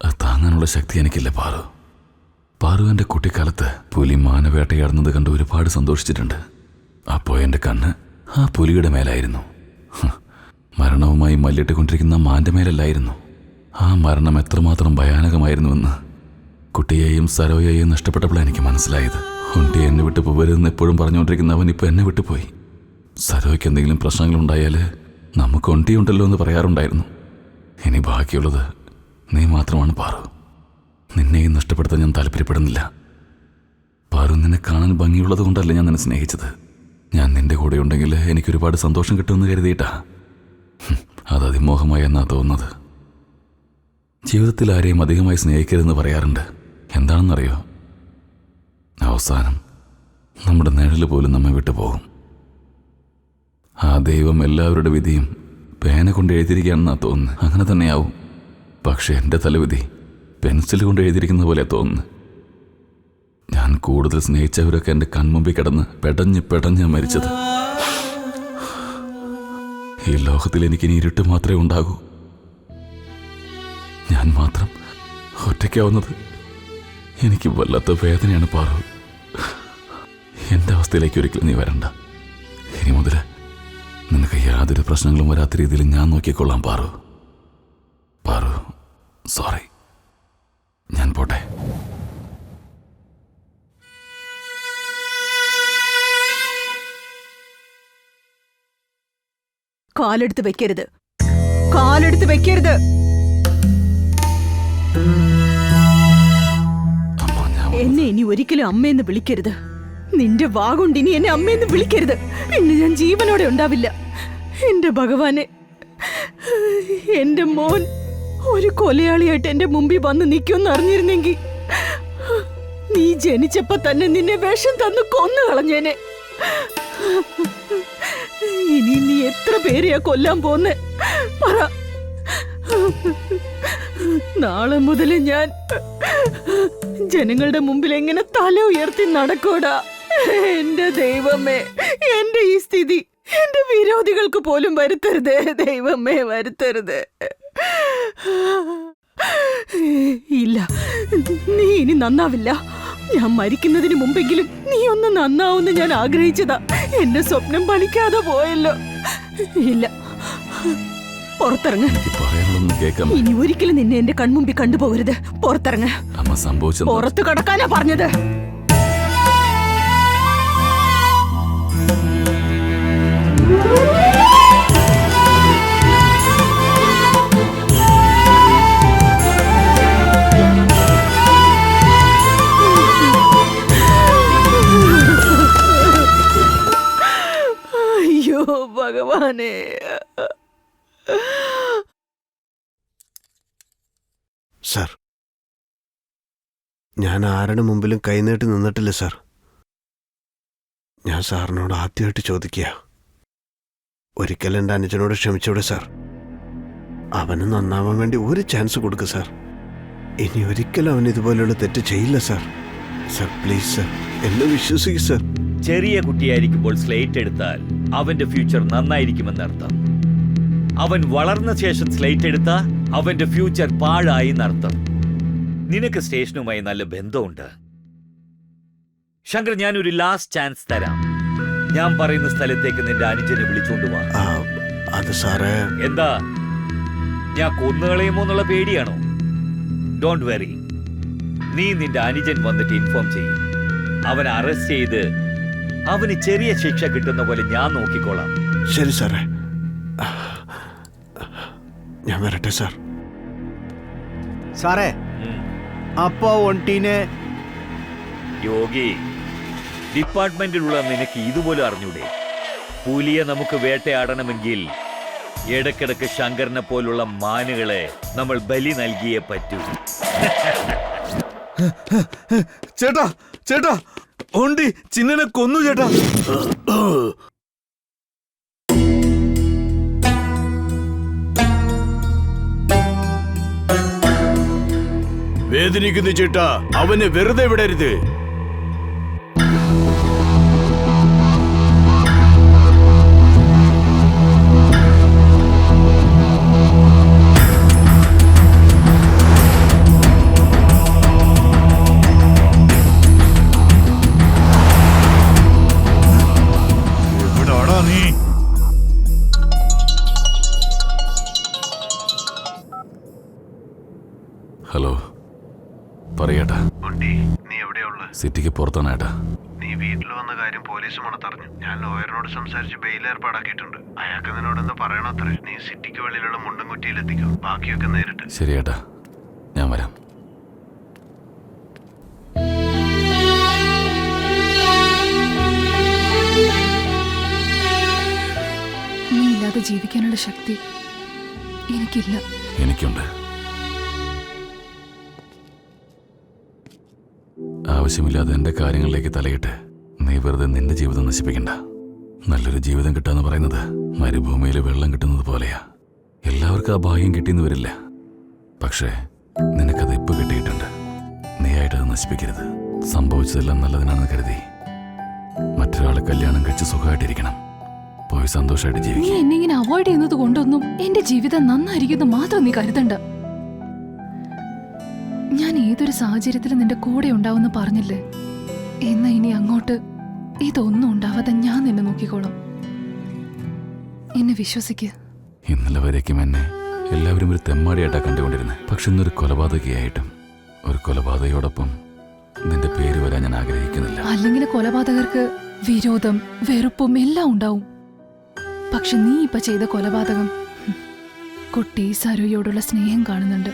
അത് താങ്ങാനുള്ള ശക്തി എനിക്കില്ല പാറു. പാറു എൻ്റെ കുട്ടിക്കാലത്ത് പുലി മാനവേട്ടയാടുന്നത് കണ്ട് ഒരുപാട് സന്തോഷിച്ചിട്ടുണ്ട്. അപ്പോൾ എൻ്റെ കണ്ണ് ആ പുലിയുടെ മേലായിരുന്നു. മരണവുമായി മല്ലിട്ടുകൊണ്ടിരിക്കുന്ന മാൻ്റെ മേലല്ലായിരുന്നു. ആ മരണം എത്രമാത്രം ഭയാനകമായിരുന്നുവെന്ന് കുട്ടിയെയും സരോയെയും നഷ്ടപ്പെട്ടപ്പോഴാണ് എനിക്ക് മനസ്സിലായത്. കുട്ടി എന്നെ വിട്ടു പോകരുതെന്ന് എപ്പോഴും പറഞ്ഞുകൊണ്ടിരിക്കുന്നവൻ ഇപ്പോൾ എന്നെ വിട്ടുപോയി. സരോയ്ക്ക് എന്തെങ്കിലും പ്രശ്നങ്ങളുണ്ടായാൽ നമുക്ക് ഒണ്ടിയുണ്ടല്ലോ എന്ന് പറയാറുണ്ടായിരുന്നു. ഇനി ബാക്കിയുള്ളത് നീ മാത്രമാണ് പാറു. നിന്നെയും നഷ്ടപ്പെടുത്താൻ ഞാൻ താല്പര്യപ്പെടുന്നില്ല. പാറു, നിന്നെ കാണാൻ ഭംഗിയുള്ളത് കൊണ്ടല്ല ഞാൻ നിന്നെ സ്നേഹിച്ചത്. ഞാൻ നിന്റെ കൂടെ ഉണ്ടെങ്കിൽ എനിക്കൊരുപാട് സന്തോഷം കിട്ടുമെന്ന് കരുതിയിട്ടാ. അത് അതിമോഹമായി എന്നാ തോന്നുന്നത്. ജീവിതത്തിൽ ആരെയും അധികമായി സ്നേഹിക്കരുതെന്ന് പറയാറുണ്ട്. എന്താണെന്നറിയോ? അവസാനം നമ്മുടെ നിഴല് പോലും നമ്മെ വിട്ടു പോകും. ആ ദൈവം എല്ലാവരുടെ വിധിയും പേന കൊണ്ട് എഴുതിയിരിക്കുകയാണെന്നാ തോന്നുന്നു. അങ്ങനെ തന്നെയാവും. പക്ഷെ എൻ്റെ തലവിധി പെൻസിൽ കൊണ്ട് എഴുതിയിരിക്കുന്ന പോലെ തോന്നുന്നു. ഞാൻ കൂടുതൽ സ്നേഹിച്ചവരൊക്കെ എൻ്റെ കൺമുമ്പിൽ കിടന്ന് പെടഞ്ഞ് മരിച്ചത്. ഈ ലോകത്തിൽ എനിക്കിനി ഇരുട്ട് മാത്രമേ ഉണ്ടാകൂ. ഞാൻ മാത്രം ഒറ്റയ്ക്കാവുന്നത് എനിക്ക് വല്ലാത്ത വേദനയാണ് പാറു. എൻ്റെ അവസ്ഥയിലേക്ക് ഒരിക്കലും നീ വരണ്ട. ഇനി മുതൽ നിനക്ക് യാതൊരു പ്രശ്നങ്ങളും വരാത്ത രീതിയിൽ ഞാൻ നോക്കിക്കൊള്ളാം പാറു. പാറു, സോറി. ഞാൻ പോട്ടെ. കാലെടുത്ത് വെക്കരുത്, കാലെടുത്ത് വെക്കരുത്. എന്നെ ഇനി ഒരിക്കലും അമ്മയെന്ന് വിളിക്കരുത്. നിന്റെ വാഗുണ്ട് ഇനി എന്നെ അമ്മയെന്ന് വിളിക്കരുത്. പിന്നെ ഞാൻ ജീവനോടെ ഉണ്ടാവില്ല. എന്റെ ഭഗവാനെ, എന്റെ മോൻ ഒരു കൊലയാളിയായിട്ട് എന്റെ മുമ്പിൽ വന്ന് നിൽക്കുമെന്ന് അറിഞ്ഞിരുന്നെങ്കിൽ നീ ജനിച്ചപ്പോ തന്നെ നിന്നെ വിഷം തന്ന് കൊന്നു കളഞ്ഞേനെ. ഇനി നീ എത്ര പേരെയാ കൊല്ലാൻ പോന്നെ പറ. നാളെ മുതൽ ഞാൻ ജനങ്ങളുടെ മുമ്പിൽ എങ്ങനെ തല ഉയർത്തി നടക്കൂടാ? എന്റെ ദൈവമേ, എന്റെ ഈ സ്ഥിതി എന്റെ വിരോധികൾക്ക് പോലും വരുത്തരുത്. ദൈവമേ, വരുത്തരുത്. ഇല്ല, നീ ഇനി നന്നാവില്ല. ഞാൻ മരിക്കുന്നതിന് മുമ്പെങ്കിലും നീ ഒന്ന് നന്നാവുമെന്ന് ഞാൻ ആഗ്രഹിച്ചതാ. എന്റെ സ്വപ്നം ഫലിക്കാതെ പോയല്ലോ. ഇല്ല, പുറത്തിറങ്ങ. ഇനി ഒരിക്കലും നിന്നെ എന്റെ കൺമുമ്പിൽ കണ്ടുപോകരുത്. പുറത്തിറങ്ങ. പുറത്തു കടക്കാനാ പറഞ്ഞത്. അയ്യോ ഭഗവാനെ. സാർ, ഞാൻ ആരുടെ മുമ്പിലും കൈനീട്ടി നിന്നിട്ടില്ല സാർ. ഞാൻ സാറിനോട് ആദ്യമായിട്ട് ചോദിക്കുക, ഒരിക്കൽ എൻ്റെ അനുജനോട് ക്ഷമിച്ചോടെ സാർ. അവന് നന്നാവാൻ വേണ്ടി ഒരു ചാൻസ് കൊടുക്കുക സാർ. ഇനി ഒരിക്കലും അവൻ ഇതുപോലെയുള്ള തെറ്റ് ചെയ്യില്ല സാർ. സാർ പ്ലീസ് സാർ, എന്നെ വിശ്വസിക്കുക സാർ. ചെറിയ കുട്ടിയായിരിക്കുമ്പോൾ സ്ലേറ്റ് എടുത്താൽ അവന്റെ ഫ്യൂച്ചർ നന്നായിരിക്കുമെന്നർത്ഥം. അവൻ വളർന്ന ശേഷം സ്ലേറ്റ് എടുത്താൽ അവന്റെ ഫ്യൂച്ചർ പാഴായി എന്നർത്ഥം. നിനക്ക് സ്റ്റേഷനുമായി നല്ല ബന്ധമുണ്ട് ശങ്കർ. ഞാനൊരു ലാസ്റ്റ് ചാൻസ് തരാം. ഞാൻ പറയുന്ന സ്ഥലത്തേക്ക് നിന്റെ അനുജനെ വിളിച്ചോണ്ട് വാ. അത് സാറേ. എന്താ, ഞാൻ കൊന്നുകളയുമോ എന്നുള്ള പേടിയാണോ? Don't worry. നീ നിന്റെ അനുജൻ വന്നിട്ട് ഇൻഫോം ചെയ്യും. അവനെ അറസ്റ്റ് ചെയ്ത് അവന് ചെറിയ ശിക്ഷ കിട്ടുന്ന പോലെ ഞാൻ നോക്കിക്കോളാം. ശരി സാറേ, ഞാൻ വരട്ടെ സാർ. സാറേ, അപ്പോ ഒണ്ടീനെ യോഗി, ഡിപ്പാർട്ട്മെന്റിലുള്ള നിനക്ക് ഇതുപോലെ അറിഞ്ഞൂടെ? പുലിയെ നമുക്ക് വേട്ടയാടണമെങ്കിൽ ഇടക്കിടക്ക് ശങ്കറിനെ പോലുള്ള മാനുകളെ നമ്മൾ ബലി നൽകിയേ പറ്റൂ. ചേട്ടാ, ചേട്ടാ, ഒണ്ടി ചിന്നനെ കൊന്നു ചേട്ടാ. വേദനിക്കുന്നു ചേട്ടാ, അവനെ വെറുതെ വിടരുത്. സിറ്റിക്ക് പുറത്താണ് ഏട്ടാ. നീ വീട്ടിൽ വന്ന കാര്യം പോലീസ് മണത്തറിഞ്ഞു. ഞാൻ ലോയറിനോട് സംസാരിച്ച് ബെയിൽ ഏർപ്പാടാക്കിയിട്ടുണ്ട്. അയാൾക്ക് നിന്നോടൊന്ന് പറയണത്രേ. നീ സിറ്റിക്ക് വെളിയിലുള്ള മുണ്ടൻകുറ്റിയിലെത്തിക്കോ. ബാക്കിയൊക്കെ നേരിട്ട്. ശരി ഏട്ടാ, ഞാൻ വരാം. നീ ഇല്ലാതെ ജീവിക്കാനുള്ള ശക്തി എനിക്കില്ല. എനിക്കുണ്ട്. ആവശ്യമില്ലാതെ എന്റെ കാര്യങ്ങളിലേക്ക് തലയിട്ട് നീ വെറുതെ നിന്റെ ജീവിതം നശിപ്പിക്കണ്ട. നല്ലൊരു ജീവിതം കിട്ടാന്ന് പറയുന്നത് മരുഭൂമിയിൽ വെള്ളം കിട്ടുന്നത് പോലെയാ. എല്ലാവർക്കും ആ ഭാഗ്യം കിട്ടിയെന്ന് വരില്ല. പക്ഷേ നിനക്കത് ഇപ്പൊ കിട്ടിയിട്ടുണ്ട്. നീ ആയിട്ടത് നശിപ്പിക്കരുത്. സംഭവിച്ചതെല്ലാം നല്ലതിനാണെന്ന് കരുതി മറ്റൊരാളെ കല്യാണം കഴിച്ച് സുഖമായിട്ടിരിക്കണം. പോയി സന്തോഷമായിട്ട് നീ ജീവിക്കും. എന്നെ ഇങ്ങനെ അവോയ്ഡ് ചെയ്യുന്നത് കൊണ്ടൊന്നും എന്റെ ജീവിതം നന്നായിരിക്കുന്നു മാത്രം നീ കരുതണ്ട. ഞാൻ ഏതൊരു സാഹചര്യത്തിലും നിന്റെ കൂടെ ഉണ്ടാവുമെന്ന് പറഞ്ഞില്ലേ? എന്നാ ഇനി അങ്ങോട്ട് ഇതൊന്നും ഉണ്ടാവാതെ ഞാൻ നിന്നെ നോക്കിക്കോളാം. എന്നെ വിശ്വസിക്ക്. ഇന്നലെ വരേക്കും എന്നെ എല്ലാവരും ഒരു തെമ്മാടിയായിട്ടാ കണ്ടുകൊണ്ടിരുന്നത്. പക്ഷെ ഇന്നൊരു കൊലപാതകയായിട്ടും ഒരു കൊലപാതകയോടൊപ്പം നിന്റെ പേര് വരാൻ ഞാൻ ആഗ്രഹിക്കുന്നില്ല. അല്ലെങ്കിൽ കൊലപാതകർക്ക് വിരോധം വെറുപ്പും എല്ലാം ഉണ്ടാവും. പക്ഷെ നീ ഇപ്പൊ ചെയ്ത കൊലപാതകം കുട്ടി സരോയോടുള്ള സ്നേഹം കാണുന്നുണ്ട്.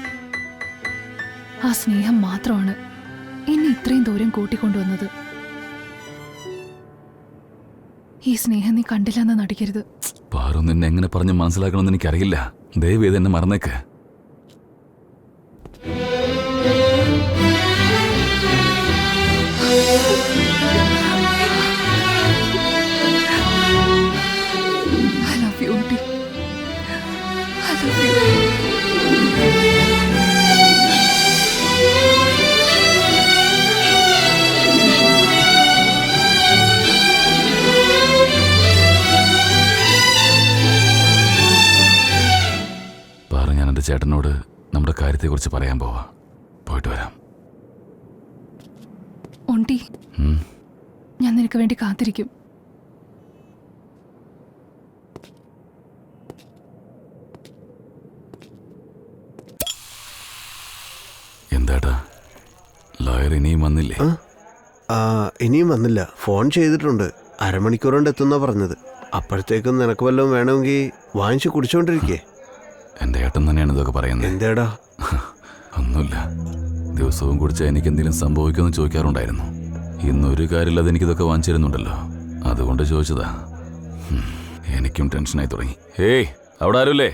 ആ സ്നേഹം മാത്രമാണ് എന്നെ ഇത്രയും ദൂരം കൂട്ടിക്കൊണ്ടുവന്നത്. ഈ സ്നേഹം നീ കണ്ടില്ലെന്ന് നടിക്കരുത്. പാറു, നിന്നെ എങ്ങനെ പറഞ്ഞ് മനസ്സിലാക്കണമെന്ന് എനിക്കറിയില്ല. ദയവേത് എന്നെ മറന്നേക്ക്. I love you, Auntie. I love you. Paru, ഞാൻ എൻ്റെ ചേട്ടനോട് നമ്മുടെ കാര്യത്തെക്കുറിച്ച് പറയാൻ പോവാ. പോയിട്ട് വരാം. ഓണ്ടി, ഞാൻ നിനക്ക് വേണ്ടി കാത്തിരിക്കും. എന്താട്ടാ, ലോയർ ഇനിയും വന്നില്ലേ? ഇനിയും വന്നില്ല. ഫോൺ ചെയ്തിട്ടുണ്ട്. അരമണിക്കൂർ കൊണ്ട് എത്തുന്ന പറഞ്ഞത്. അപ്പോഴത്തേക്കും നിനക്ക് വല്ലതും വേണമെങ്കിൽ വാങ്ങിച്ചു കുടിച്ചോണ്ടിരിക്കേ. എൻ്റെ ഏട്ടൻ തന്നെയാണ് ഇതൊക്കെ പറയുന്നത്. എന്തേടാ? ഒന്നുമില്ല. ദിവസവും കുടിച്ചാൽ എനിക്ക് എന്തെങ്കിലും സംഭവിക്കുമെന്ന് ചോദിക്കാറുണ്ടായിരുന്നു. ഇന്നൊരു കാര്യമില്ലാതെ എനിക്കിതൊക്കെ വാങ്ങിച്ചിരുന്നുണ്ടല്ലോ, അതുകൊണ്ട് ചോദിച്ചതാ. എനിക്കും ടെൻഷനായി തുടങ്ങി. ഏയ്, അവിടെ ആരുമില്ലേ?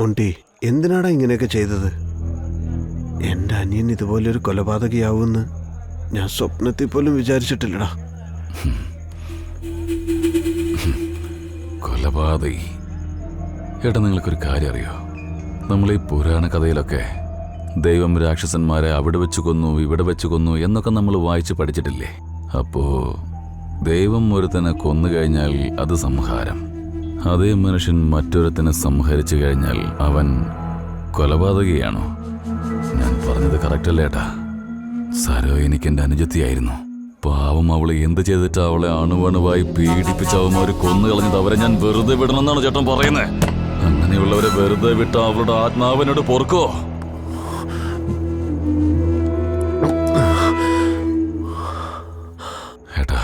ഓണ്ടി, എന്തിനാടാ ഇങ്ങനെയൊക്കെ ചെയ്തത്? എൻ്റെ അനിയൻ ഇതുപോലൊരു കൊലപാതകയാവുമെന്ന് ഞാൻ സ്വപ്നത്തിൽ പോലും വിചാരിച്ചിട്ടില്ലടാ. കൊലപാതകി? ഏട്ടാ, നിങ്ങൾക്കൊരു കാര്യം അറിയോ? നമ്മൾ ഈ പുരാണ കഥയിലൊക്കെ ദൈവം രാക്ഷസന്മാരെ അവിടെ വെച്ച് കൊന്നു, ഇവിടെ വെച്ച് കൊന്നു എന്നൊക്കെ നമ്മൾ വായിച്ച് പഠിച്ചിട്ടില്ലേ? അപ്പോ ദൈവം ഒരുത്തനെ കൊന്നു കഴിഞ്ഞാൽ അത് സംഹാരം. അതേ മനുഷ്യൻ മറ്റൊരുത്തനെ സംഹരിച്ചു കഴിഞ്ഞാൽ അവൻ കൊലപാതകയാണോ? ഞാൻ പറഞ്ഞത് കറക്റ്റ് അല്ലേ ഏട്ടാ? സരോ എനിക്കെന്റെ അനുജത്തിയായിരുന്നു. പാവം, അവളെ എന്ത് ചെയ്തിട്ട് അവളെ അണുവണുവായി പീഡിപ്പിച്ച അവന്മാര് കൊന്നു കളഞ്ഞത് അവരെ ഞാൻ വെറുതെ വിടണമെന്നാണ് ചേട്ടൻ പറയുന്നത്. അങ്ങനെയുള്ളവരെ വെറുതെ വിട്ട അവളുടെ ആത്മാവിനോട് പൊറുക്കോ? ഏട്ടാ,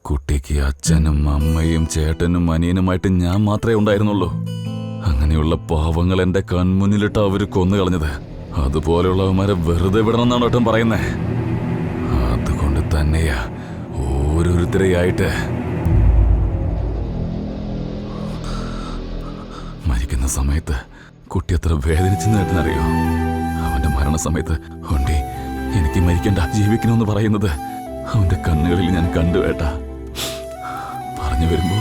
കുട്ടിക്ക് അച്ഛനും അമ്മയും ചേട്ടനും അനിയനുമായിട്ട് ഞാൻ മാത്രമേ ഉണ്ടായിരുന്നുള്ളൂ. അങ്ങനെയുള്ള പാവങ്ങൾ എന്റെ കൺമുന്നിലിട്ട് അവര് കൊന്നു കളഞ്ഞത്. അതുപോലെയുള്ളവന്മാരെ വെറുതെ വിടണമെന്നാണ് ഏട്ടൻ പറയുന്നേ. അതുകൊണ്ട് തന്നെയാ ഓരോരുത്തരെയായിട്ട് മരിക്കുന്ന സമയത്ത് കുട്ടി അത്ര വേദനിച്ചെന്ന് ഏട്ടനറിയോ? അവന്റെ മരണസമയത്ത് ഉണ്ടി എനിക്ക് മരിക്കണ്ട, ജീവിക്കണമെന്ന് പറയുന്നത് അവന്റെ കണ്ണുകളിൽ ഞാൻ കണ്ടു ഏട്ടാ. പറഞ്ഞു വരുമ്പോ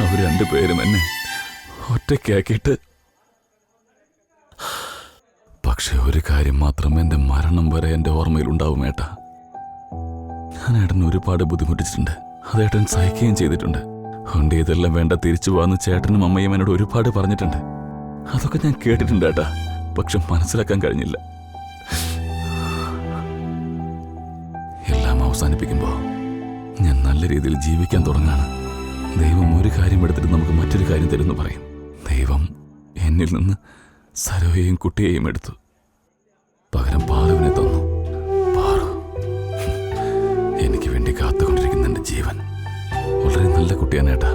അവർ രണ്ടുപേരും എന്നെ ഒറ്റയ്ക്കാക്കിയിട്ട്. പക്ഷെ ഒരു കാര്യം മാത്രം എന്റെ മരണം വരെ എന്റെ ഓർമ്മയിലുണ്ടാവും ഏട്ടാ. ഞാൻ ഏട്ടൻ ഒരുപാട് ബുദ്ധിമുട്ടിച്ചിട്ടുണ്ട്. അത് ഏട്ടൻ സഹിക്കുകയും ചെയ്തിട്ടുണ്ട്. അതുകൊണ്ട് ഇതെല്ലാം വേണ്ട, തിരിച്ചു പോകാന്ന് ചേട്ടനും അമ്മയും എന്നോട് ഒരുപാട് പറഞ്ഞിട്ടുണ്ട്. അതൊക്കെ ഞാൻ കേട്ടിട്ടുണ്ട് ഏട്ടാ, പക്ഷെ മനസ്സിലാക്കാൻ കഴിഞ്ഞില്ല. എല്ലാം അവസാനിപ്പിക്കുമ്പോ ഞാൻ നല്ല രീതിയിൽ ജീവിക്കാൻ തുടങ്ങാണ്. ദൈവം ഒരു കാര്യം എടുത്തിട്ട് നമുക്ക് മറ്റൊരു കാര്യം തരുമെന്ന് പറയും. ദൈവം എന്നിൽ നിന്ന് സരോയെയും കുട്ടിയെയും എടുത്തു. പകരം പാറുവിനെ തന്നു. പാറു എനിക്ക് വേണ്ടി കാത്തുകൊണ്ടിരിക്കുന്ന എൻ്റെ ജീവൻ. വളരെ നല്ല കുട്ടിയാണ് ഏട്ടാ.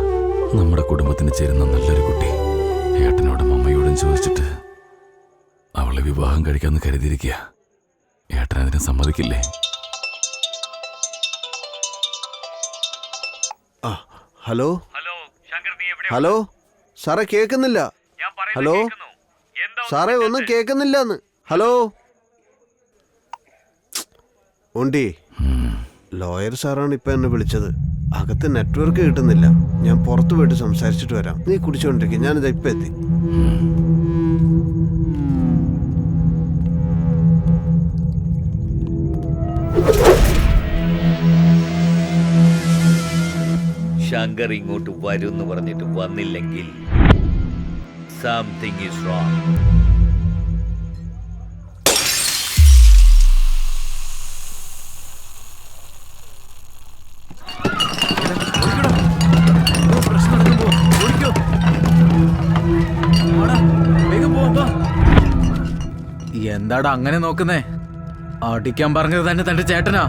നമ്മുടെ കുടുംബത്തിന് ചേരുന്ന നല്ലൊരു കുട്ടി. ഏട്ടനോടും അമ്മയോടും ചോദിച്ചിട്ട് അവളെ വിവാഹം കഴിക്കാമെന്ന് കരുതിയിരിക്കുക. ഏട്ടൻ അതിനെ സമ്മതിക്കില്ലേ? ഹലോ ഹലോ സാറേ, കേൾക്കുന്നില്ല. ഹലോ സാറേ, ഒന്നും കേൾക്കുന്നില്ലെന്ന്. ഹലോ ഉണ്ടി, ലോയർ സാറാണ് ഇപ്പൊ എന്നെ വിളിച്ചത്. അകത്ത് നെറ്റ്വർക്ക് കിട്ടുന്നില്ല. ഞാൻ പുറത്തു പോയിട്ട് സംസാരിച്ചിട്ട് വരാം. നീ കുടിച്ചോണ്ടിരിക്കും, ഞാനിത് ഇപ്പൊ എത്തി. ശങ്കർ ഇങ്ങോട്ട് വരുമെന്ന് പറഞ്ഞിട്ട് വന്നില്ലെങ്കിൽ സംതിങ് ഈസ് റോങ്. എന്താടാ അങ്ങനെ നോക്കുന്നേ? അടിക്കാൻ പറഞ്ഞത് തന്നെ തന്റെ ചേട്ടനാ.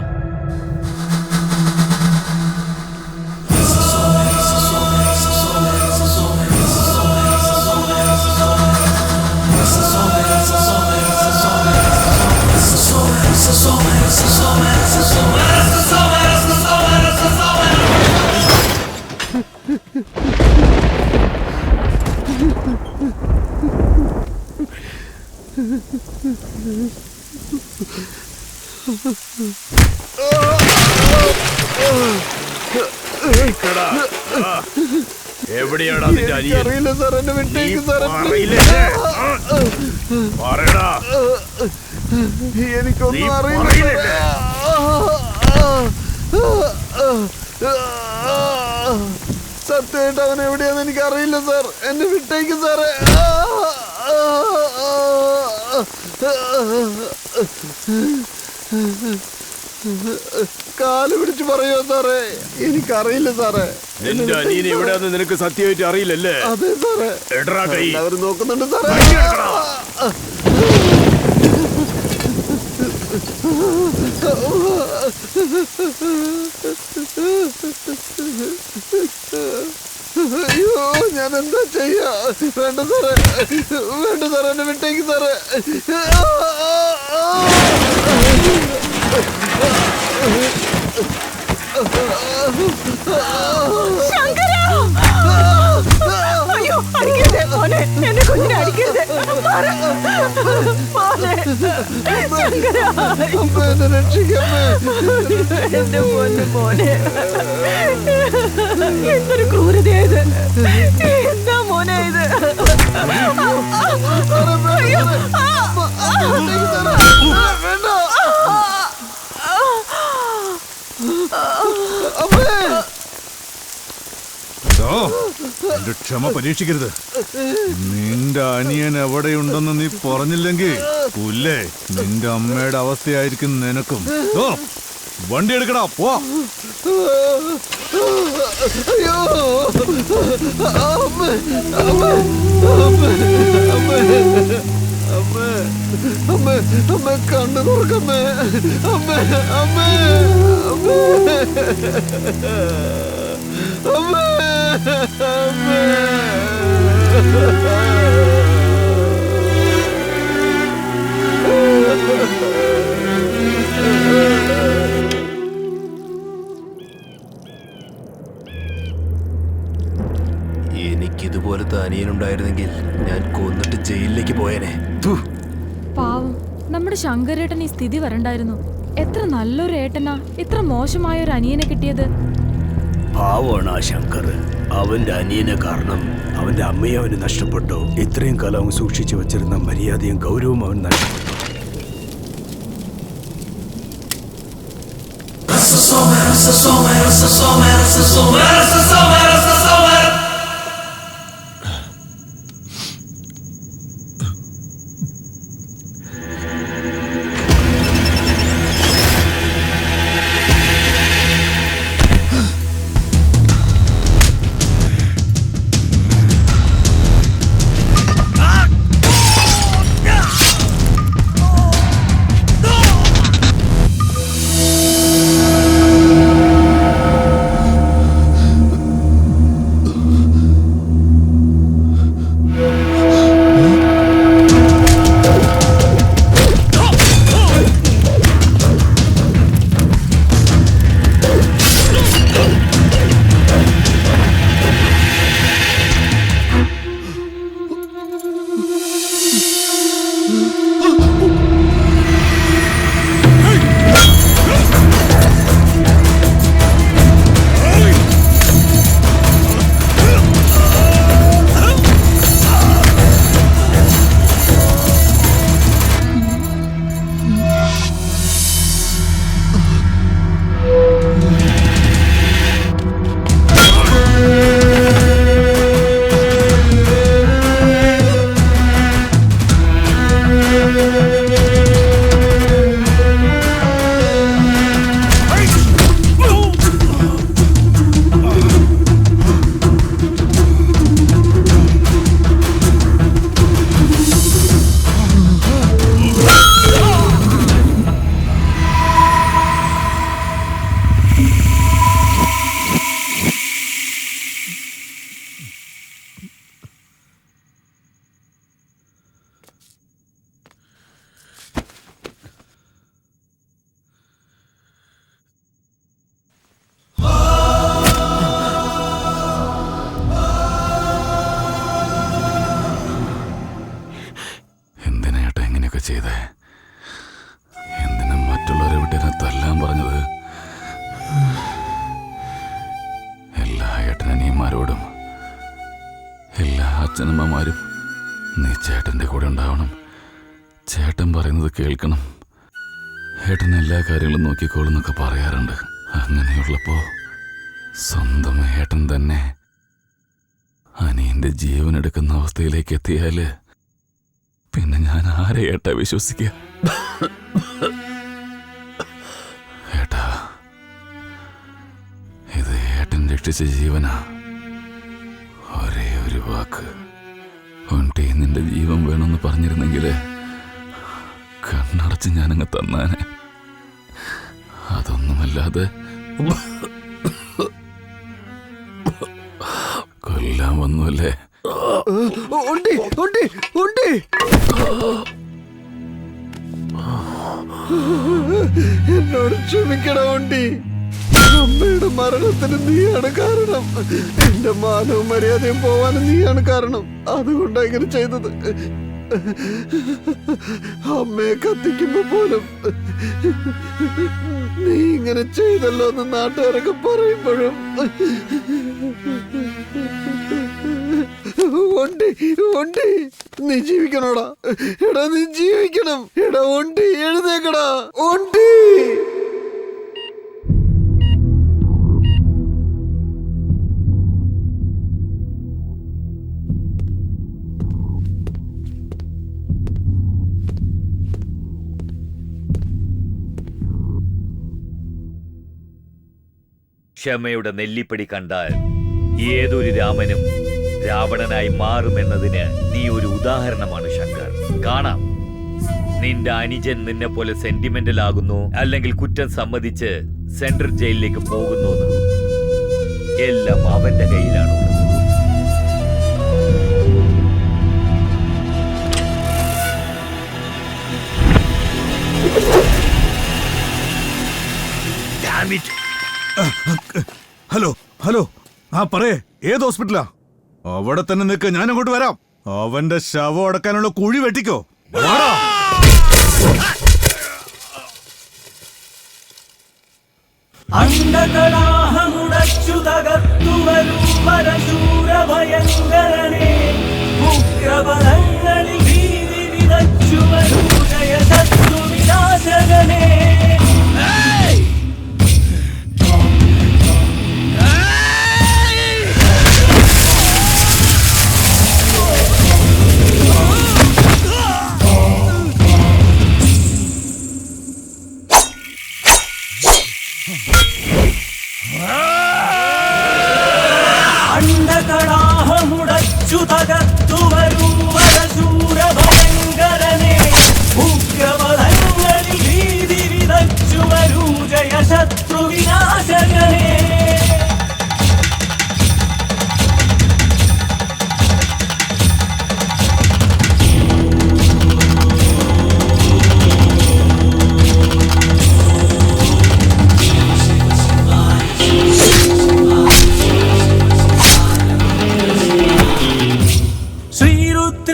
എവിടെയാടാ നിന്റെ അനിയൻ? അറിയില്ല സാർ, എന്നെ വിട്ടേക്ക് സാർ. എനിക്കൊന്നും അറിയില്ല. സത്യമായിട്ട് അവൻ എവിടെയാന്ന് എനിക്ക് അറിയില്ല സാർ. എന്നെ വിട്ടേക്ക് സാറേ. കാല് പിടിച്ച് പറയോ സാറേ, എനിക്കറിയില്ല സാറേ. എന്റെ അനിയൻ എവിടെയാന്ന് നിനക്ക് സത്യമായിട്ട് അറിയില്ലല്ലേ? അതെ സാറേ, എല്ലാവരും നോക്കുന്നുണ്ട് സാറേ. അയ്യോ, ഞാൻ എന്താ ചെയ്യാ? വേണ്ട സാറേ, വേണ്ട സാറേ, എന്നെ വിട്ടേക്ക് സാറേ. അയ്യോ, അടിക്കരുത് മോനെ, എന്റെ കുഞ്ഞിനെ അടിക്കരുത്. എന്നെ രക്ഷിക്കമ്മേ. എന്റെ പൊന്നു മോനെ, എന്തൊരു ക്രൂരതയത്! എന്താ മോനെ ഇത്? എന്റെ ക്ഷമ പരീക്ഷിക്കരുത്. നിന്റെ അനിയൻ എവിടെയുണ്ടെന്ന് നീ പറഞ്ഞില്ലെങ്കിൽ പുല്ലേ നിന്റെ അമ്മയുടെ അവസ്ഥയായിരിക്കും നിനക്കും. വണ്ടി എടുക്കടാ, പോ. അയ്യോ, അമ്മ കണ്ണു തുറക്കമ്മേ. അമ്മ അമ്മ അമ്മ എനിക്കിതുപോലത്തെ അനിയനുണ്ടായിരുന്നെങ്കിൽ ഞാൻ കൊന്നിട്ട് ജയിലിലേക്ക് പോയേനെ. പാവം, നമ്മുടെ ശങ്കരേട്ടൻ ഈ സ്ഥിതി വരണ്ടായിരുന്നു. എത്ര നല്ലൊരു ഏട്ടനാ ഇത്ര മോശമായ ഒരു അനിയനെ കിട്ടിയത്. പാവമാണ് ആ ശങ്കർ. അവന്റെ അനിയനെ കാരണം അവന്റെ അമ്മയെ അവന് നഷ്ടപ്പെട്ടു. ഇത്രയും കാലം അവൻ സൂക്ഷിച്ചു വെച്ചിരുന്ന മര്യാദയും ഗൗരവവും അവൻ നഷ്ടപ്പെട്ടു. അച്ഛനമ്മമാരും. നീ ചേട്ടൻ്റെ കൂടെ ഉണ്ടാവണം. ചേട്ടൻ പറയുന്നത് കേൾക്കണം. ഏട്ടൻ എല്ലാ കാര്യങ്ങളും നോക്കിക്കോളെന്നൊക്കെ പറയാറുണ്ട്. അങ്ങനെയുള്ളപ്പോ സ്വന്തം ഏട്ടൻ തന്നെ അനിയന്റെ ജീവൻ എടുക്കുന്ന അവസ്ഥയിലേക്ക് എത്തിയാല് പിന്നെ ഞാൻ ആരെ ഏട്ടാ വിശ്വസിക്കുക? ഏട്ടാ, ഇത് ഏട്ടൻ രക്ഷിച്ച ജീവനാ. ഒരേ ഒരു വാക്ക് ഒണ്ടി നിന്റെ ജീവൻ വേണമെന്ന് പറഞ്ഞിരുന്നെങ്കില് കണ്ണടച്ച് ഞാനങ്ങ് തന്നാനെ. അതൊന്നുമല്ലാതെ കൊല്ലാൻ വന്നുവല്ലേ? എന്നോട് ക്ഷമിക്കണ ഉണ്ടി. അമ്മയുടെ മരണത്തിന് നീയാണ് കാരണം. എന്റെ മാനവും മര്യാദയും പോവാനും നീയാണ് കാരണം. അതുകൊണ്ടാ ഇങ്ങനെ ചെയ്തത്. അമ്മയെ കത്തിക്കുമ്പോ പോലും നീ ഇങ്ങനെ ചെയ്തല്ലോ എന്ന് നാട്ടുകാരൊക്കെ പറയുമ്പോഴും ഒണ്ടി നീ ജീവിക്കണോടാ? എടാ നീ ജീവിക്കണം. എടാ ഒണ്ടി എഴുന്നേക്കടാ ഒണ്ടി. ക്ഷമയുടെ നെല്ലിപ്പടി കണ്ടാൽ ഏതൊരു രാമനും രാവണനായി മാറുമെന്നതിന് നീ ഒരു ഉദാഹരണമാണ് ശങ്കർ. കാണാം, നിന്റെ അനുജൻ നിന്നെ പോലെ സെന്റിമെന്റൽ ആകുന്നു, അല്ലെങ്കിൽ കുറ്റം സമ്മതിച്ച് സെൻട്രൽ ജയിലിലേക്ക് പോകുന്നു. എല്ലാം അവന്റെ കയ്യിലാണ്. ഹലോ ഹലോ, ആ പറയേ, ഏത് ഹോസ്പിറ്റലാ? അവിടെ തന്നെ നിൽക്ക്, ഞാൻ അങ്ങോട്ട് വരാം. അവന്റെ ശവം അടക്കാനുള്ള കുഴി വെട്ടിക്കോ. അണ്ടകടാഹമുടച്ചു തകർത്തു വരും പരശൂരഭയങ്കരനെ, ഉഗ്രപദങ്ങളിൽ ഭീതി വിതച്ചു വരൂ ജയശത്രു വിനാശകനെ. അണ്ടകടാഹമുടച്ചു തകർത്തു വരൂ പരശൂരഭയങ്കരനെ, ഉഗ്രപദങ്ങളിൽ ഭീതി വിതച്ചു വരൂ ജയശത്രു വിനാശകനെ. ശ്രീരുദ്ര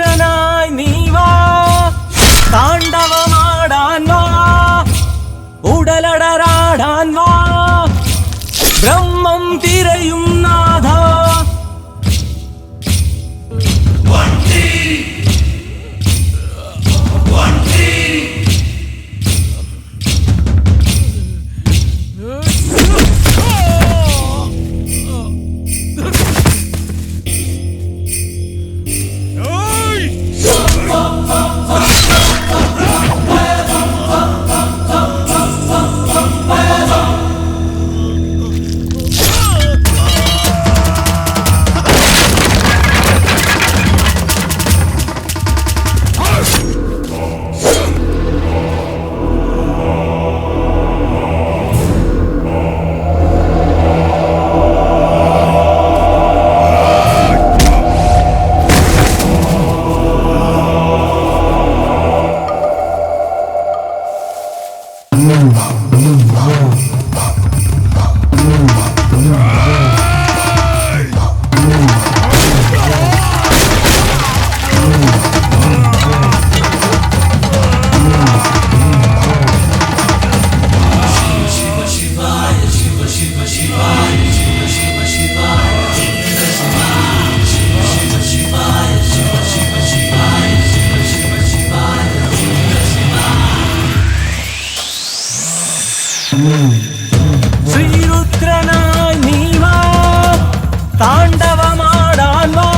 താണ്ഡവമാടാൻ വാ,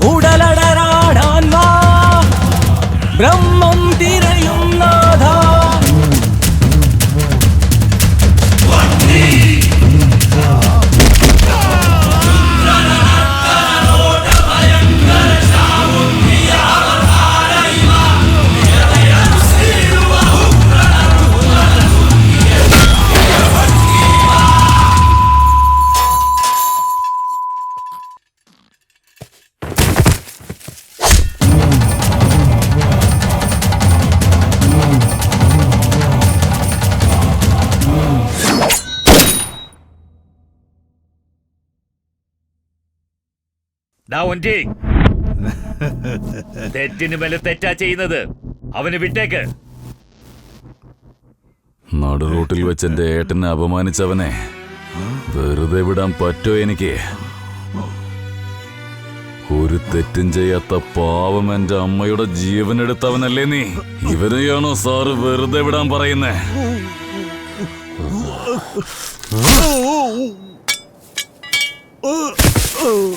ഉടലടരാടാൻ വാ, ബ്രഹ്മം തിരയും നാഥ. തെറ്റിന് മേലെ തെറ്റാ ചെയ്യുന്നത്. അവന് വിട്ടേക്ക്. നടു റൂട്ടിൽ വെച്ച് എന്റെ ഏട്ടനെ അപമാനിച്ചവനെ വെറുതെ വിടാൻ പറ്റോ എനിക്ക്? ഒരു തെറ്റും ചെയ്യാത്ത പാവം എന്റെ അമ്മയുടെ ജീവൻ എടുത്തവനല്ലേ നീ? ഇവനെയാണോ സാറ് വെറുതെ വിടാൻ പറയുന്നേ? Oh